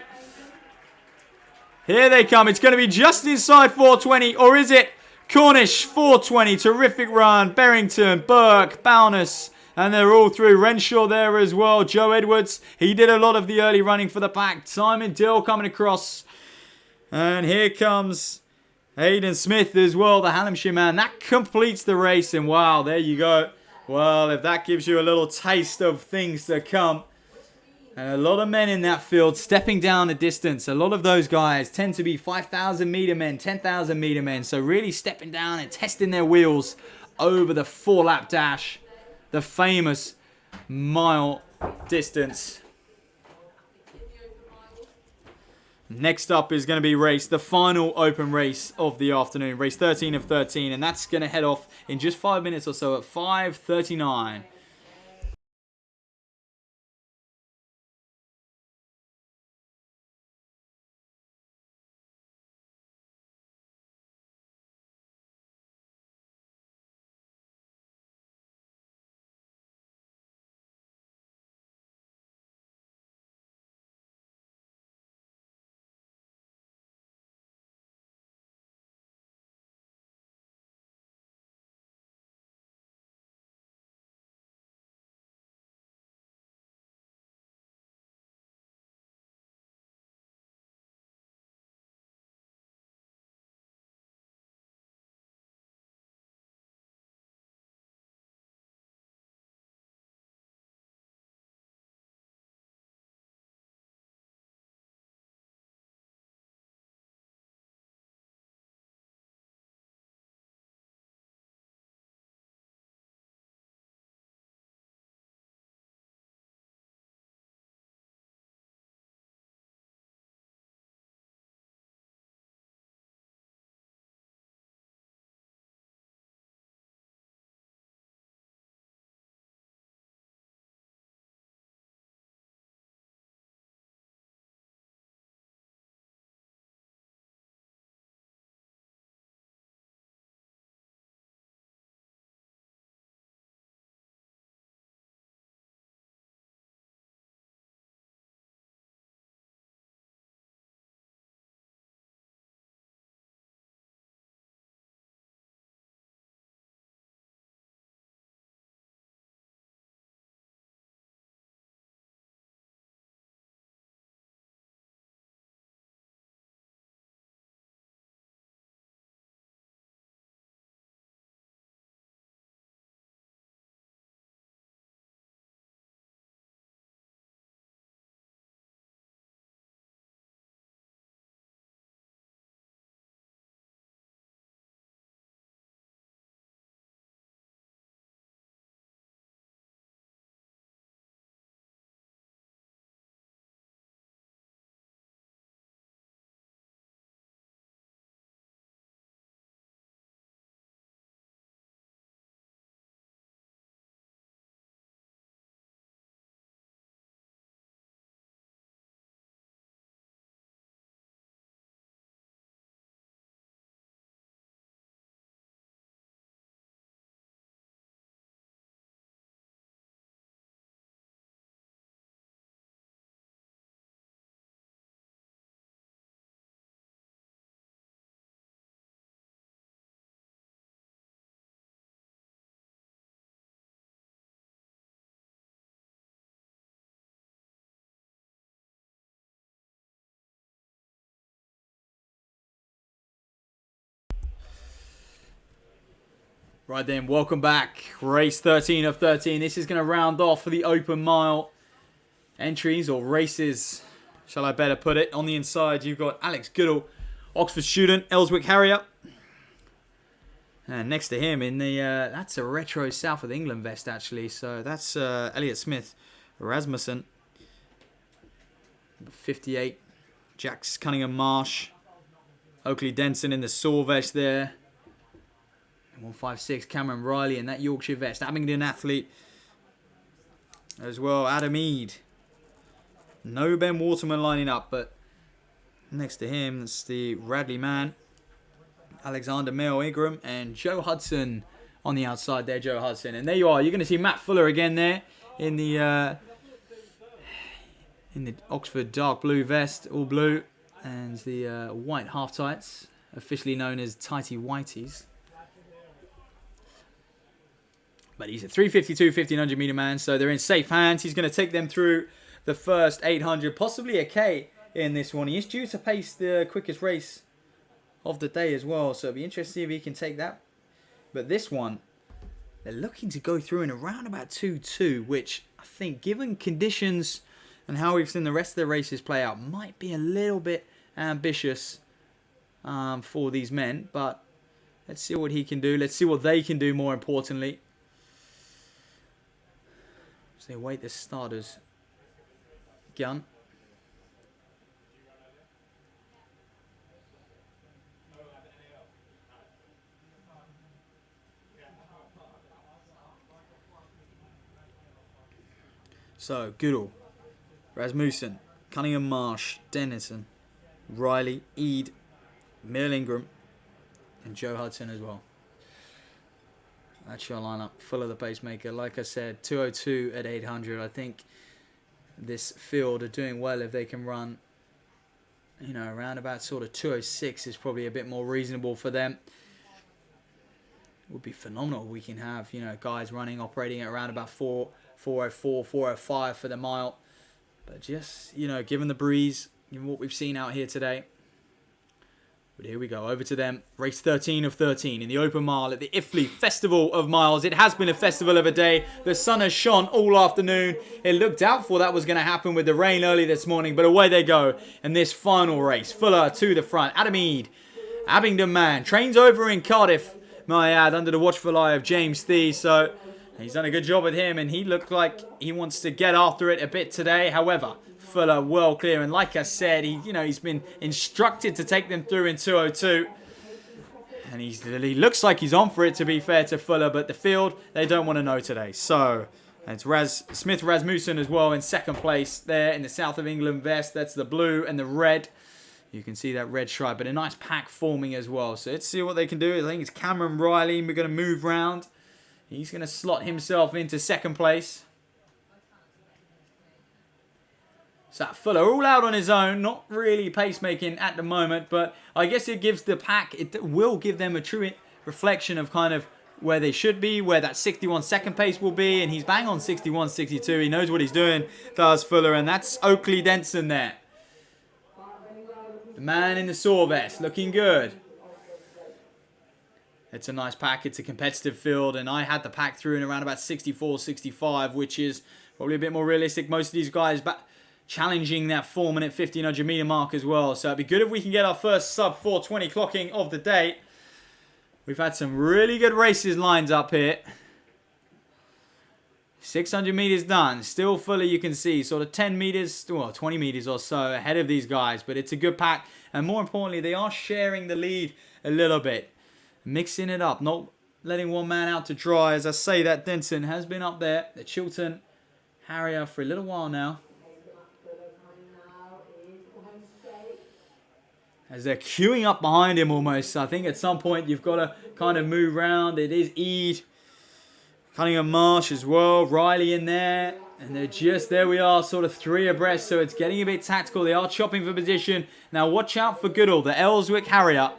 Here they come. It's going to be just inside 420, or is it? Cornish, 420, terrific run. Berrington, Burke, Bowness, and they're all through. Renshaw there as well. Joe Edwards, he did a lot of the early running for the pack. Simon Dill coming across. And here comes Hayden Smith as well, the Hallamshire man. That completes the race, and wow, there you go. Well, if that gives you a little taste of things to come. And a lot of men in that field stepping down the distance. A lot of those guys tend to be 5,000 meter men, 10,000 meter men. So really stepping down and testing their wheels over the 4-lap dash. The famous mile distance. Next up is going to be the final open race of the afternoon. Race 13 of 13. And that's going to head off in just 5 minutes or so at 5:39. Right then, welcome back. Race 13 of 13. This is going to round off for the open mile entries or races, shall I better put it. On the inside, you've got Alex Goodall, Oxford student, Ellswick Harrier. And next to him, in the that's a retro South of England vest, actually. So that's Elliot Smith Rasmussen. 58, Jax Cunningham Marsh. Oakley Denson in the Saw vest there. 156, Cameron Riley in that Yorkshire vest. Abingdon athlete as well. Adam Eade. No Ben Waterman lining up, but next to him, that's the Radley man. Alexander Mail Ingram and Joe Hudson on the outside there. Joe Hudson. And there you are. You're going to see Matt Fuller again there in the Oxford dark blue vest, all blue. And the white half tights, officially known as tighty whiteys. But he's a 352, 1500 meter man, so they're in safe hands. He's going to take them through the first 800, possibly a K in this one. He is due to pace the quickest race of the day as well, so it'll be interesting to see if he can take that. But this one, they're looking to go through in around about 2:2, which I think, given conditions and how we've seen the rest of the races play out, might be a little bit ambitious for these men. But let's see what he can do. Let's see what they can do, more importantly. So they await the starter's gun. So, Goodall, Rasmussen, Cunningham Marsh, Dennison, Riley, Eade, Mill Ingram, and Joe Hudson as well. That's your lineup. Full of the pacemaker. Like I said, 202 at 800. I think this field are doing well if they can run, around about sort of 206 is probably a bit more reasonable for them. It would be phenomenal if we can have, guys operating at around about 404, 405 for the mile. But just, given the breeze, given what we've seen out here today. But here we go, over to them. Race 13 of 13 in the open mile at the Iffley Festival of Miles. It has been a festival of a day. The sun has shone all afternoon. It looked doubtful that was going to happen with the rain early this morning, but away they go in this final race. Fuller to the front. Adam Eade, Abingdon man, trains over in Cardiff, may I add, under the watchful eye of James Thie. So he's done a good job with him, and he looked like he wants to get after it a bit today. However, Fuller well clear, and like I said, he's been instructed to take them through in 202, and he looks like he's on for it, to be fair to Fuller, but the field, they don't want to know today. So it's Smith Rasmussen as well in second place there in the South of England vest. That's the blue and the red. You can see that red stripe, but a nice pack forming as well. So let's see what they can do. I think it's Cameron Riley. We're going to move round. He's going to slot himself into second place. So Fuller all out on his own, not really pacemaking at the moment, but I guess it gives the pack, it will give them a true reflection of kind of where they should be, where that 61 second pace will be, and he's bang on 61, 62. He knows what he's doing, does Fuller, and that's Oakley Denson there. The man in the Saw vest, looking good. It's a nice pack, it's a competitive field, and I had the pack through in around about 64, 65, which is probably a bit more realistic. Most of these guys challenging that 4-minute 1500 meter mark as well. So it'd be good if we can get our first sub 420 clocking of the day. We've had some really good races lined up here. 600 meters done. Still Fuller, you can see, sort of 10 meters, well, 20 meters or so ahead of these guys. But it's a good pack. And more importantly, they are sharing the lead a little bit. Mixing it up, not letting one man out to dry. As I say, that Denson has been up there, the Chiltern Harrier, for a little while now. As they're queuing up behind him almost. I think at some point you've got to kind of move around. It is Eade, Cunningham Marsh as well, Riley in there. And they're just, there we are, sort of three abreast. So it's getting a bit tactical. They are chopping for position. Now watch out for Goodall, the Ellswick Harrier.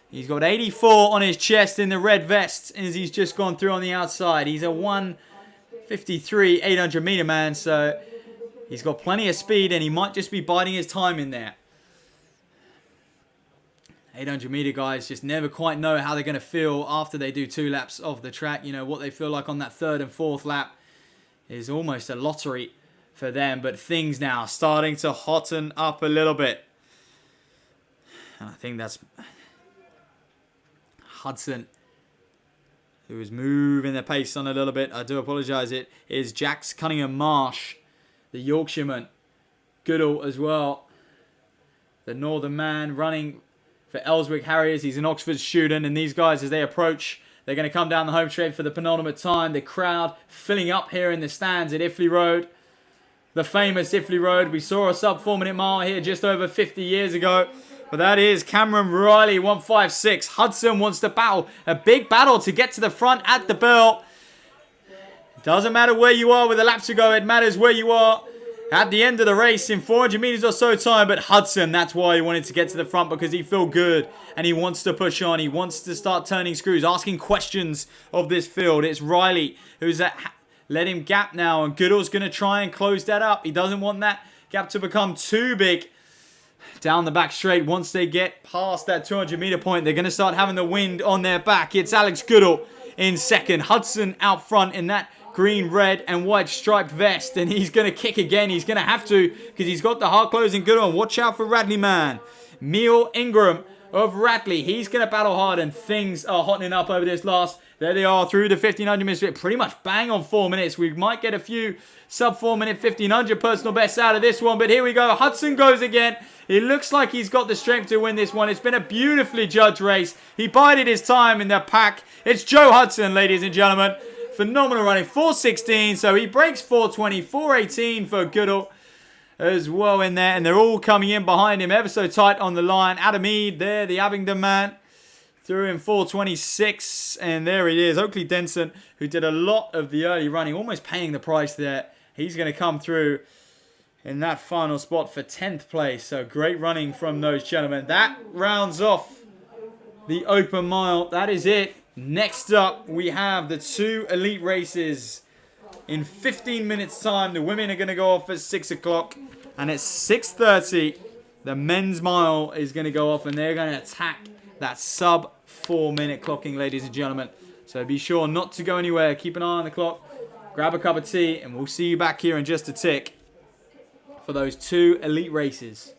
He's got 84 on his chest in the red vest as he's just gone through on the outside. He's a 153 800 meter man. So he's got plenty of speed and he might just be biding his time in there. 800-meter guys just never quite know how they're going to feel after they do 2 laps of the track. You know, what they feel like on that 3rd and 4th lap is almost a lottery for them. But things now starting to hotten up a little bit. And I think that's Hudson, who is moving the pace on a little bit. I do apologise. It is Jax Cunningham Marsh, the Yorkshireman. Goodall as well. The Northern man running for Ellswick Harriers. He's an Oxford student. And these guys, as they approach, they're going to come down the home straight for the penultimate time. The crowd filling up here in the stands at Iffley Road. The famous Iffley Road. We saw a sub 4-minute mile here just over 50 years ago. But that is Cameron Riley, 156. Hudson wants to battle. A big battle to get to the front at the bell. Doesn't matter where you are with a lap to go. It matters where you are at the end of the race in 400 meters or so time. But Hudson, that's why he wanted to get to the front, because he felt good and he wants to push on. He wants to start turning screws, asking questions of this field. It's Riley who's let him gap now, and Goodall's going to try and close that up. He doesn't want that gap to become too big. Down the back straight, once they get past that 200-meter point, they're going to start having the wind on their back. It's Alex Goodall in second. Hudson out front in that green, red, and white striped vest. And he's going to kick again. He's going to have to, because he's got the hard closing Goodall. And watch out for Radley man. Neil Ingram of Radley. He's going to battle hard, and things are hottening up over this last. There they are through the 1500 minutes. Pretty much bang on 4 minutes. We might get a few sub 4 minute 1500 personal bests out of this one. But here we go. Hudson goes again. It looks like he's got the strength to win this one. It's been a beautifully judged race. He bided his time in the pack. It's Joe Hudson, ladies and gentlemen. Phenomenal running. 4:16. So he breaks 4:20. 4:18 for Goodall as well in there. And they're all coming in behind him ever so tight on the line. Adam Eade there, the Abingdon man. Through in 4:26. And there it is. Oakley Denson, who did a lot of the early running, almost paying the price there. He's going to come through in that final spot for 10th place. So great running from those gentlemen. That rounds off the open mile. That is it. Next up, we have the 2 elite races in 15 minutes time. The women are going to go off at 6 o'clock. And at 6:30, the men's mile is going to go off. And they're going to attack that sub 4 minute clocking, ladies and gentlemen. So be sure not to go anywhere. Keep an eye on the clock. Grab a cup of tea. And we'll see you back here in just a tick for those 2 elite races.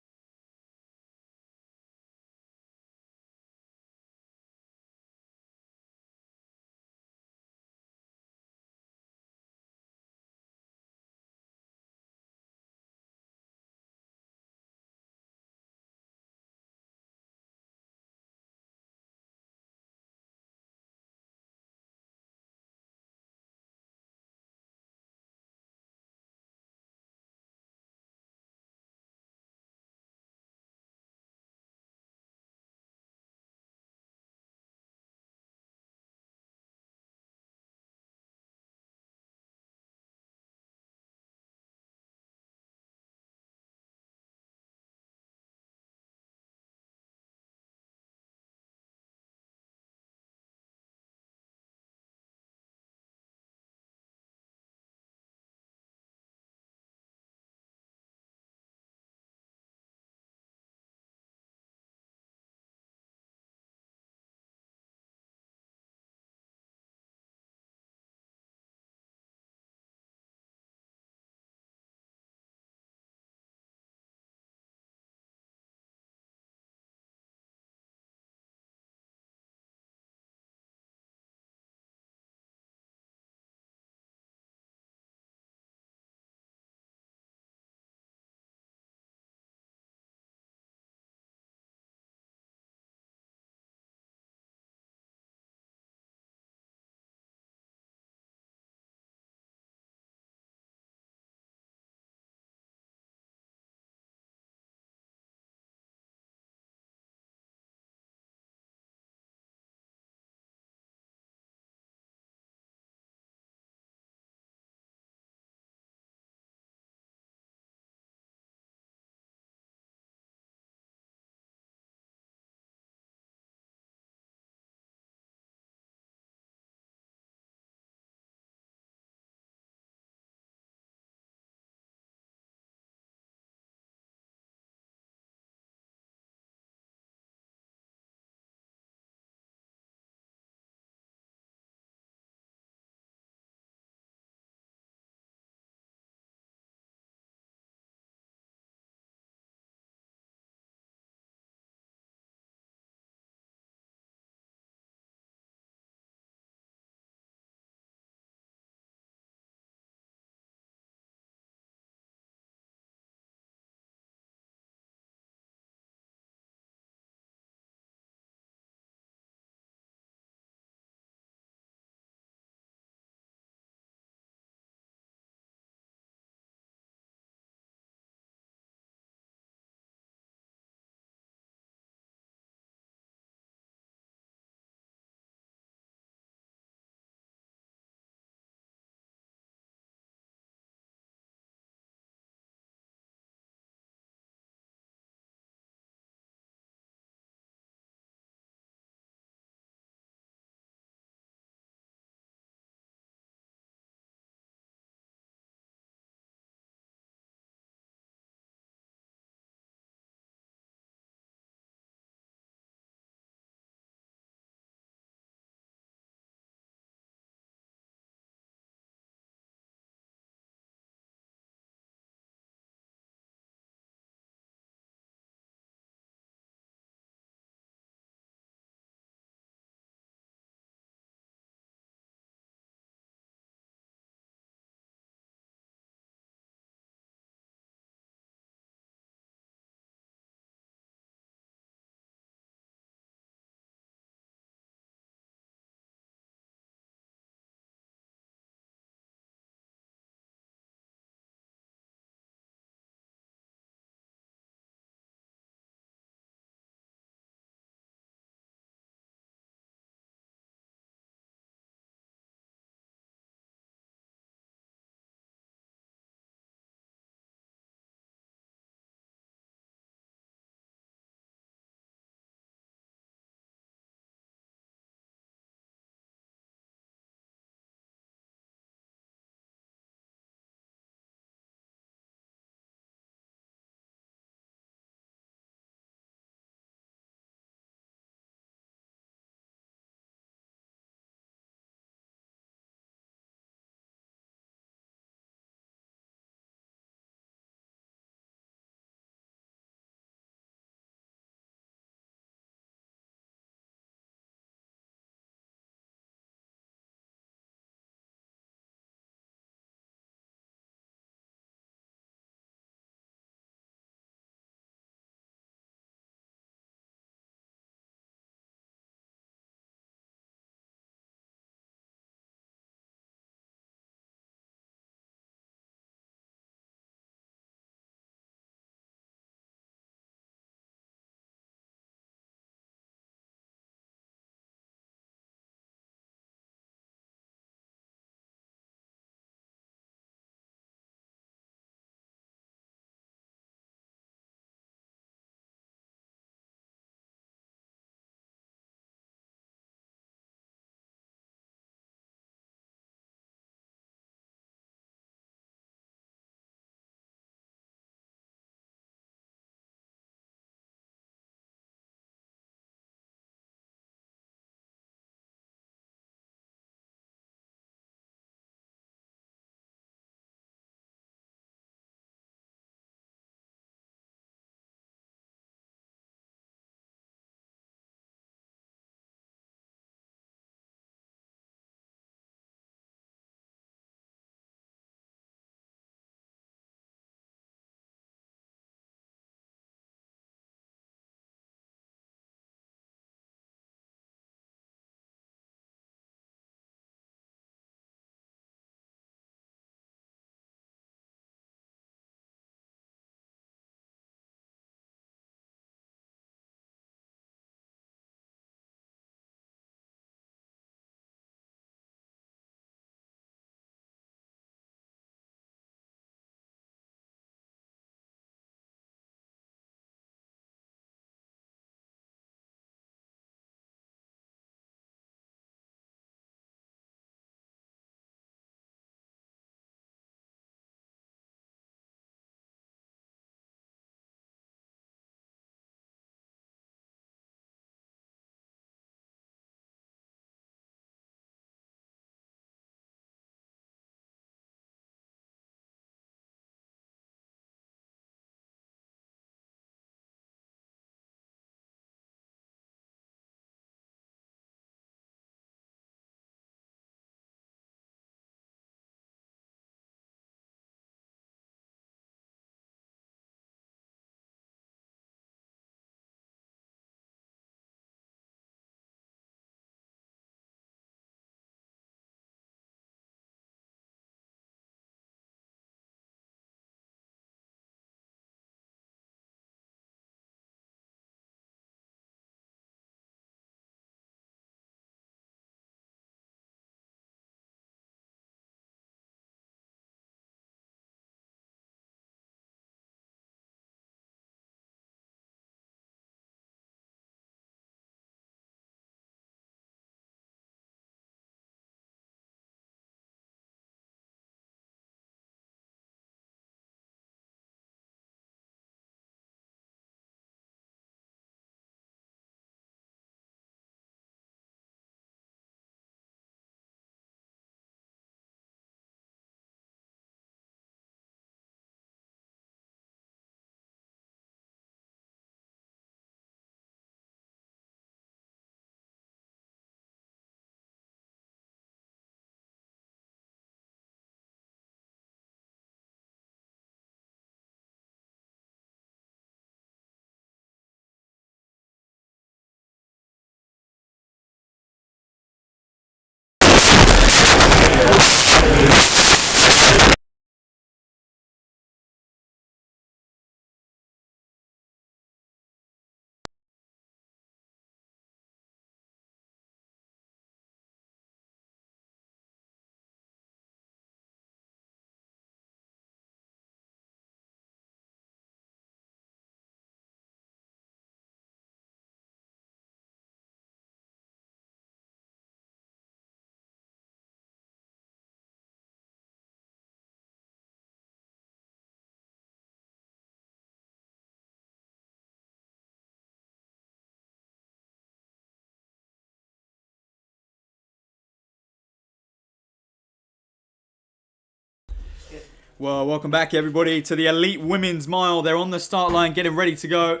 Well, welcome back everybody to the Elite Women's Mile. They're on the start line getting ready to go.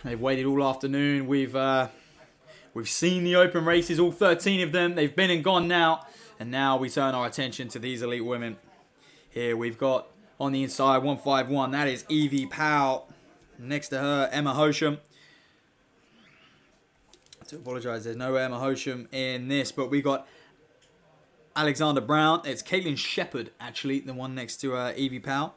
They've waited all afternoon. We've seen the open races, all 13 of them. They've been and gone now. And now we turn our attention to these elite women. Here we've got on the inside 151. That is Evie Powell. Next to her, Emma Hosham. I do apologise, there's no Emma Hosham in this, but we got Alexander Brown. It's Caitlin Shepherd, actually, the one next to Evie Powell.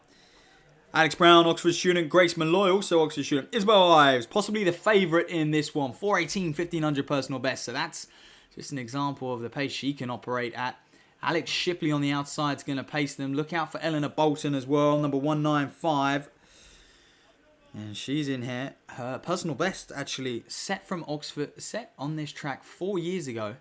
Alex Brown, Oxford student. Grace Malloy, also Oxford student. Isabel Ives, possibly the favourite in this one. 4:18, 1500 personal best. So that's just an example of the pace she can operate at. Alex Shipley on the outside is going to pace them. Look out for Eleanor Bolton as well, number 195. And she's in here. Her personal best, actually, set from Oxford, set on this track 4 years ago.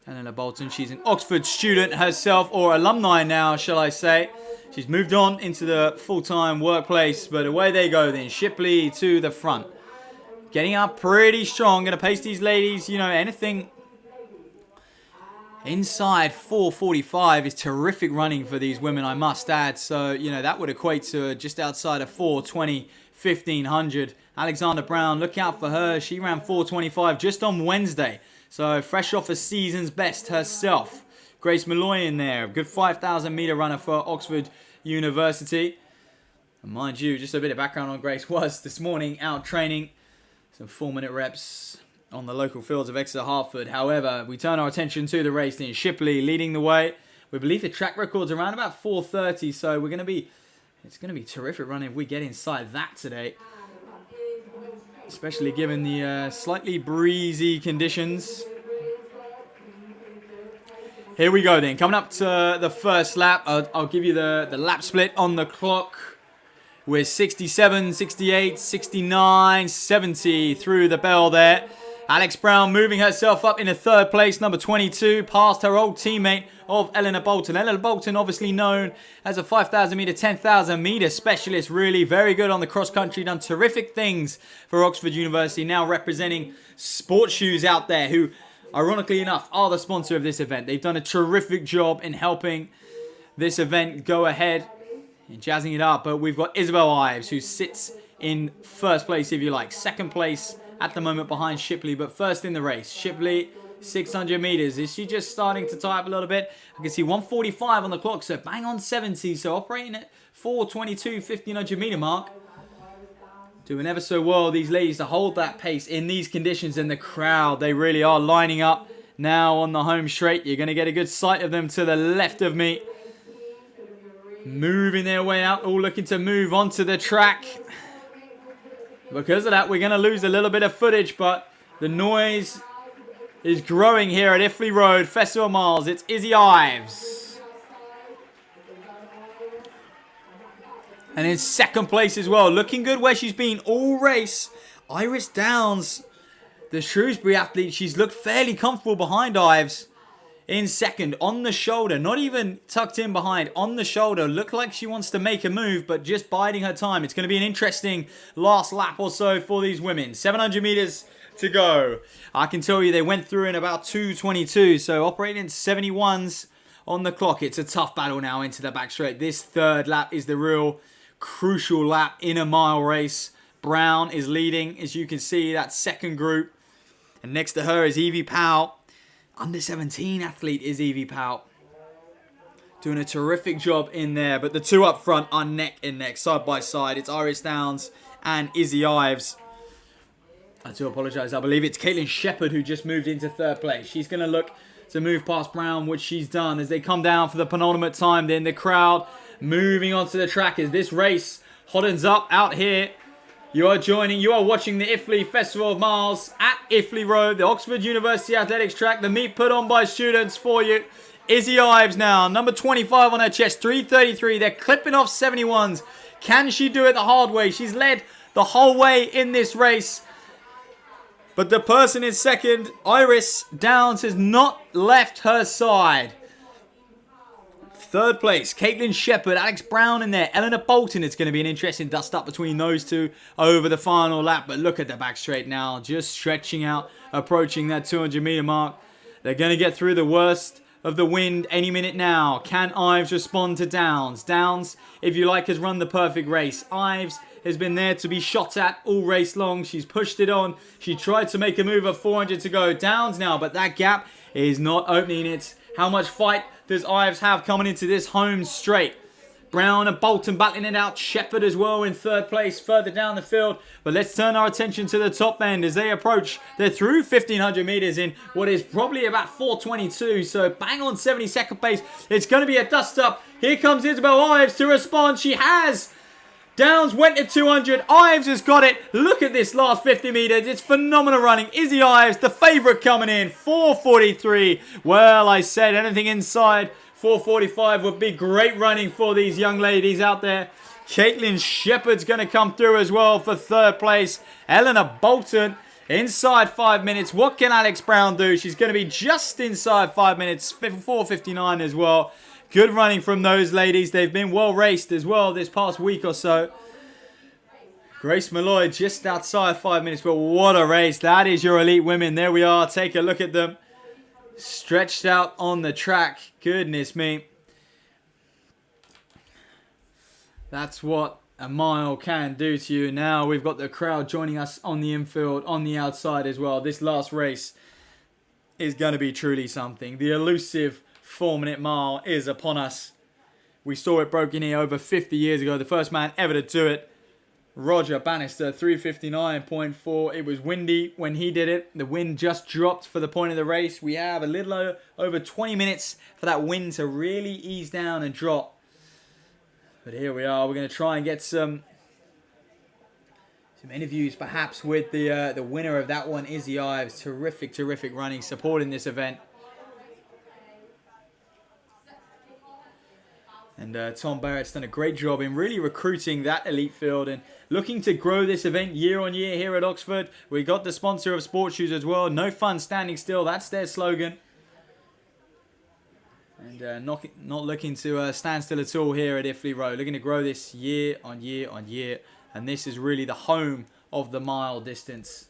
Eleanor Bolton, she's an Oxford student herself, or alumni now, shall I say. She's moved on into the full-time workplace, but away they go then. Shipley to the front. Getting up pretty strong. Going to pace these ladies, you know, anything inside 4:45 is terrific running for these women, I must add. So, you know, that would equate to just outside of 4:20, 1500. Alexander Brown, look out for her. She ran 4:25 just on Wednesday. So, fresh off a season's best herself. Grace Malloy in there. A good 5,000 metre runner for Oxford University. And mind you, just a bit of background on Grace was this morning out training. Some 4-minute reps on the local fields of Exeter Hartford. However, we turn our attention to the race in Shipley leading the way. We believe the track record's around about 4:30, so it's going to be terrific running if we get inside that today. Especially given the slightly breezy conditions. Here we go then. Coming up to the first lap, I'll give you the lap split on the clock. We're 67, 68, 69, 70 through the bell there. Alex Brown moving herself up into third place, number 22, past her old teammate of Eleanor Bolton. Eleanor Bolton, obviously known as a 5,000 metre, 10,000 metre specialist. Really very good on the cross country, done terrific things for Oxford University. Now representing Sports Shoes out there, who, ironically enough, are the sponsor of this event. They've done a terrific job in helping this event go ahead and jazzing it up. But we've got Isabel Ives, who sits in first place, if you like. Second place at the moment behind Shipley, but first in the race. Shipley, 600 metres. Is she just starting to tie up a little bit? I can see 145 on the clock, so bang on 70. So operating at 422, 1500 metre mark. Doing ever so well, these ladies, to hold that pace in these conditions. And the crowd, they really are lining up now on the home straight. You're going to get a good sight of them to the left of me. Moving their way out, all looking to move onto the track. Because of that, we're going to lose a little bit of footage, but the noise is growing here at Iffley Road, Festival Miles. It's Izzy Ives. And in second place as well. Looking good where she's been all race. Iris Downs, the Shrewsbury athlete, she's looked fairly comfortable behind Ives. In second, on the shoulder, not even tucked in behind, on the shoulder. Looked like she wants to make a move, but just biding her time. It's going to be an interesting last lap or so for these women. 700 metres to go. I can tell you they went through in about 2:22, so operating in 71s on the clock. It's a tough battle now into the back straight. This third lap is the real crucial lap in a mile race. Brown is leading, as you can see, that second group. And next to her is Evie Powell. Under 17 athlete is Evie Powell. Doing a terrific job in there. But the two up front are neck and neck, side by side. It's Iris Downs and Izzy Ives. I do apologise. I believe it's Caitlin Shepherd who just moved into third place. She's going to look to move past Brown, which she's done. As they come down for the penultimate time, then the crowd moving onto the track as this race hottens up out here. You are watching the Iffley Festival of Miles at Iffley Road, the Oxford University Athletics track. The meet put on by students for you. Izzy Ives now, number 25 on her chest, 3:33. They're clipping off 71s. Can she do it the hard way? She's led the whole way in this race. But the person in second, Iris Downs, has not left her side. Third place, Caitlin Shepherd, Alex Brown in there, Eleanor Bolton. It's going to be an interesting dust up between those two over the final lap. But look at the back straight now, just stretching out, approaching that 200 metre mark. They're going to get through the worst of the wind any minute now. Can Ives respond to Downs? Downs, if you like, has run the perfect race. Ives has been there to be shot at all race long. She's pushed it on. She tried to make a move of 400 to go. Downs now, but that gap is not opening it. How much fight does Ives have coming into this home straight? Brown and Bolton battling it out. Shepherd as well in third place further down the field. But let's turn our attention to the top end as they approach. They're through 1,500 metres in what is probably about 4:22. So bang on 72nd pace. It's going to be a dust-up. Here comes Isabel Ives to respond. She has. Downs went at 200. Ives has got it. Look at this last 50 metres. It's phenomenal running. Izzy Ives, the favourite, coming in. 4:43. Well, I said anything inside 4:45 would be great running for these young ladies out there. Caitlin Shepherd's going to come through as well for third place. Eleanor Bolton inside 5 minutes. What can Alex Brown do? She's going to be just inside 5 minutes. 4:59 as well. Good running from those ladies. They've been well raced as well this past week or so. Grace Malloy just outside 5 minutes. But what a race. That is your elite women. There we are. Take a look at them. Stretched out on the track. Goodness me. That's what a mile can do to you. Now we've got the crowd joining us on the infield, on the outside as well. This last race is going to be truly something. The elusive 4-minute mile is upon us. We saw it broken here over 50 years ago. The first man ever to do it. Roger Bannister, 3:59.4. It was windy when he did it. The wind just dropped for the point of the race. We have a little over 20 minutes for that wind to really ease down and drop. But here we are. We're going to try and get some interviews perhaps with the winner of that one, Izzy Ives. Terrific running, supporting this event. And Tom Barrett's done a great job in really recruiting that elite field and looking to grow this event year on year here at Oxford. We got the sponsor of sports shoes as well. No fun standing still. That's their slogan. And not looking to stand still at all here at Iffley Road. Looking to grow this year on year on year. And this is really the home of the mile distance.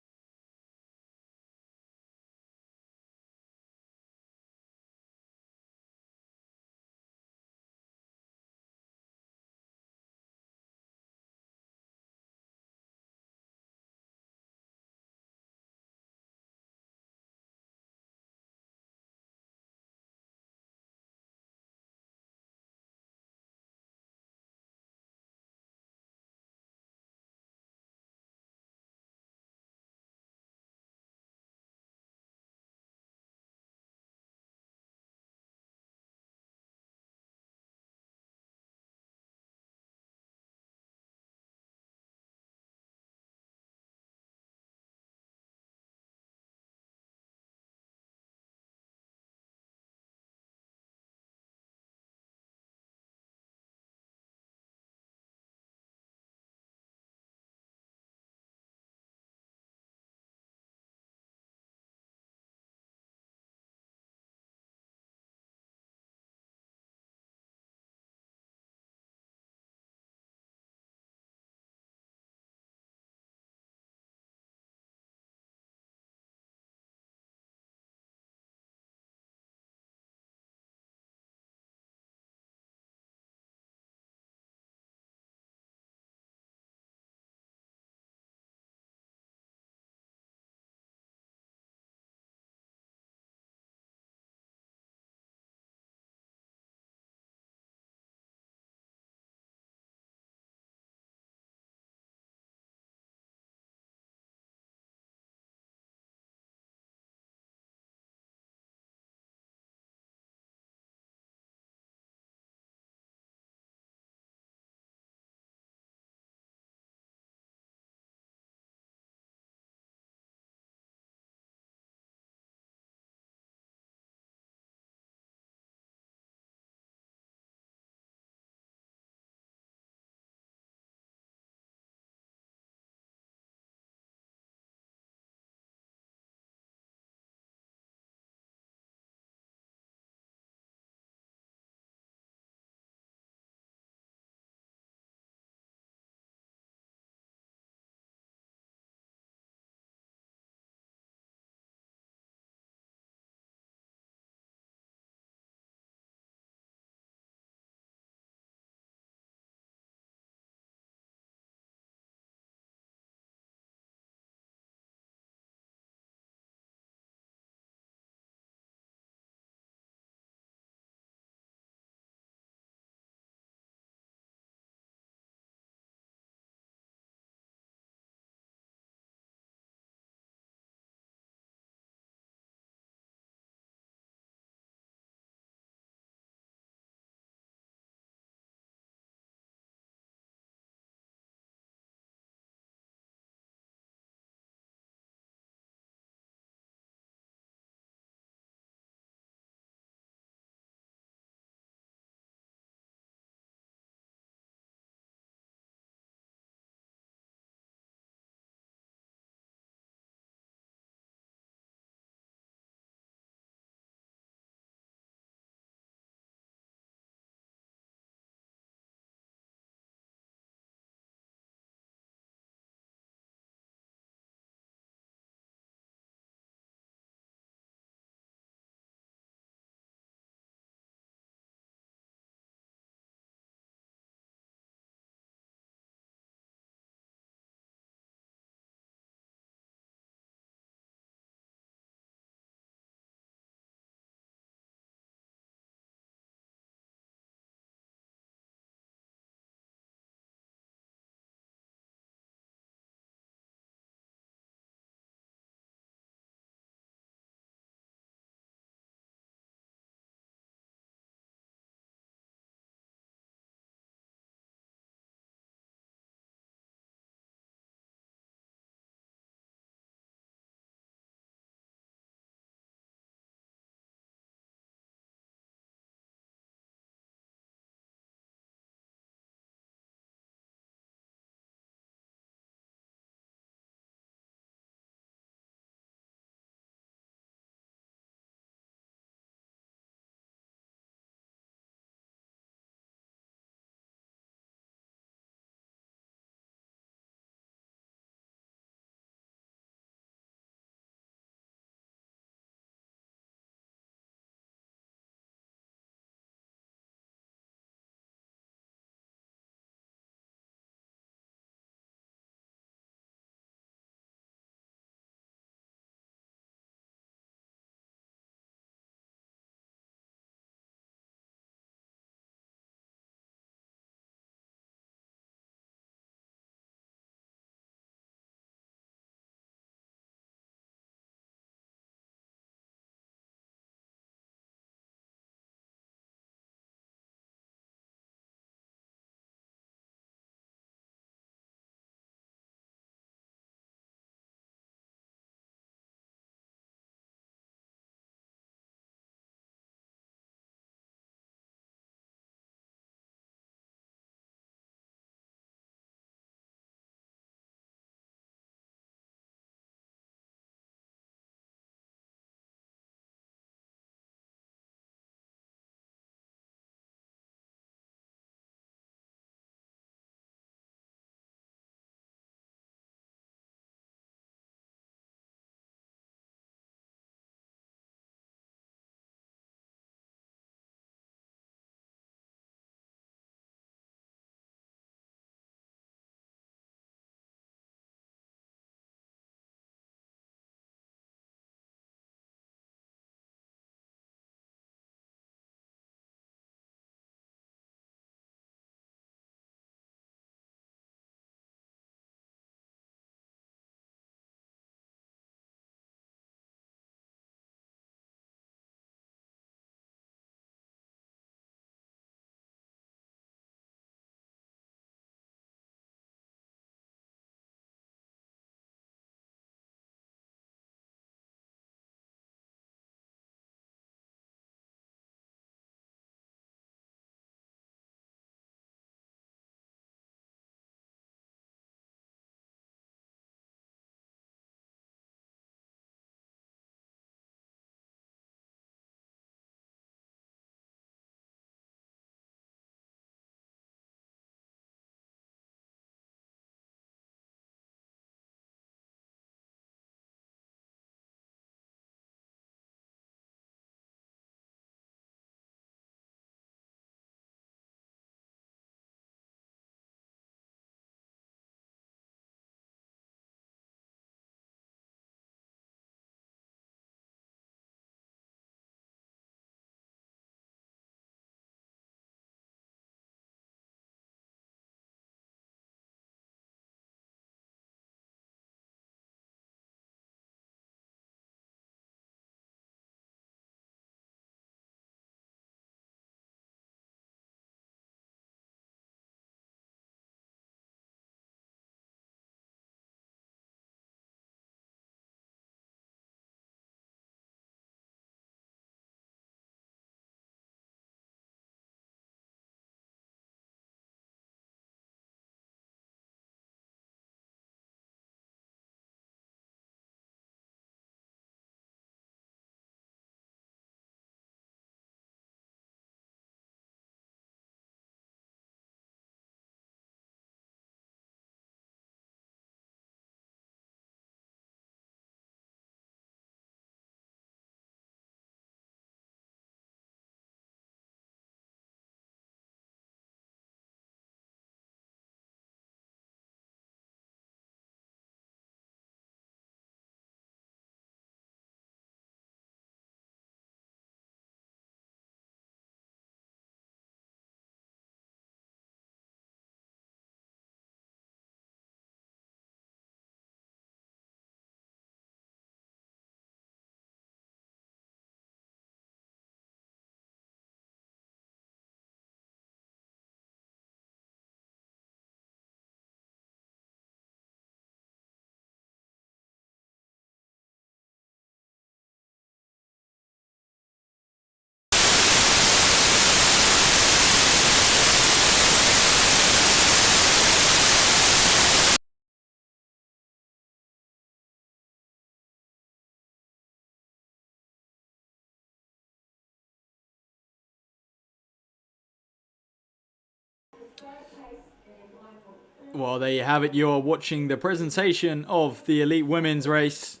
Well, there you have it. You're watching the presentation of the elite women's race.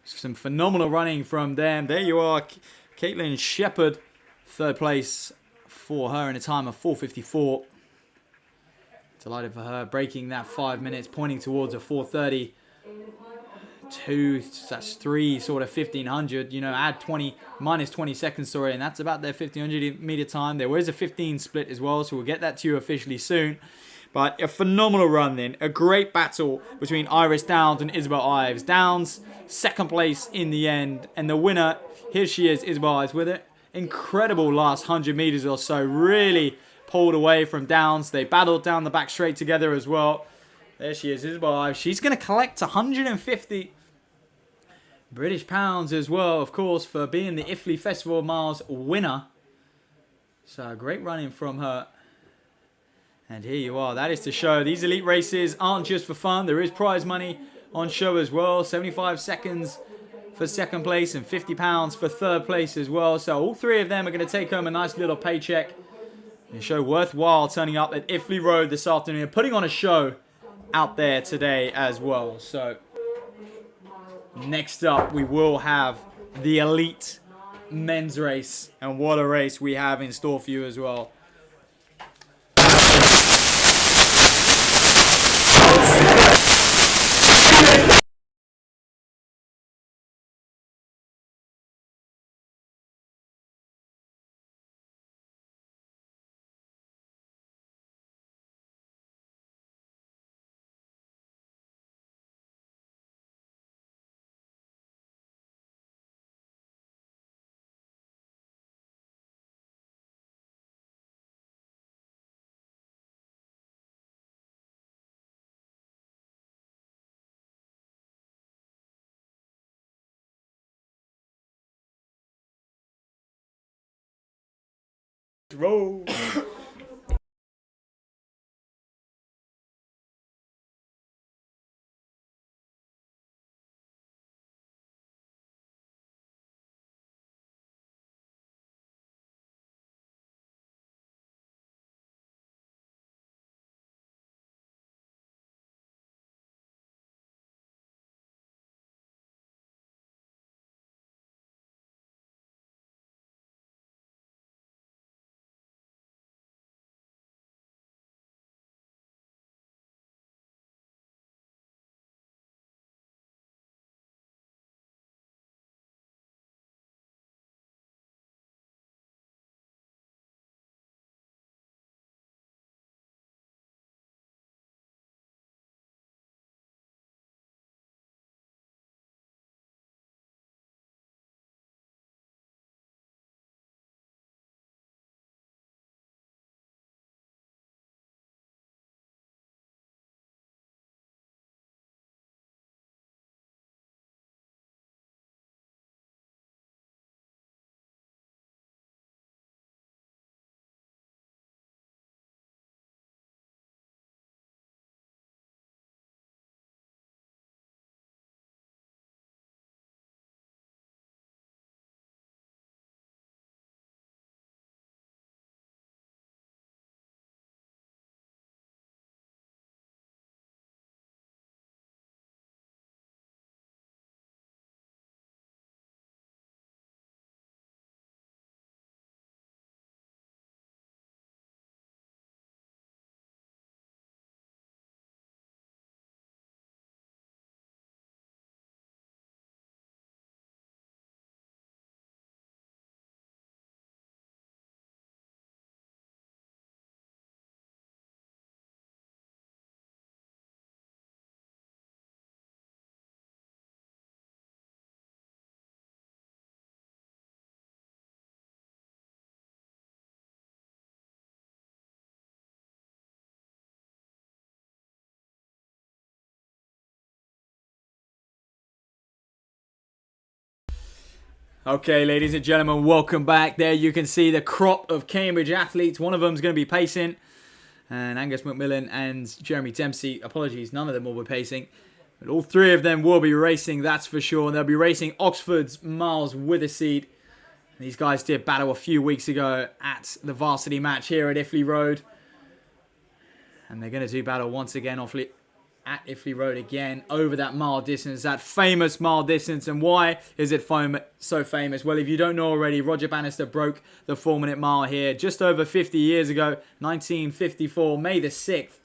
Some phenomenal running from them. There you are, Caitlin Shepherd, third place for her in a time of 4:54. Delighted for her, breaking that 5 minutes, pointing towards a 4:30. That's 3 sort of 1500. You know, add 20 minus 20 seconds, sorry, and that's about their 1500 meter time. There was a 15 split as well, so we'll get that to you officially soon. But a phenomenal run then. A great battle between Iris Downs and Isabel Ives. Downs, second place in the end. And the winner, here she is, Isabel Ives, with it. Incredible last 100 meters or so. Really pulled away from Downs. They battled down the back straight together as well. There she is, Isabel Ives. She's going to collect 150 British pounds as well, of course, for being the Iffley Festival of Miles winner. So, great running from her. And here you are. That is to show these elite races aren't just for fun. There is prize money on show as well. 75 seconds for second place and £50 for third place as well. So all three of them are going to take home a nice little paycheck. And show worthwhile turning up at Iffley Road this afternoon. Putting on a show out there today as well. So next up we will have the elite men's race. And what a race we have in store for you as well. Roll. Okay, ladies and gentlemen, welcome back. There you can see the crop of Cambridge athletes. One of them is going to be pacing. And Angus McMillan and Jeremy Dempsey, apologies, none of them will be pacing. But all three of them will be racing, that's for sure. And they'll be racing Oxford's miles with a seat. These guys did battle a few weeks ago at the varsity match here at Iffley Road. And they're going to do battle once again at Iffley Road again over that mile distance, that famous mile distance. And why is it so famous? Well, if you don't know already, Roger Bannister broke the 4-minute mile here just over 50 years ago, 1954, May the 6th.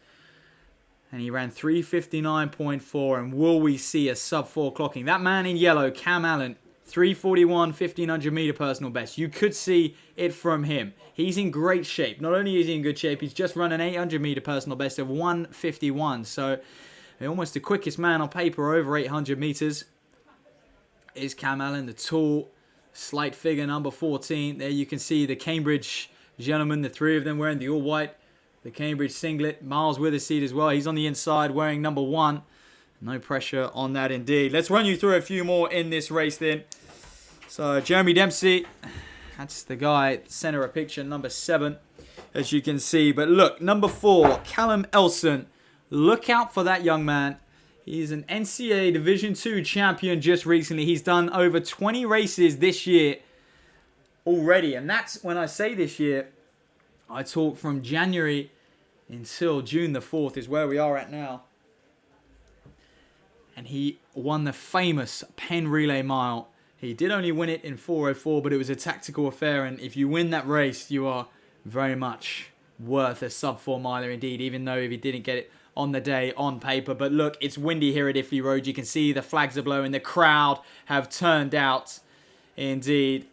And he ran 3:59.4. And will we see a sub-4 clocking? That man in yellow, Cam Allen, 3:41, 1500 meter personal best. You could see it from him. He's in great shape. Not only is he in good shape, he's just run an 800 meter personal best of 1:51. So almost the quickest man on paper over 800 meters is Cam Allen, the tall, slight figure, number 14. There you can see the Cambridge gentlemen, the three of them wearing the all-white, the Cambridge singlet. Miles with a seat as well. He's on the inside wearing number 1. No pressure on that indeed. Let's run you through a few more in this race then. So Jeremy Dempsey, that's the guy, center of picture, number 7, as you can see. But look, number 4, Callum Elson. Look out for that young man. He's an NCAA Division II champion just recently. He's done over 20 races this year already. And that's, when I say this year, I talk from January until June the 4th is where we are at now. And he won the famous Penn Relay Mile. He did only win it in 4:04, but it was a tactical affair. And if you win that race, you are very much worth a sub-4 miler indeed, even though if he didn't get it on the day on paper. But look, it's windy here at Iffley Road. You can see the flags are blowing. The crowd have turned out indeed.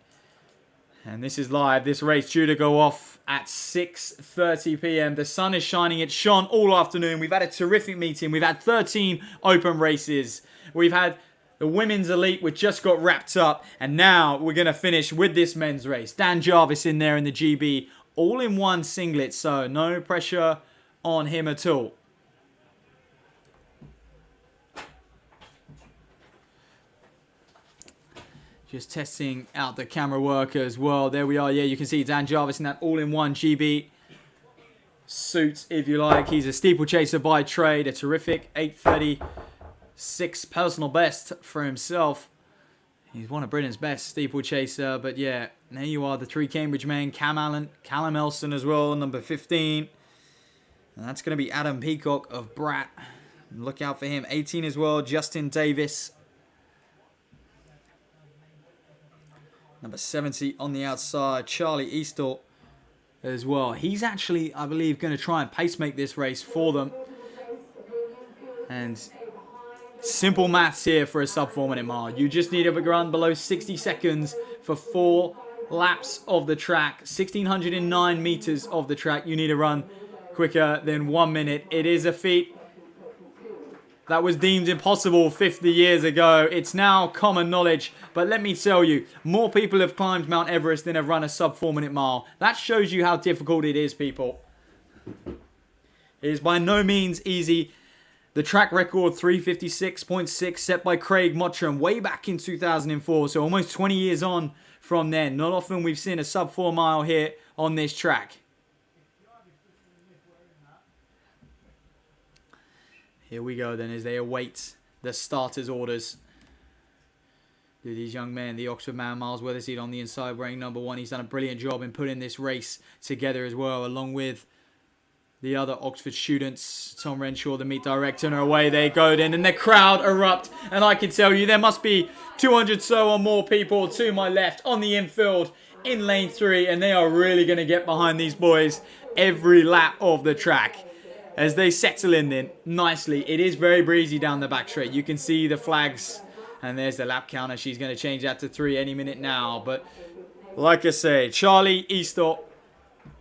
And this is live. This race due to go off at 6:30 p.m. The sun is shining. It's shone all afternoon. We've had a terrific meeting. We've had 13 open races. We've had the women's elite, which just got wrapped up. And now we're going to finish with this men's race. Dan Jarvis in there in the GB. All in one singlet. So no pressure on him at all. Just testing out the camera work as well. There we are. Yeah, you can see Dan Jarvis in that all-in-one GB suit, if you like. He's a steeplechaser by trade. A terrific 8:36 personal best for himself. He's one of Britain's best steeplechaser. But yeah, there you are. The 3 Cambridge men. Cam Allen, Callum Elson as well, number 15. And that's going to be Adam Peacock of Bratt. Look out for him. 18 as well, Justin Davis. Number 70 on the outside, Charlie Easthorpe as well. He's actually, I believe, going to try and pacemake this race for them. And simple maths here for a sub-4 minute mile. You just need to run below 60 seconds for 4 laps of the track. 1,609 meters of the track. You need to run quicker than 1 minute. It is a feat that was deemed impossible 50 years ago. It's now common knowledge. But let me tell you, more people have climbed Mount Everest than have run a sub-4 minute mile. That shows you how difficult it is, people. It is by no means easy. The track record, 3:56.6, set by Craig Mottram way back in 2004. So almost 20 years on from then. Not often we've seen a sub-4 mile here on this track. Here we go then as they await the starters' orders. Do these young men, the Oxford man, Miles Weatherseed on the inside wearing number 1. He's done a brilliant job in putting this race together as well, along with the other Oxford students. Tom Renshaw, the meet director, and away they go then. And the crowd erupt. And I can tell you there must be 200 so or more people to my left on the infield in lane 3. And they are really going to get behind these boys every lap of the track. As they settle in then nicely. It is very breezy down the back straight. You can see the flags. And there's the lap counter. She's going to change that to 3 any minute now. But like I say, Charlie Easthorpe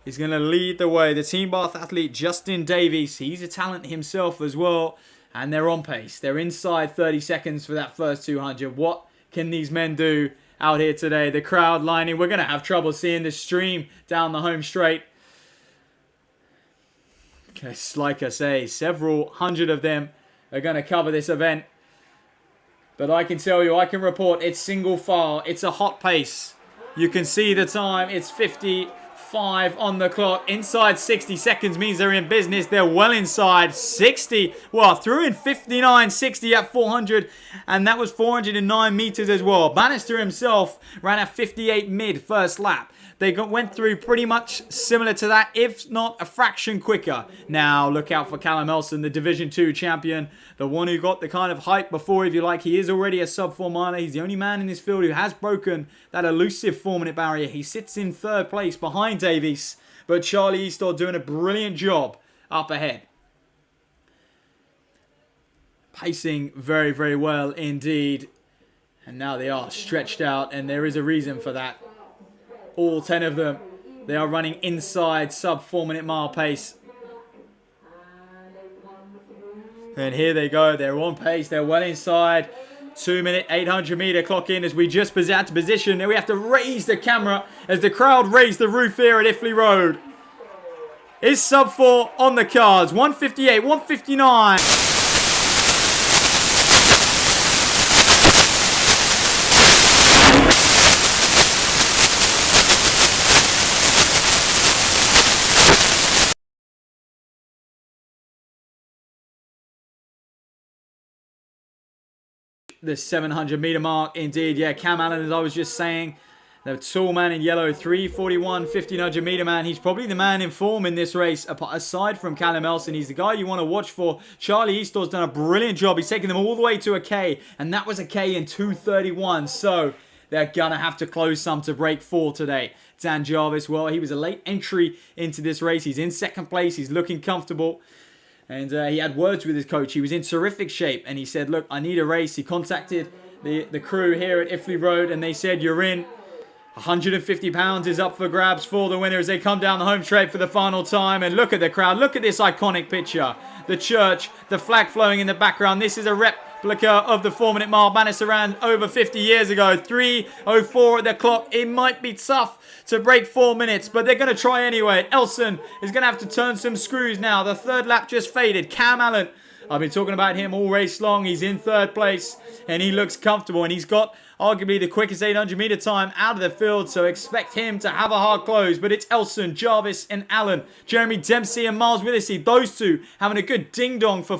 is going to lead the way. The Team Bath athlete Justin Davies. He's a talent himself as well. And they're on pace. They're inside 30 seconds for that first 200. What can these men do out here today? The crowd lining. We're going to have trouble seeing the stream down the home straight. Because like I say, several hundred of them are going to cover this event. But I can tell you, I can report it's single file. It's a hot pace. You can see the time. It's 50, 5 on the clock. Inside 60 seconds means they're in business. They're well inside 60. Well, threw in 59.60 at 400, and that was 409 meters as well. Bannister himself ran at 58 mid first lap. They went through pretty much similar to that, if not a fraction quicker. Now, look out for Callum Elson, the Division 2 champion. The one who got the kind of hype before, if you like. He is already a sub-4 miler. He's the only man in this field who has broken that elusive 4-minute barrier. He sits in third place behind Davies. But Charlie Eastor doing a brilliant job up ahead. Pacing very, very well indeed. And now they are stretched out, and there is a reason for that. All 10 of them, they are running inside sub 4-minute mile pace. And here they go. They're on pace. They're well inside. 2-minute, 800 meter clock in as we just out to position. Now we have to raise the camera as the crowd raise the roof here at Iffley Road. Is sub 4 on the cards. 158, 159. The 700 meter mark indeed. Yeah, Cam Allen, as I was just saying, the tall man in yellow, 341 1500 meter man. He's probably the man in form in this race aside from Callum Elson. He's the guy you want to watch for. Charlie Eastor's done a brilliant job. He's taken them all the way to a K, and that was a K in 2:31. So they're gonna have to close some to break 4 today. Dan Jarvis, well, he was a late entry into this race. He's in second place. He's looking comfortable. And he had words with his coach. He was in terrific shape. And he said, look, I need a race. He contacted the crew here at Iffley Road. And they said, you're in. 150 pounds is up for grabs for the winner as they come down the home straight for the final time. And look at the crowd. Look at this iconic picture. The church, the flag flowing in the background. This is a replica of the 4-minute mile. Bannister ran over 50 years ago. 3:04 at the clock. It might be tough to break 4 minutes, but they're going to try anyway. Elson is going to have to turn some screws now. The third lap just faded. Cam Allen, I've been talking about him all race long. He's in third place, and he looks comfortable, and he's got arguably the quickest 800 meter time out of the field, so expect him to have a hard close. But it's Elson, Jarvis, and Allen. Jeremy Dempsey and Miles Willissey, those two having a good ding-dong for...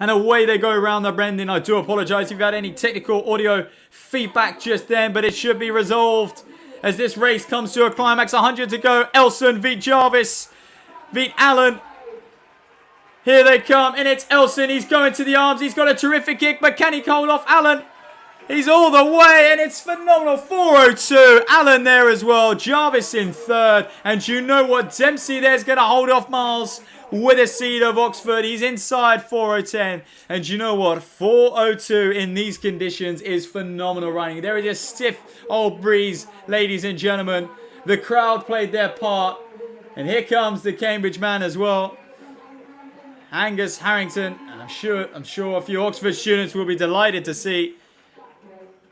And away they go around the bend. And I do apologise if you've had any technical audio feedback just then, but it should be resolved as this race comes to a climax. 100 to go. Elson beat Jarvis, beat Allen. Here they come, and it's Elson. He's going to the arms. He's got a terrific kick, but can he hold off Allen? He's all the way, and it's phenomenal. 4:02. Allen there as well. Jarvis in third. And you know what? Dempsey there's going to hold off Miles with a seed of Oxford. He's inside 4:10. And you know what? 4:02 in these conditions is phenomenal running. There is a stiff old breeze, ladies and gentlemen. The crowd played their part. And here comes the Cambridge man as well. Angus Harrington. I'm sure a few Oxford students will be delighted to see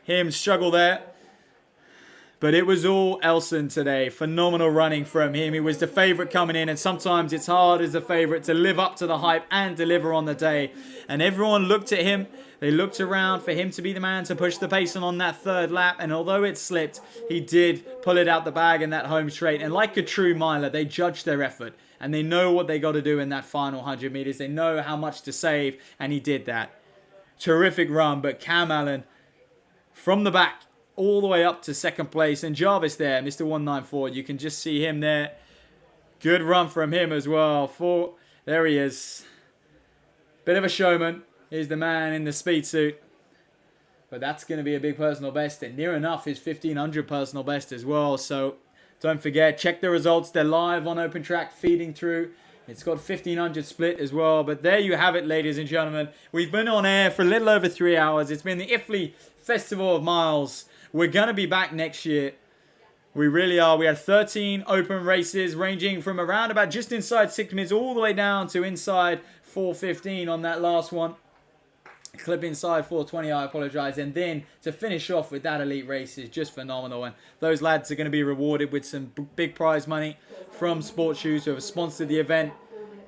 him struggle there. But it was all Elson today. Phenomenal running from him. He was the favourite coming in, and sometimes it's hard as a favourite to live up to the hype and deliver on the day. And everyone looked at him. They looked around for him to be the man to push the pace on that third lap. And although it slipped, he did pull it out the bag in that home straight. And like a true miler, they judge their effort. And they know what they got to do in that final 100 metres. They know how much to save. And he did that. Terrific run. But Cam Allen, from the back, all the way up to second place. And Jarvis there, Mr. 194. You can just see him there. Good run from him as well. There he is. Bit of a showman. Here's the man in the speed suit. But that's going to be a big personal best. And near enough his 1500 personal best as well. So don't forget, check the results. They're live on Open Track, feeding through. It's got 1500 split as well. But there you have it, ladies and gentlemen. We've been on air for a little over 3 hours. It's been the Iffley Festival of Miles. We're going to be back next year. We really are. We had 13 open races ranging from around about just inside 6 minutes all the way down to inside 4:15 on that last one. Clip inside 4:20, I apologise. And then to finish off with that elite race is just phenomenal. And those lads are going to be rewarded with some big prize money from Sports Shoes who have sponsored the event.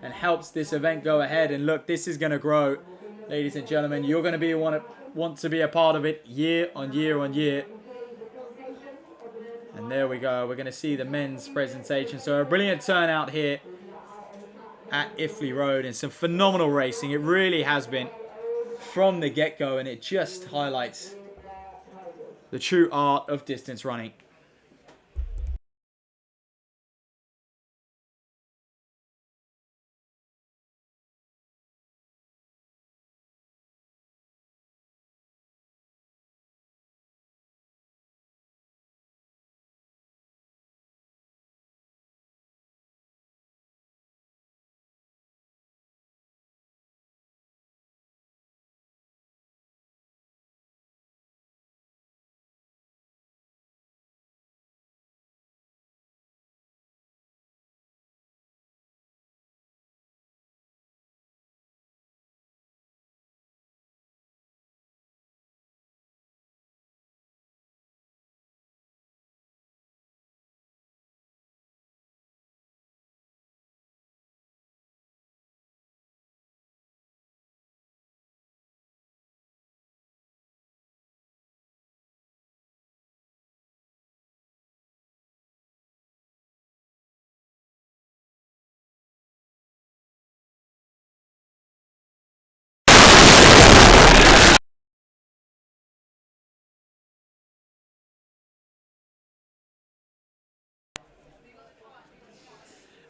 and helps this event go ahead. And look, this is going to grow, ladies and gentlemen. You're going to want to be a part of it year on year on year. And there we go. We're going to see the men's presentation. So a brilliant turnout here at Iffley Road and some phenomenal racing. It really has been from the get-go, and it just highlights the true art of distance running.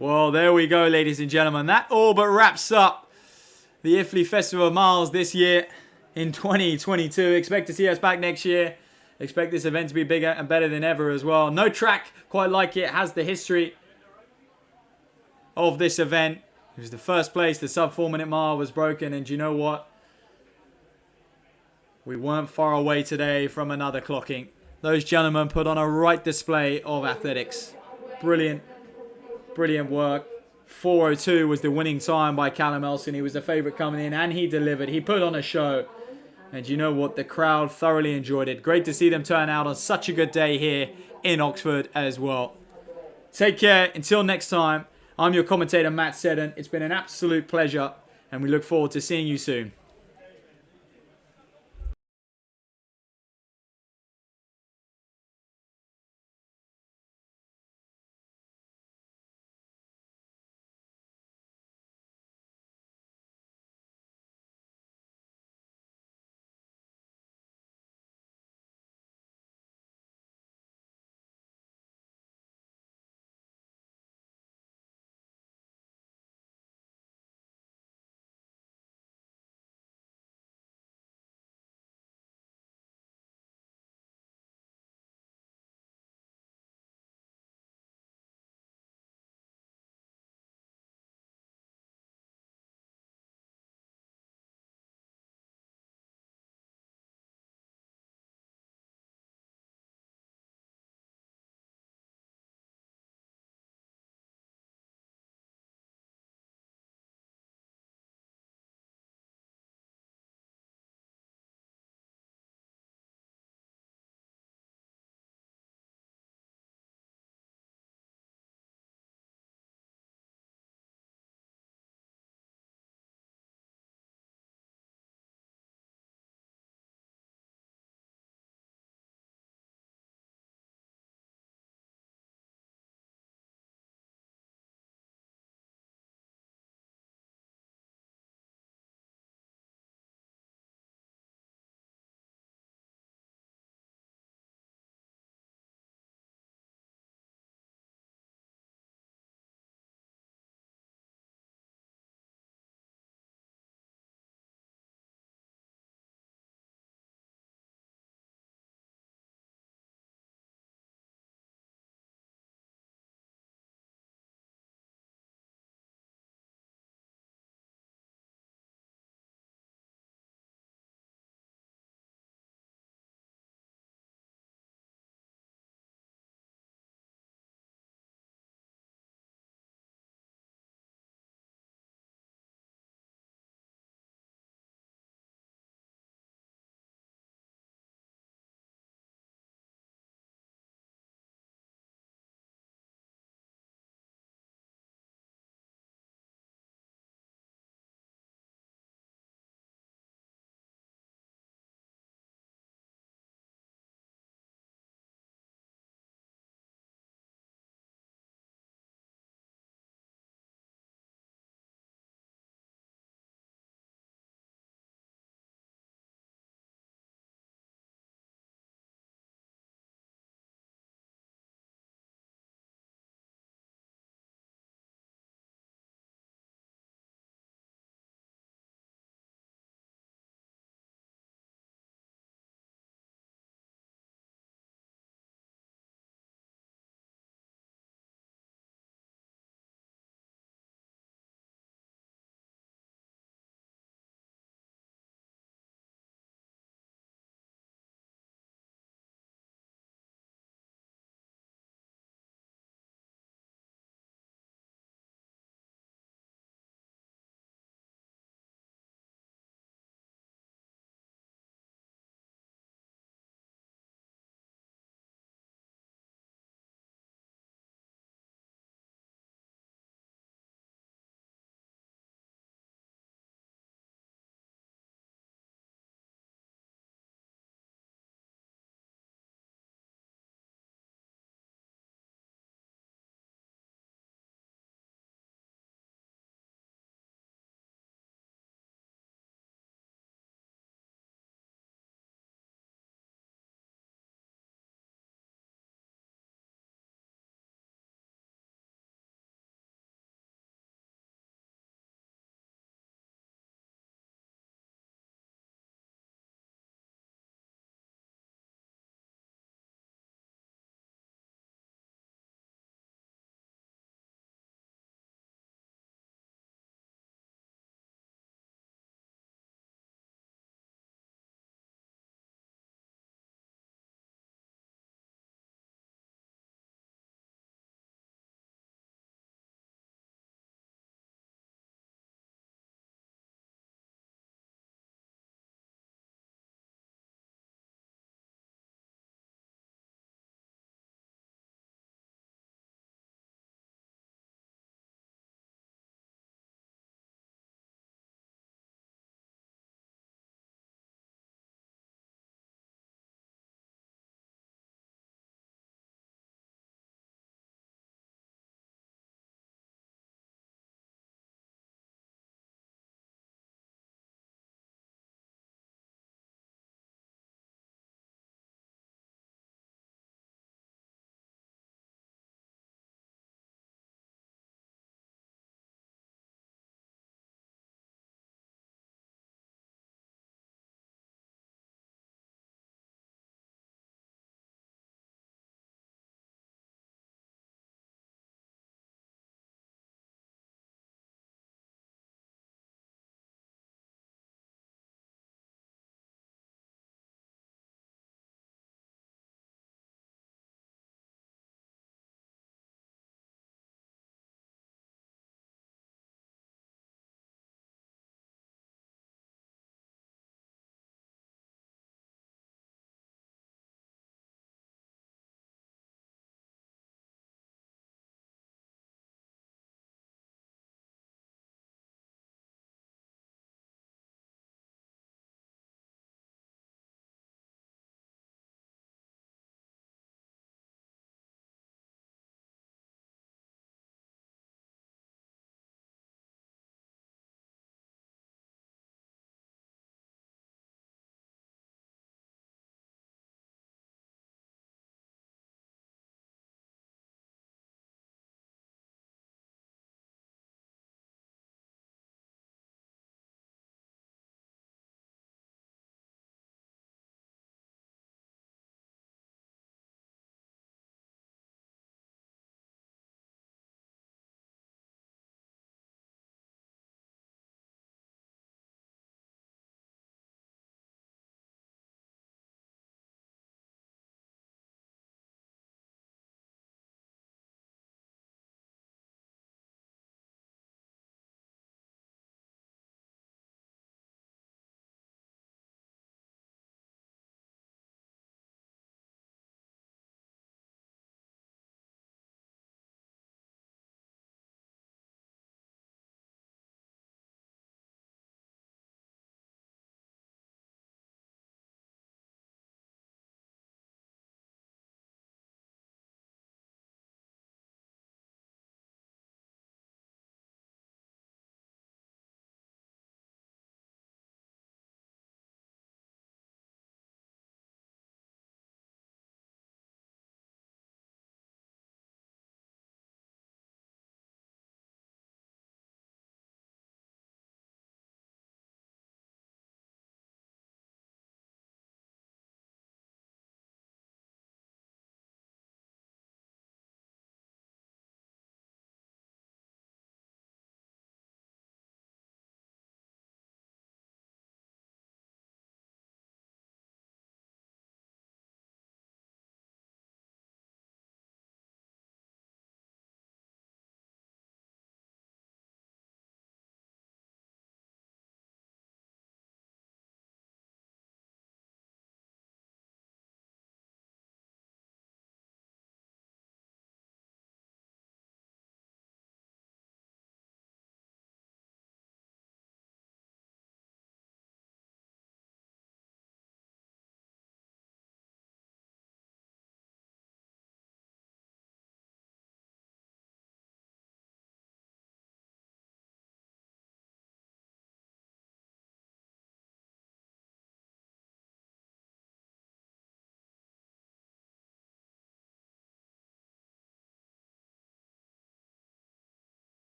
Well, there we go, ladies and gentlemen. That all but wraps up the Iffley Festival of Miles this year in 2022. Expect to see us back next year. Expect this event to be bigger and better than ever as well. No track quite like it has the history of this event. It was the first place the sub 4 minute mile was broken, and you know what? We weren't far away today from another clocking. Those gentlemen put on a right display of athletics. Brilliant work. 4:02 was the winning time by Callum Elson. He was the favourite coming in, and he delivered. He put on a show. And you know what? The crowd thoroughly enjoyed it. Great to see them turn out on such a good day here in Oxford as well. Take care. Until next time, I'm your commentator, Matt Seddon. It's been an absolute pleasure, and we look forward to seeing you soon.